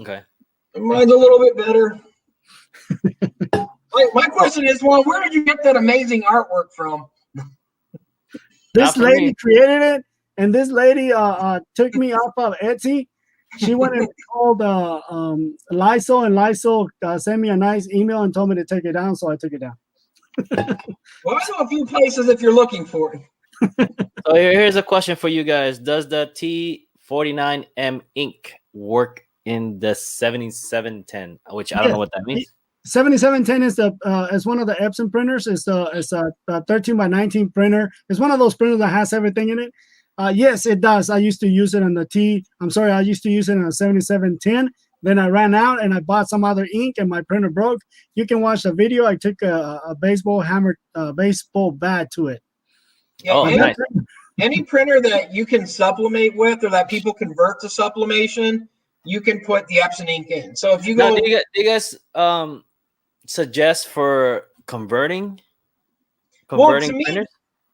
okay, mine's a little bit better. My question is, well, where did you get that amazing artwork from? This lady created it, and this lady took me off of Etsy. She went and called Lysol, and Lysol sent me a nice email and told me to take it down, so I took it down. Well, I know a few places if you're looking for it. So here's a question for you guys. Does the T49M ink work in the 7710, which I don't know what that means? 7710 is one of the Epson printers. It's a 13 by 19 printer. It's one of those printers that has everything in it. Yes, it does. I used to use it on the I used to use it on a 7710. Then I ran out and I bought some other ink and my printer broke. You can watch the video. I took a baseball bat to it. Yeah, nice. Any printer that you can sublimate with, or that people convert to sublimation, you can put the Epson ink in. So if you go, now, do you guys suggest for converting printers?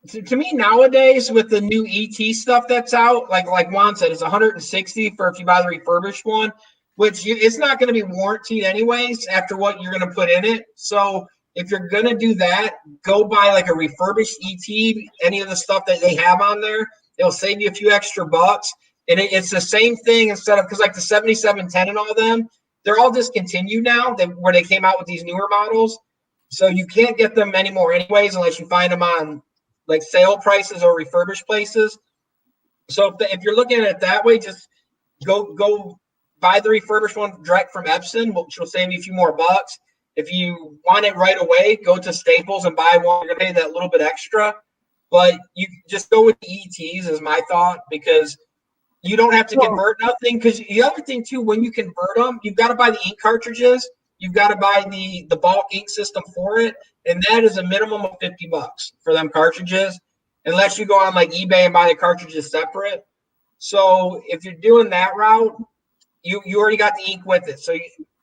To me nowadays, with the new ET stuff that's out, like Juan said, it's 160 for if you buy the refurbished one, which it's not going to be warranted anyways after what you're going to put in it. So if you're going to do that, go buy like a refurbished ET, any of the stuff that they have on there. It'll save you a few extra bucks. And it's the same thing instead of, because like the 7710 and all them, they're all discontinued now where they came out with these newer models. So you can't get them anymore anyways unless you find them on like sale prices or refurbished places. So if you're looking at it that way, just go buy the refurbished one direct from Epson, which will save you a few more bucks. If you want it right away, go to Staples and buy one. You're going to pay that little bit extra. But you just go with the ETs is my thought, because you don't have to convert nothing. Because the other thing, too, when you convert them, you've got to buy the ink cartridges. You've got to buy the bulk ink system for it. And that is a minimum of $50 for them cartridges, unless you go on like eBay and buy the cartridges separate. So if you're doing that route, you already got the ink with it. So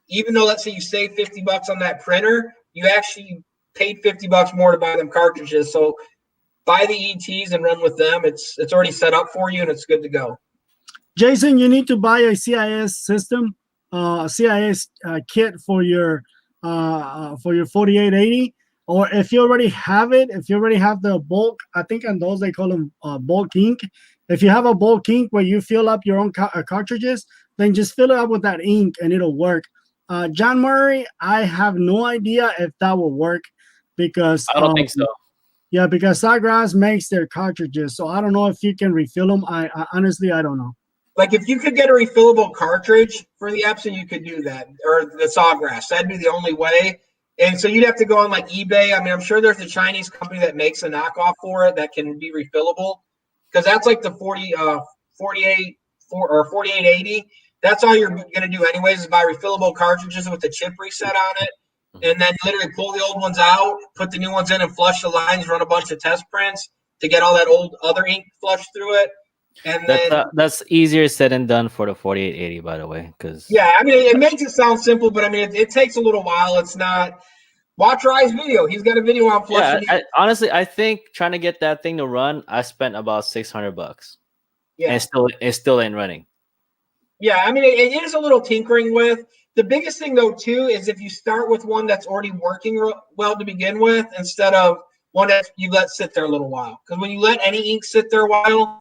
even though, let's say you save $50 on that printer, you actually paid $50 more to buy them cartridges. So buy the ETs and run with them. It's already set up for you and it's good to go. Jason, you need to buy a CIS system, CIS kit for your 4880. Or if you already have it, if you already have the bulk, I think on those they call them bulk ink. If you have a bulk ink where you fill up your own cartridges, then just fill it up with that ink and it'll work. John Murray, I have no idea if that will work, because I don't think so. Yeah, because Sawgrass makes their cartridges, so I don't know if you can refill them. I honestly, I don't know. Like if you could get a refillable cartridge for the Epson, you could do that, or the Sawgrass. That'd be the only way. And so you'd have to go on like eBay. I mean, I'm sure there's a Chinese company that makes a knockoff for it that can be refillable, because that's like the 4880. That's all you're going to do anyways, is buy refillable cartridges with the chip reset on it, and then literally pull the old ones out, put the new ones in, and flush the lines, run a bunch of test prints to get all that old other ink flushed through it. And that's easier said than done for the 4880, by the way, because yeah, I mean, it makes it sound simple, but I mean, it takes a little while. It's not. Watch Rye's video. He's got a video on flushing. Yeah, honestly, I think trying to get that thing to run, I spent about $600. Yeah, and it still ain't running. Yeah, I mean, it is a little tinkering with. The biggest thing, though, too, is if you start with one that's already working well to begin with, instead of one that you let sit there a little while. Because when you let any ink sit there a while,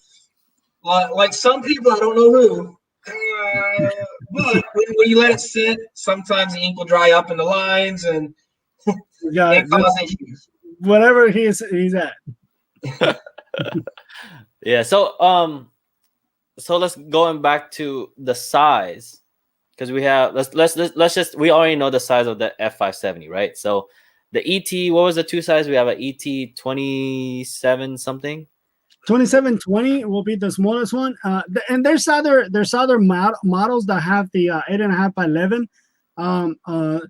like some people, I don't know who, but when you let it sit, sometimes the ink will dry up in the lines and cause issues. Whatever he's at. Yeah, so let's going back to the size, because we have let's just, we already know the size of the F570, right? So the ET, what was the two size? We have an ET 27 something. 2720 will be the smallest one, and there's other models that have the 8.5 by 11. But I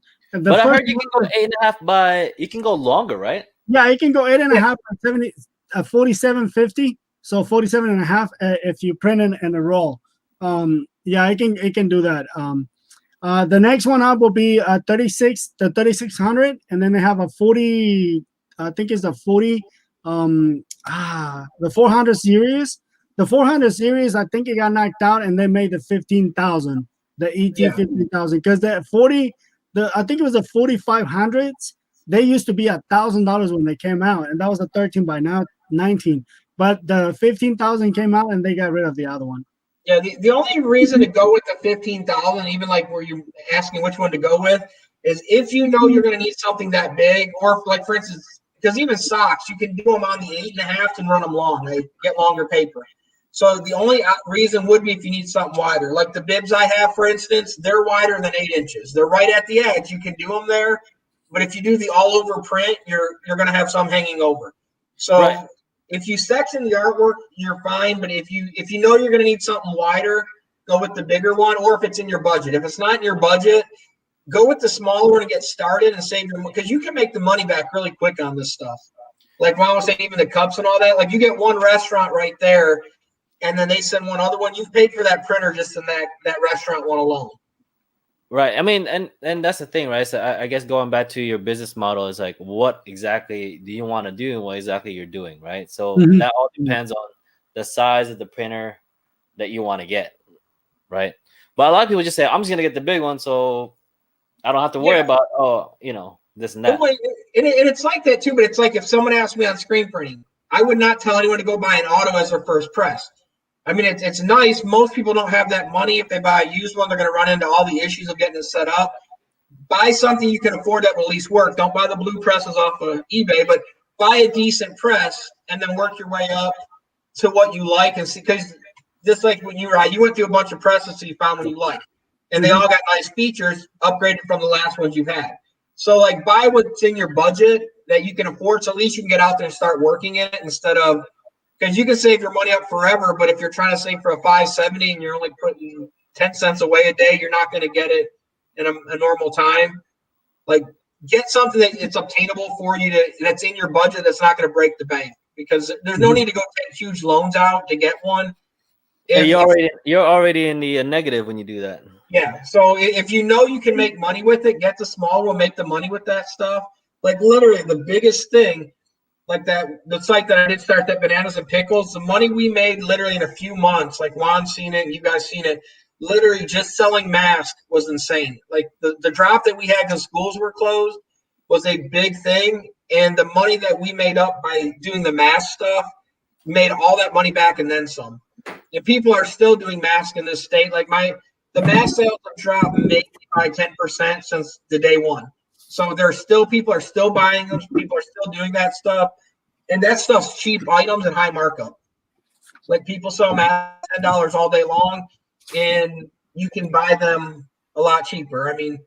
heard you can go 8.5 by, you can go longer, right? Yeah, you can go 8.5 by 70, 4750. So 47 and a half if you print it in a roll. Yeah, it can do that. The next one up will be the 3600, and then they have a 40. I think it's a 40. The 400 series. The 400 series, I think it got knocked out, and they made the 15,000. The ET 15,000, because the 40. I think it was the 4500s. They used to be $1,000 when they came out, and that was a 13 by 19. But the 15,000 came out, and they got rid of the other one. Yeah, the only reason to go with the 15,000, even like where you're asking which one to go with, is if you know you're going to need something that big, or like for instance, because even socks, you can do them on the 8.5 and run them long. They get longer paper. So the only reason would be if you need something wider. Like the bibs I have, for instance, they're wider than 8 inches. They're right at the edge. You can do them there, but if you do the all over print, you're going to have some hanging over. So. Right. If you section the artwork, you're fine. But if you know you're going to need something wider, go with the bigger one. Or if it's in your budget, if it's not in your budget, go with the smaller one and get started and save your money, because you can make the money back really quick on this stuff. Like Ron was saying, even the cups and all that. Like you get one restaurant right there, and then they send one other one. You've paid for that printer just in that restaurant one alone. Right. I mean, and that's the thing, right? So I guess going back to your business model is like, what exactly do you want to do and what exactly you're doing, right? So that all depends on the size of the printer that you want to get, right? But a lot of people just say, I'm just going to get the big one so I don't have to worry about, this and that. And it's like that too, but it's like if someone asked me on screen printing, I would not tell anyone to go buy an auto as their first press. I mean, it's nice. Most people don't have that money. If they buy a used one, they're going to run into all the issues of getting it set up. Buy something you can afford that will at least work. Don't buy the blue presses off of eBay, but buy a decent press and then work your way up to what you like. And see, because just like when you went through a bunch of presses so you found one you like. And they all got nice features upgraded from the last ones you've had. So, like, buy what's in your budget that you can afford, so at least you can get out there and start working in it instead of – because you can save your money up forever, but if you're trying to save for a 570 and you're only putting 10 cents away a day, you're not going to get it in a normal time. Like, get something that it's obtainable for you that's in your budget that's not going to break the bank, because there's no need to go take huge loans out to get one. You're already in the negative when you do that. Yeah. So if you know you can make money with it, get the small one, make the money with that stuff. Like literally the biggest thing. Like the site that I did start, that Bananas and Pickles, the money we made literally in a few months, like Juan's seen it, you guys seen it, literally just selling masks was insane. Like the drop that we had because schools were closed was a big thing. And the money that we made up by doing the mask stuff made all that money back and then some. And people are still doing masks in this state. Like the mask sales have dropped maybe by 10% since the day one. So people are still buying them. People are still doing that stuff. And that stuff's cheap items and high markup. Like people sell masks $10 all day long, and you can buy them a lot cheaper. I mean,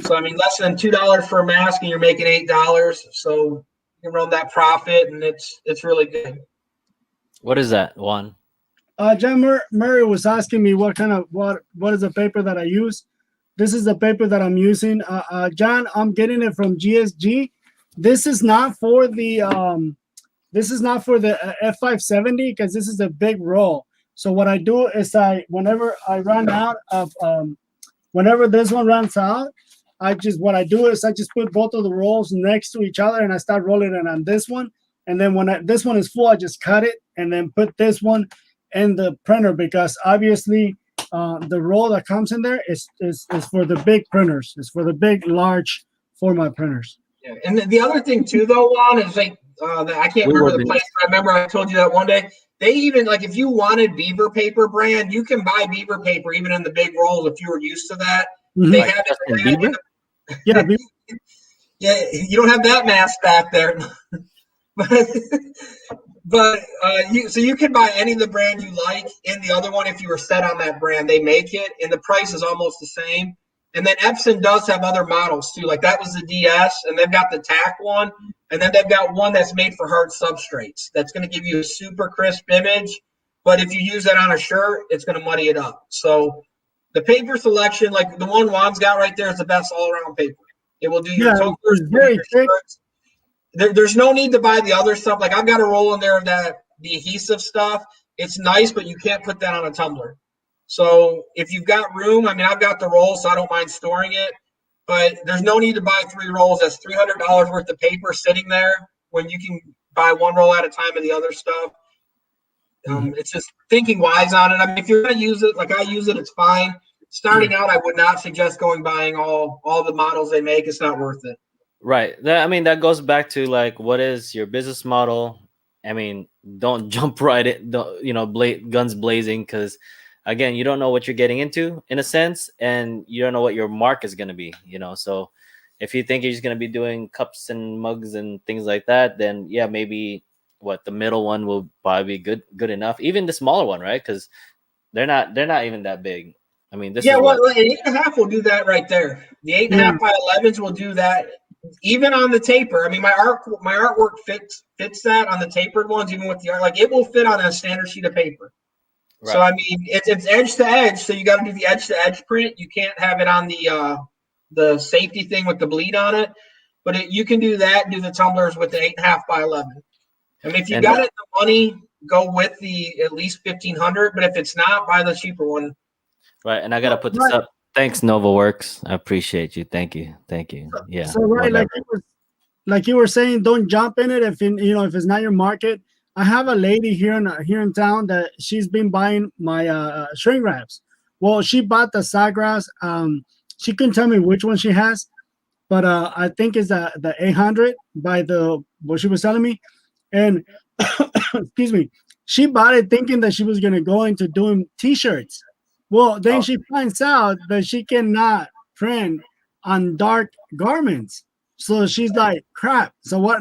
less than $2 for a mask, and you're making $8. So you can run that profit, and it's really good. What is that, Juan? John Murray was asking me what is the paper that I use. This is the paper that I'm using. John, I'm getting it from GSG. This is not for the F570 because this is a big roll. So what I do is whenever I run out of whenever this one runs out, I just put both of the rolls next to each other and I start rolling it on this one. And then when this one is full, I just cut it and then put this one in the printer because obviously the roll that comes in there is for the big printers. It's for the big, large format printers. Yeah. And the other thing too, though, Juan, is I can't remember the place. I remember I told you that one day. They even if you wanted Beaver paper brand, you can buy Beaver paper even in the big rolls if you were used to that. Mm-hmm. They have it in Beaver. Yeah, yeah. You don't have that mask back there, but you can buy any of the brand you like in the other one if you were set on that brand. They make it, and the price is almost the same. And then Epson does have other models too. Like that was the DS, and they've got the TAC one, and then they've got one that's made for hard substrates. That's going to give you a super crisp image, but if you use that on a shirt, it's going to muddy it up. So the paper selection, like the one Juan's got right there, is the best all-around paper. It will do your tumblers, very thick. There's no need to buy the other stuff. Like I've got a roll in there of the adhesive stuff. It's nice, but you can't put that on a tumbler. So if you've got room, I've got the roll, so I don't mind storing it. But there's no need to buy 3 rolls. That's $300 worth of paper sitting there when you can buy 1 roll at a time of the other stuff. It's just thinking wise on it. If you're going to use it, like I use it, it's fine. Starting out, I would not suggest buying all the models they make. It's not worth it. Right. That goes back to like, what is your business model? Don't jump right in, guns blazing, because again, you don't know what you're getting into in a sense, and you don't know what your mark is going to be, So if you think you're just going to be doing cups and mugs and things like that, then yeah, maybe the middle one will probably be good enough. Even the smaller one, right? Because they're not even that big. This is an 8.5 will do that right there. The 8.5 by 11s will do that. Even on the taper, my artwork fits that on the tapered ones, even with the art, like it will fit on a standard sheet of paper. Right. So it's edge to edge, so you got to do the edge to edge print. You can't have it on the safety thing with the bleed on it, but you can do that. Do the tumblers with the 8.5 by 11. If you got the money, go with the at least 1,500. But if it's not, buy the cheaper one. Right, and I gotta put this up. Thanks, NovaWorks. I appreciate you. Thank you. Yeah. So like you were saying, don't jump in it if it's not your market. I have a lady here in town that she's been buying my shrink wraps. Well, she bought the Sagras. She couldn't tell me which one she has, but I think it's the 800 by what she was telling me. And excuse me, she bought it thinking that she was gonna go into doing T-shirts. Well, then she finds out that she cannot print on dark garments. So she's like, crap. So what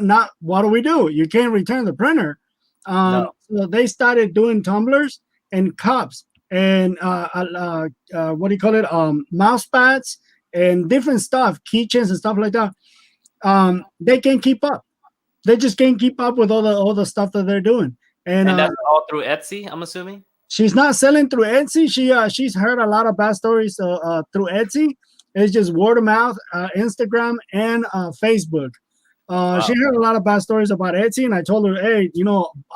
do we do? You can't return the printer. No. So they started doing tumblers and cups and what do you call it? Mouse pads and different stuff, keychains and stuff like that. They can't keep up. They just can't keep up with all the stuff that they're doing. And that's all through Etsy, I'm assuming? She's not selling through Etsy. She's heard a lot of bad stories through Etsy. It's just word of mouth, Instagram, and Facebook. Wow. She heard a lot of bad stories about Etsy, and I told her, hey,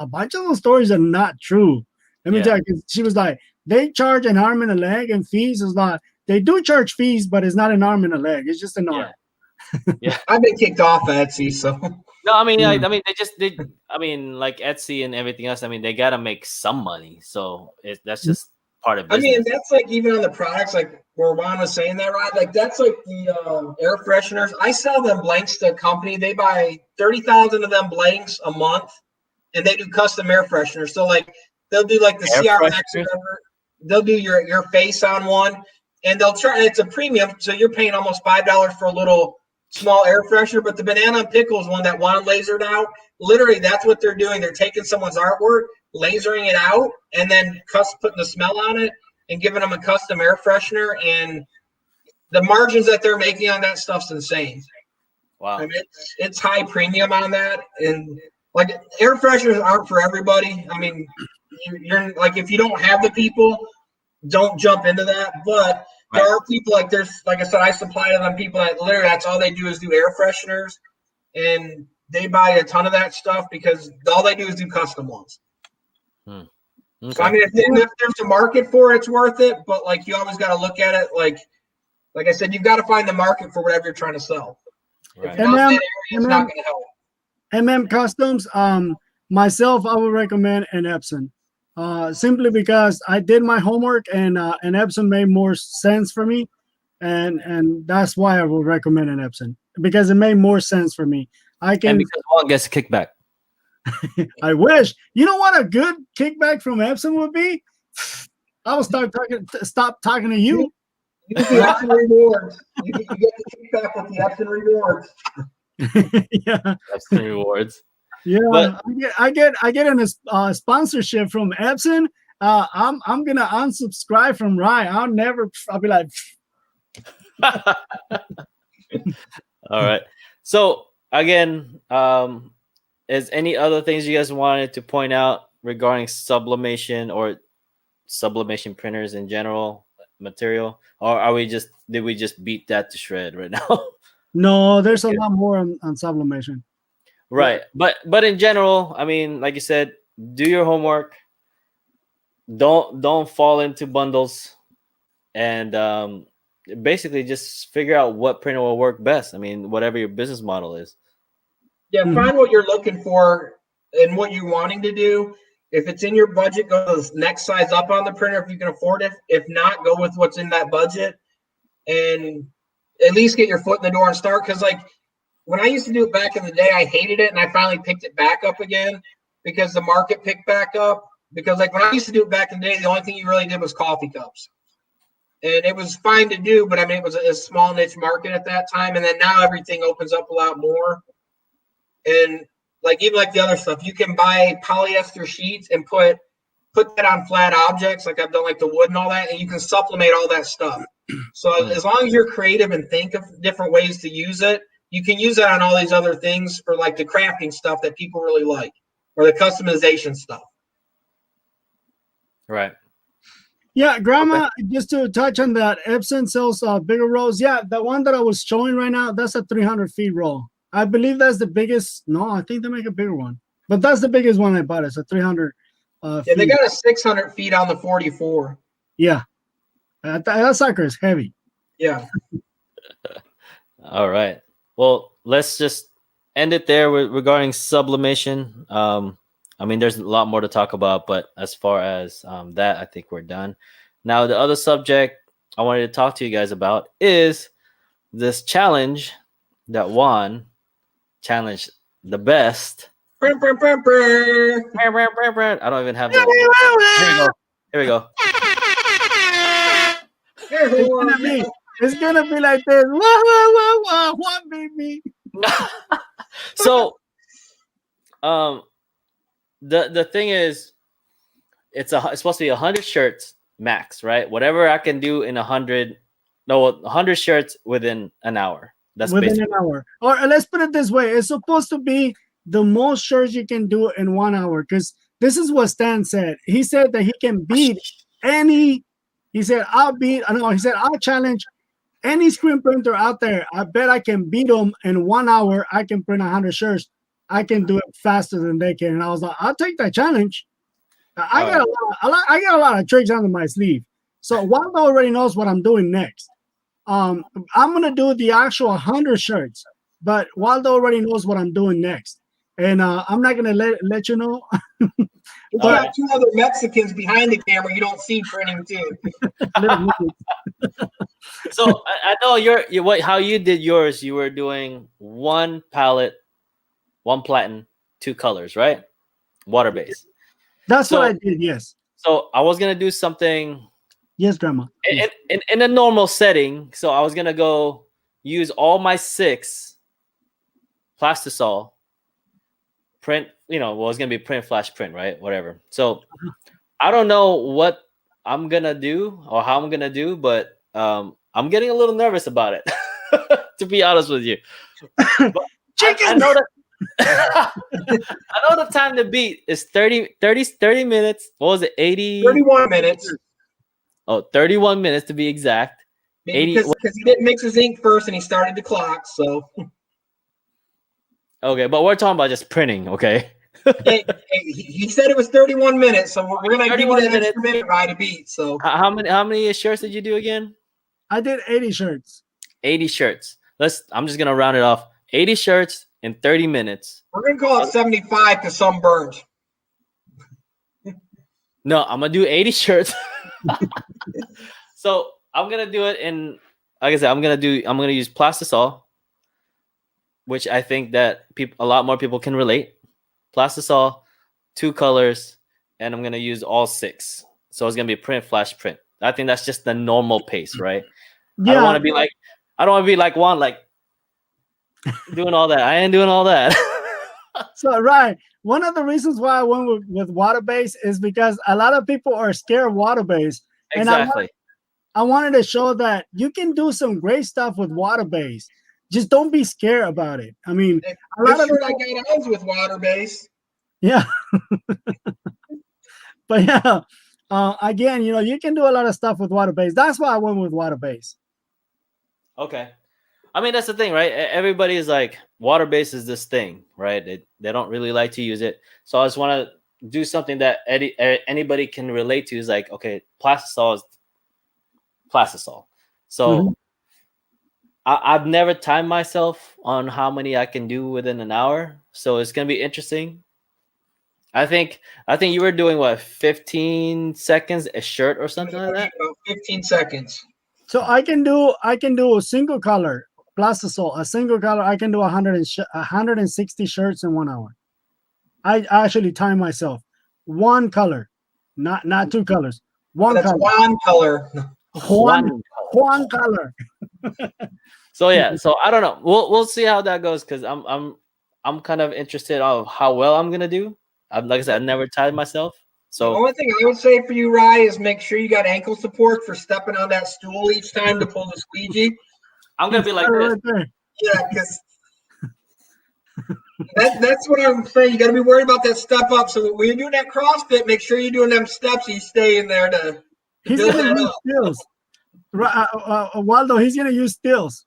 a bunch of those stories are not true. Let me tell you, she was like, they charge an arm and a leg, and fees is not. They do charge fees, but it's not an arm and a leg. It's just an arm. Yeah, I've been kicked off Etsy, so. No, like Etsy and everything else. They gotta make some money, so that's just part of business. That's like even on the products, like where Juan was saying that, right? Like that's like the air fresheners. I sell them blanks to a company. They buy 30,000 of them blanks a month, and they do custom air fresheners. So like they'll do like the CRX or whatever. They'll do your face on one, and they'll try. It's a premium, so you're paying almost $5 for a little small air freshener. But the banana and pickles one that Juan lasered out, literally that's what they're doing. They're taking someone's artwork, lasering it out, and then putting the smell on it and giving them a custom air freshener. And the margins that they're making on that stuff's insane. Wow. I mean, it's high premium on that, and like air fresheners aren't for everybody. I mean, you're like if you don't have the people, don't jump into that. But there are people like I said, I supply to them people that literally that's all they do is do air fresheners, and they buy a ton of that stuff because all they do is do custom ones. Okay. So I mean, if there's a market for it, it's worth it. But like you always got to look at it like I said, you've got to find the market for whatever you're trying to sell. Right. If you're not in that area, it's not going to help. Customs, myself, I would recommend an Epson, simply because I did my homework and an Epson made more sense for me, and that's why I would recommend an Epson because it made more sense for me. And because one gets a kickback. I wish. You know what a good kickback from Epson would be? I will stop talking to you. Use the Epson rewards. You get the kickback with the Epson rewards. Yeah. Epson rewards. Yeah, but I get a sponsorship from Epson. I'm gonna unsubscribe from Rye. I'll be like. All right. So again, is any other things you guys wanted to point out regarding sublimation or sublimation printers in general material, or did we just beat that to shred right now? No, there's a lot more on sublimation. Right. But in general, I mean, like you said, do your homework. Don't fall into bundles, and basically just figure out what printer will work best. I mean, whatever your business model is. Yeah, find what you're looking for and what you're wanting to do. If it's in your budget, go to the next size up on the printer if you can afford it. If not, go with what's in that budget and at least get your foot in the door and start. Because like when I used to do it back in the day, I hated it, and I finally picked it back up again because the market picked back up. Because like when I used to do it back in the day, the only thing you really did was coffee cups. And it was fine to do, but I mean, it was a small niche market at that time. And then now everything opens up a lot more. And like even like the other stuff, you can buy polyester sheets and put that on flat objects, like I've done, like the wood and all that, and you can sublimate all that stuff. So as long as you're creative and think of different ways to use it, you can use that on all these other things for like the crafting stuff that people really like, or the customization stuff. Right. Yeah, Grandma, just to touch on that, Epson sells bigger rolls. Yeah, the one that I was showing right now, that's a 300 feet roll. I believe that's the biggest. No, I think they make a bigger one. But that's the biggest one I bought. It's a 300 Yeah, they got a 600 feet on the 44. Yeah. That sucker is heavy. Yeah. All right. Well, let's just end it there regarding sublimation. I mean, there's a lot more to talk about, but as far as that, I think we're done. Now, the other subject I wanted to talk to you guys about is this challenge that Juan challenged the best. I don't even have that. Here we go. It's gonna be like this. What, baby? So, the thing is, it's supposed to be 100 shirts max, right? Whatever I can do in 100 shirts within an hour. That's within an hour. Or let's put it this way: it's supposed to be the most shirts you can do in 1 hour. Because this is what Stan said. He said that he can beat any. He said, I'll challenge any screen printer out there. I bet I can beat them in 1 hour. I can print 100 shirts. I can do it faster than they can. And I was like, I'll take that challenge. I got a lot of tricks under my sleeve. So Waldo already knows what I'm doing next. I'm gonna do the actual 100 shirts, but Waldo already knows what I'm doing next. And I'm not gonna let you know. We got two other Mexicans behind the camera you don't see printing too. So I know how you did yours. You were doing one palette, one platen, two colors, right? Water based. That's what I did. Yes. So I was gonna do something. Yes, Grandma. In a normal setting, so I was gonna go use all my 6 plastisol print. It's gonna be print flash print, right? Whatever. So I don't know what I'm gonna do or how I'm gonna do, but I'm getting a little nervous about it, to be honest with you. But Chicken. I know that. I know the time to beat is 30 minutes. What was it? 31 minutes. Oh, 31 minutes to be exact. Because he didn't mix his ink first and he started the clock. So okay, but we're talking about just printing, okay? he said it was 31 minutes, so we're gonna give you that extra minute right to beat. So how many shirts did you do again? I did 80 shirts. 80 shirts. I'm just gonna round it off. 80 shirts in 30 minutes. We're gonna call it 75 because some burned. No, I'm gonna do 80 shirts. So I'm gonna do it in, like I said, I'm gonna use Plastisol, which I think that a lot more people can relate. Plastisol, 2 colors, and I'm gonna use all 6. So it's gonna be print, flash, print. I think that's just the normal pace, right? Yeah. I don't want to be like Juan, like doing all that. I ain't doing all that. So right, one of the reasons why I went with water-based is because a lot of people are scared of water-based. Exactly. And I wanted to show that you can do some great stuff with water-based. Just don't be scared about it. I mean, a lot of people, I got eyes with water-based. Yeah. But yeah, again, you can do a lot of stuff with water-based. That's why I went with water-based. Okay. I mean, that's the thing, right? Everybody is like, water-based is this thing, right? They don't really like to use it. So I just want to do something that anybody can relate to. Is like, okay, Plastisol is Plastisol. So I've never timed myself on how many I can do within an hour. So it's going to be interesting. I think you were doing what, 15 seconds a shirt or something like that? About 15 seconds. So I can do a single color Plastisol, a single color. I can do 160 shirts in 1 hour. I actually time myself. One color, not 2 colors. One color. One color. One color. So yeah, so I don't know. We'll see how that goes, because I'm kind of interested of how well I'm gonna do. Like I said, I've never tied myself. So the only thing I would say for you, Rye, is make sure you got ankle support for stepping on that stool each time to pull the squeegee. I'm gonna be like this. Right, yeah, because that's what I'm saying. You got to be worried about that step up. So when you're doing that CrossFit, make sure you're doing them steps. You stay in there to build that up. Stills. Waldo, he's gonna use stills.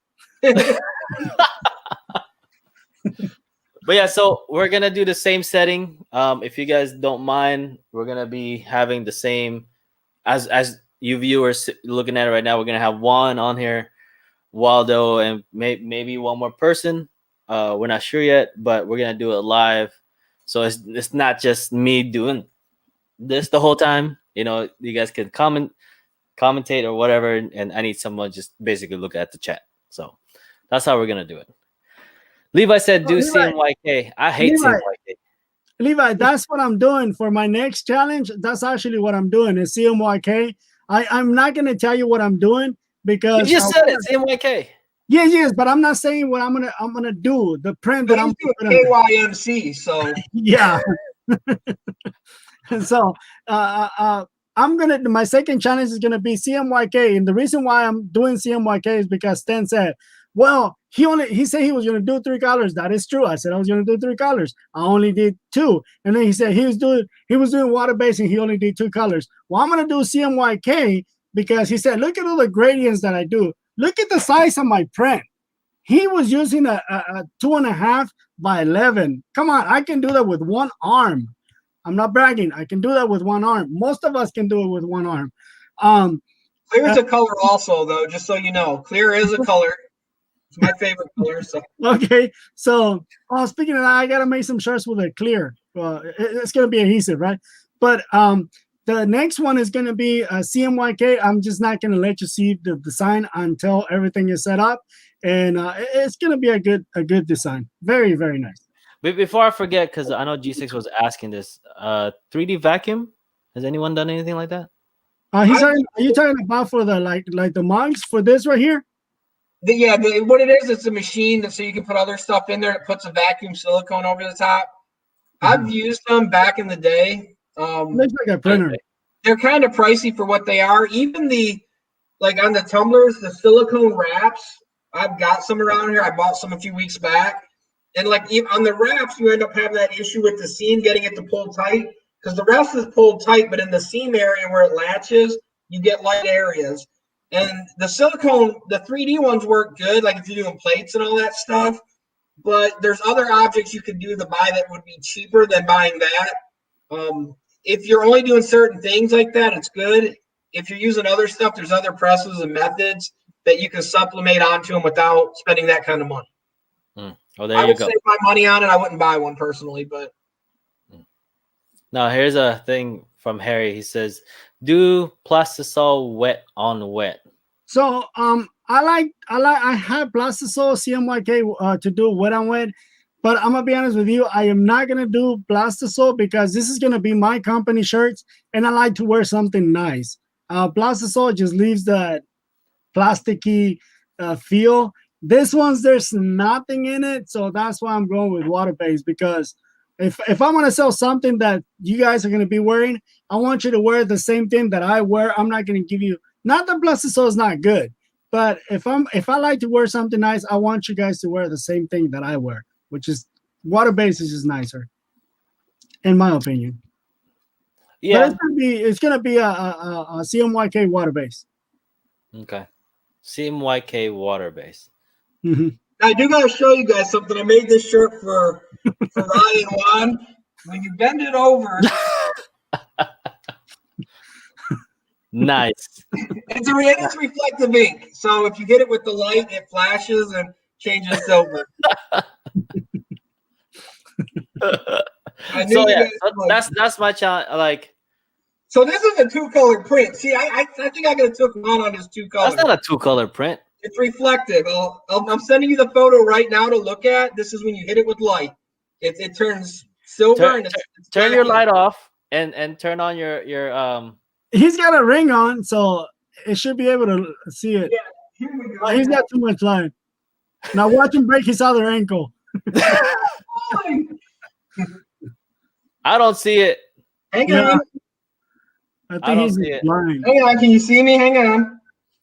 But yeah, so we're gonna do the same setting. If you guys don't mind, we're gonna be having the same as you viewers looking at it right now. We're gonna have Juan on here, Waldo, and maybe one more person. We're not sure yet, but we're gonna do it live. So it's not just me doing this the whole time. You guys can commentate or whatever, and I need someone just basically look at the chat. So that's how we're gonna do it. Levi said, "Do CMYK." I hate CMYK. Levi, that's what I'm doing for my next challenge. That's actually what I'm doing is CMYK. I'm not gonna tell you what I'm doing because you just said it, CMYK. Yes, but I'm not saying what I'm gonna do. The print that I'm doing KYMC. So yeah. So my second challenge is gonna be CMYK, and the reason why I'm doing CMYK is because Stan said, well, he said he was gonna do 3 colors. That is true. I said I was gonna do 3 colors. I only did 2, and then he said he was doing water based and he only did 2 colors. Well, I'm gonna do CMYK because he said, look at all the gradients that I do. Look at the size of my print. He was using a 2.5 by 11. Come on, I can do that with one arm. I'm not bragging. I can do that with one arm. Most of us can do it with one arm. Clear is a color also, though, just so you know. Clear is a color. It's my favorite color. So okay. So speaking of that, I gotta make some shirts with a clear. It's gonna be adhesive, right? But the next one is gonna be a CMYK. I'm just not gonna let you see the design until everything is set up, and it's gonna be a good design. Very, very nice. Before I forget, because I know G6 was asking this, 3D vacuum. Has anyone done anything like that? Are you talking about for the like the mugs for this right here? What it is, it's a machine so you can put other stuff in there. It puts a vacuum silicone over the top. I've used them back in the day. Looks like a printer. They're kind of pricey for what they are. Even like on the tumblers, the silicone wraps, I've got some around here. I bought some a few weeks back. And like even on the wraps, you end up having that issue with the seam getting it to pull tight because the rest is pulled tight, but in the seam area where it latches, you get light areas. And the silicone, the 3D ones work good, like if you're doing plates and all that stuff. But there's other objects you could do to buy that would be cheaper than buying that. If you're only doing certain things like that, it's good. If you're using other stuff, there's other presses and methods that you can supplement onto them without spending that kind of money. Oh, there I you would go. save my money on it. I wouldn't buy one personally, but Now here's a thing from Harry. He says, "Do plastisol wet on wet." So I have Plastisol CMYK to do wet on wet, but I'm gonna be honest with you, I am not gonna do Plastisol because this is gonna be my company shirts, and I like to wear something nice. Plastisol just leaves that plasticky feel. This one's there's nothing in it, so that's why I'm going with water-based because if I'm gonna sell something that you guys are gonna be wearing, I want you to wear the same thing that I wear. I'm not gonna give you. Not that Plastisol is not good, but if I like to wear something nice, I want you guys to wear the same thing that I wear, which is water-based is just nicer, in my opinion. Yeah. But it's gonna be a CMYK water-based. Okay. CMYK water base. Mm-hmm. I do gotta show you guys something. I made this shirt for Ryan Juan. When you bend it over, Nice. it's reflective ink. So if you hit it with the light, it flashes and changes silver. So yeah, that's my challenge. Like, so this is a 2-color print. See, I think I could have took one on this 2 colors. that's not a 2-color print. It's reflective. I'm sending you the photo right now to look at. This is when you hit it with light. It turns silver. Turn your light off and turn on your He's got a ring on, so it should be able to see it. Yeah, here we go. But he's got too much light. Now watch him break his other ankle. I don't see it. Hang Yeah. on. I think don't he's see it. blind. Hang on. Can you see me? Hang on.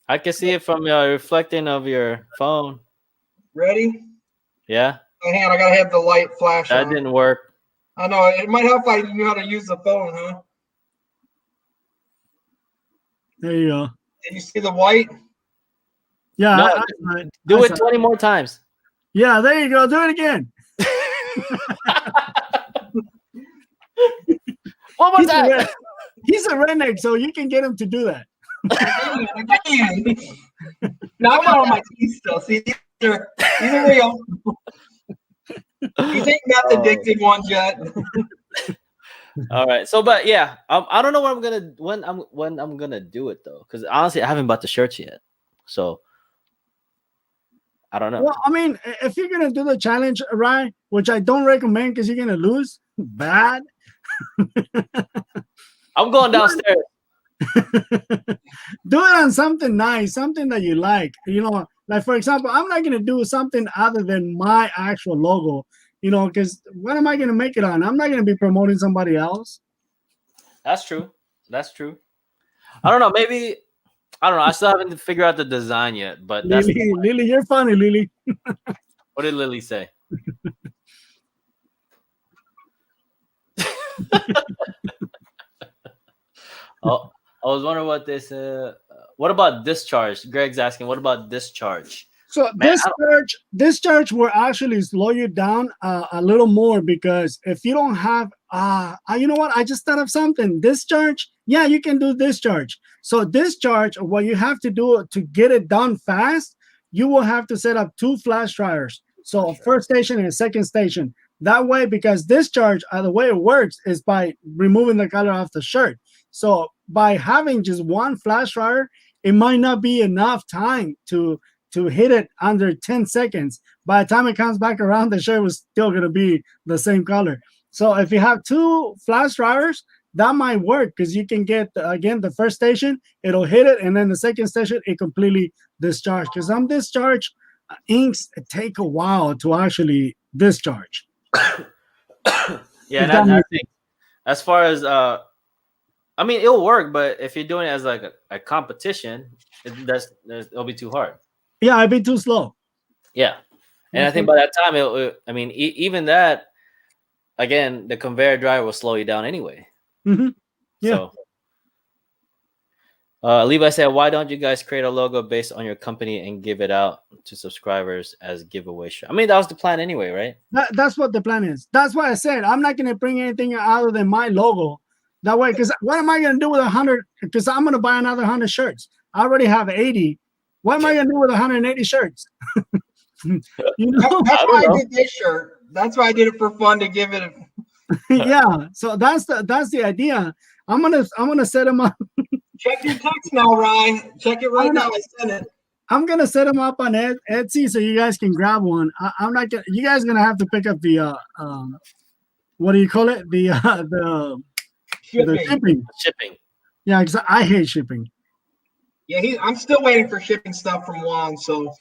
I can see it from your reflecting of your phone. Ready? Yeah, Hang on. I gotta have the light flash. that on. didn't work. I know it might help if I knew how to use the phone, huh? There you go. Did you see the white? Yeah, No, do it 20 more times. Yeah, there you go. Do it again. One more time. He's a redneck, so you can get him to do that. Again. Now I'm on my teeth still. See, these are real. These ain't got the addicted ones yet. All right. So, but yeah, I don't know when I'm gonna do it though, because honestly, I haven't bought the shirts yet. So I don't know. Well, I mean, if you're gonna do the challenge, right, which I don't recommend because you're gonna lose bad. I'm going downstairs. Do it on something nice, something that you like. You know, like for example, I'm not gonna do something other than my actual logo. You know, because what am I gonna make it on? I'm not gonna be promoting somebody else. That's true. That's true. I don't know. Maybe I don't know. I still haven't figured out the design yet. But that's Lily, you're funny, Lily. what did Lily say? Oh, I was wondering what this. What about discharge? Greg's asking. What about discharge? So discharge will actually slow you down a little more because if you don't have, you know what? I just thought of something. Discharge, yeah, you can do discharge. So discharge, what you have to do to get it done fast, you will have to set up 2 flash dryers. So first station and second station. That way, because discharge, the way it works is by removing the color off the shirt. So by having just 1 flash dryer, it might not be enough time to hit it under 10 seconds. By the time it comes back around, the shirt was still going to be the same color. So if you have 2 flash dryers, that might work because you can get, again, the first station, it'll hit it, and then the second station, it completely discharge. Because some discharge inks take a while to actually discharge. Yeah, and I think as far as I mean, it'll work, but if you're doing it as like a competition, it'll be too hard. Yeah, I'd be too slow. Yeah, and I think by that time, I mean, even that, again, the conveyor driver will slow you down anyway. Mm-hmm. Yeah. So, Levi said, "Why don't you guys create a logo based on your company and give it out to subscribers as giveaway shirt?" I mean, that was the plan anyway, right? That's what the plan is. That's why I said I'm not going to bring anything other than my logo. That way, because what am I going to do with 100? Because I'm going to buy another 100 shirts. I already have 80. What am I going to do with 180 shirts? That's why I did this shirt. That's why I did it for fun to give it. Yeah. So that's the idea. I'm gonna set them up. Check your text now, Ryan. Check it right now. I sent it. I'm gonna set them up on Etsy so you guys can grab one. I'm not gonna. You guys are gonna have to pick up the what do you call it? The shipping. Shipping. Yeah, because I hate shipping. Yeah, I'm still waiting for shipping stuff from Juan. So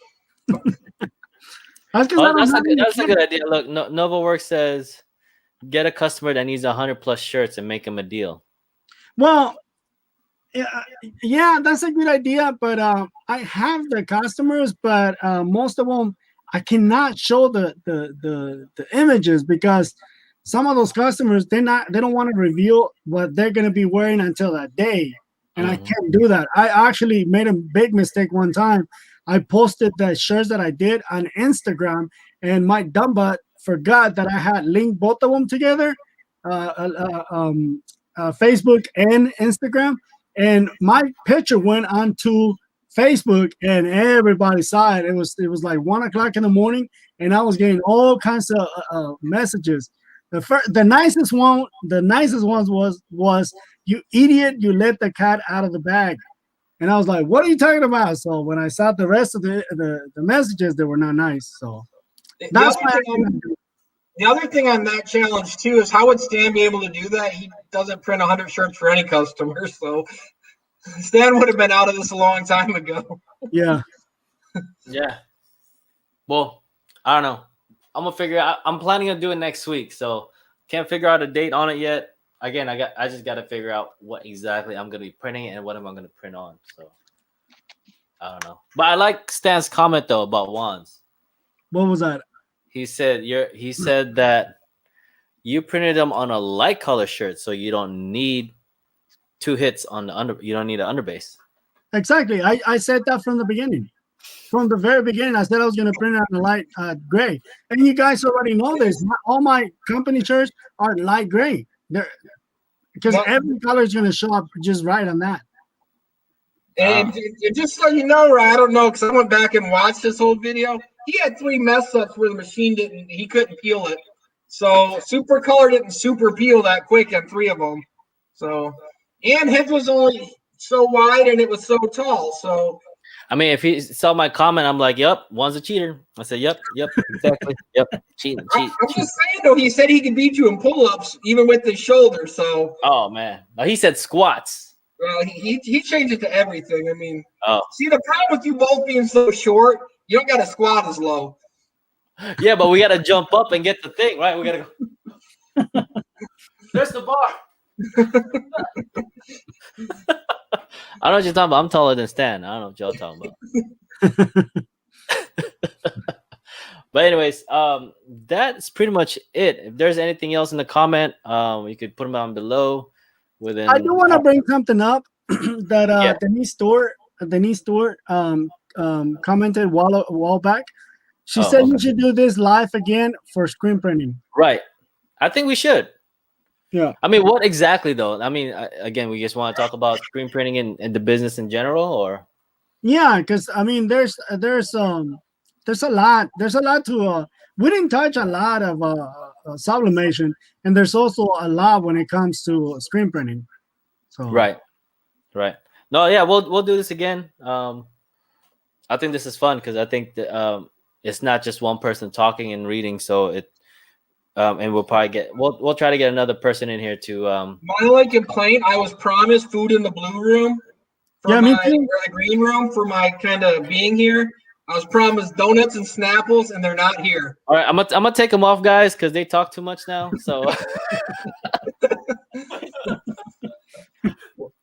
that's a good idea. Look, NovaWorks says get a customer that needs 100+ shirts and make them a deal. Well, yeah, that's a good idea. But I have the customers, but most of them I cannot show the images because some of those customers they don't want to reveal what they're going to be wearing until that day, and I can't do that. I actually made a big mistake one time. I posted the shirts that I did on Instagram, and my dumb butt forgot that I had linked both of them together, Facebook and Instagram, and my picture went onto Facebook, and everybody saw it. It was like 1 o'clock in the morning, and I was getting all kinds of messages. The nicest ones was you idiot, you let the cat out of the bag. And I was like, what are you talking about? So when I saw the rest of the messages, they were not nice. So that's the other thing on that challenge too is how would Stan be able to do that? He doesn't print 100 shirts for any customer, so Stan would have been out of this a long time ago. Yeah. Yeah. Well, I don't know. I'm gonna figure out. I'm planning on doing next week, so can't figure out a date on it yet. Again, I just got to figure out what exactly I'm gonna be printing and what am I gonna print on. So I don't know. But I like Stan's comment though about wands. What was that? He said that you printed them on a light color shirt, so you don't need 2 hits on the you don't need an underbase. Exactly. I said that from the beginning. From the very beginning, I said I was going to print it on a light gray. And you guys already know this. All my company shirts are light gray. Because every color is going to show up just right on that. And just so you know, Ryan, I don't know, because I went back and watched this whole video. He had 3 mess ups where the machine he couldn't peel it. So super color didn't super peel that quick on 3 of them. So, and his was only so wide and it was so tall. So, I mean, if he saw my comment, I'm like, "Yep, one's a cheater." I said, "Yep, exactly, yep, cheating." I'm just saying though, he said he could beat you in pull-ups even with his shoulder. So, oh man, he said squats. Well, he changed it to everything. I mean, see the problem with you both being so short, you don't got to squat as low. Yeah, but we got to jump up and get the thing right. We got to go. There's the bar. I don't know what you're talking about. I'm taller than Stan. I don't know what y'all talking about. But anyways, that's pretty much it. If there's anything else in the comment, you could put them down below. I do want to bring something up that Denise Stewart commented a while back. She said you should do this live again for screen printing. Right. I think we should. Yeah. I mean, what exactly though? I mean, again, we just want to talk about screen printing and the business in general, or? Yeah, because I mean, there's a lot to. We didn't touch a lot of sublimation, and there's also a lot when it comes to screen printing. So right. No, yeah, we'll do this again. I think this is fun because I think that it's not just one person talking and reading, so it. And we'll probably we'll try to get another person in here to. My only complaint: I was promised food in the blue room, or the green room for my kind of being here. I was promised donuts and Snapples, and they're not here. All right, I'm gonna take them off, guys, because they talk too much now. So.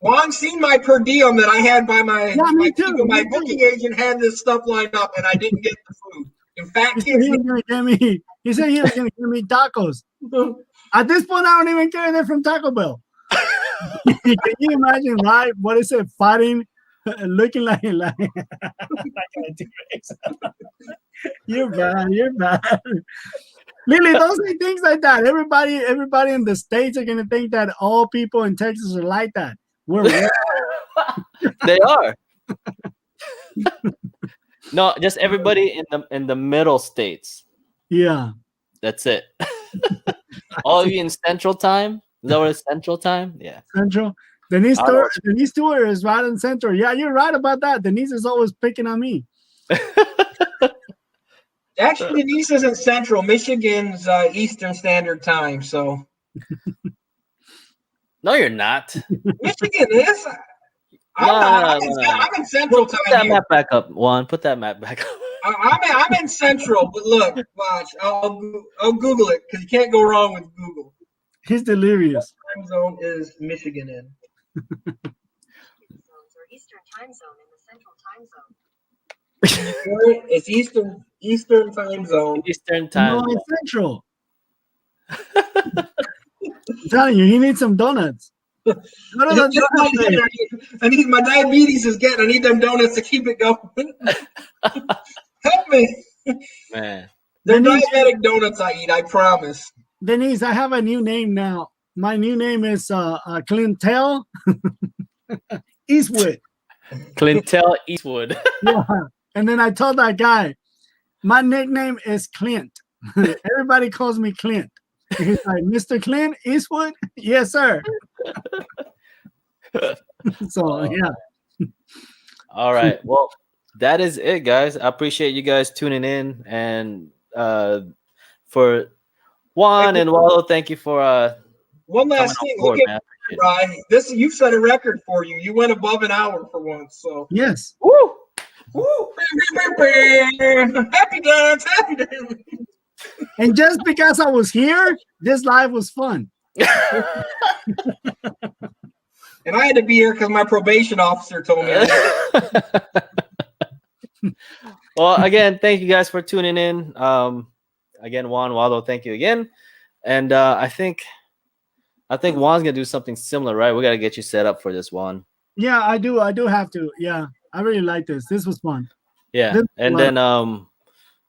Juan seen my per diem that I had by my me too. my Me too. booking agent had this stuff lined up, and I didn't get the food. In fact, He said he was gonna give me. He said he was gonna give me tacos. At this point, I don't even care. They're from Taco Bell. Can you imagine, right? What is it? Fighting, looking like a T-Rex. You're bad. You're bad. Lily, don't say things like that. Everybody in the States are gonna think that all people in Texas are like that. They are. No, just everybody in the middle states. Yeah. That's it. All of you in Central Time. Is that what it's Central Time? Yeah. Central. Denise Stewart is right in Central. Yeah, you're right about that. Denise is always picking on me. Actually, Denise isn't Central. Michigan's Eastern Standard Time. So. No, you're not. Michigan is. I'm in Central Time. Put that map back up, Juan. Put that map back up. I'm in Central, but look, watch. I'll Google it because you can't go wrong with Google. He's delirious. What time zone is Michigan in? Eastern time zone in the Central time zone. It's Eastern time zone. Eastern Time. No, it's Central. I'm telling you, he needs some donuts. I need my diabetes is getting. I need them donuts to keep it going. Help me, Man. They're diabetic donuts I eat. I promise. Denise, I have a new name now. My new name is Clintel Eastwood. Clintel Eastwood. Yeah. And then I told that guy, my nickname is Clint. Everybody calls me Clint. He's like, Mr. Clint Eastwood? Yes, sir. So, yeah. All right. Well, that is it, guys. I appreciate you guys tuning in. And for Juan and Waldo, thank you for one last thing. Board, look at Ryan. This you've set a record for you. You went above an hour for once. So yes. Woo! Woo! Happy dance, happy dance. And just because I was here, this live was fun. And I had to be here because my probation officer told me. Well, again, thank you guys for tuning in. Again, Juan, Waldo, thank you again. And I think Juan's gonna do something similar, right? We gotta get you set up for this, Juan. Yeah, I do have to. Yeah, I really like this. This was fun. Yeah, and then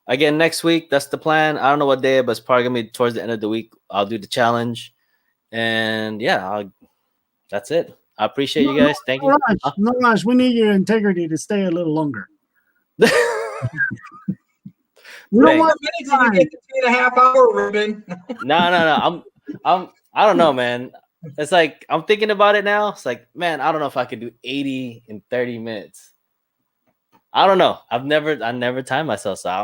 again next week, that's the plan. I don't know what day, but it's probably gonna be towards the end of the week. I'll do the challenge, and yeah, that's it. I appreciate you guys. Thank you. No rush. We need your integrity to stay a little longer. We don't want minutes to get to 2.5 hour, Ruben. No. I don't know, man. It's like I'm thinking about it now. It's like, man, I don't know if I could do 80 in 30 minutes. I don't know. I never timed myself, so I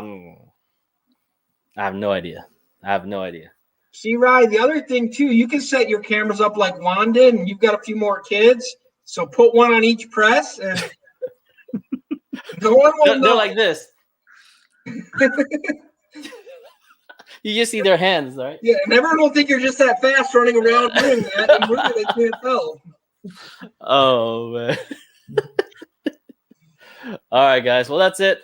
have no idea. See, Ryan, the other thing too, you can set your cameras up like Juan did, and you've got a few more kids. So put one on each press, and no one will know. They're like this. You just see their hands, right? Yeah, and everyone will think you're just that fast running around doing that, and really they can't tell. Oh man. All right, guys. Well, that's it.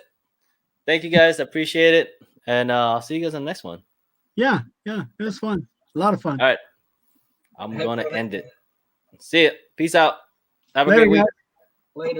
Thank you, guys. I appreciate it, and I'll see you guys on the next one. Yeah, it was fun. A lot of fun. All right. I'm going to end it. See ya. Peace out. Have a great week. Later.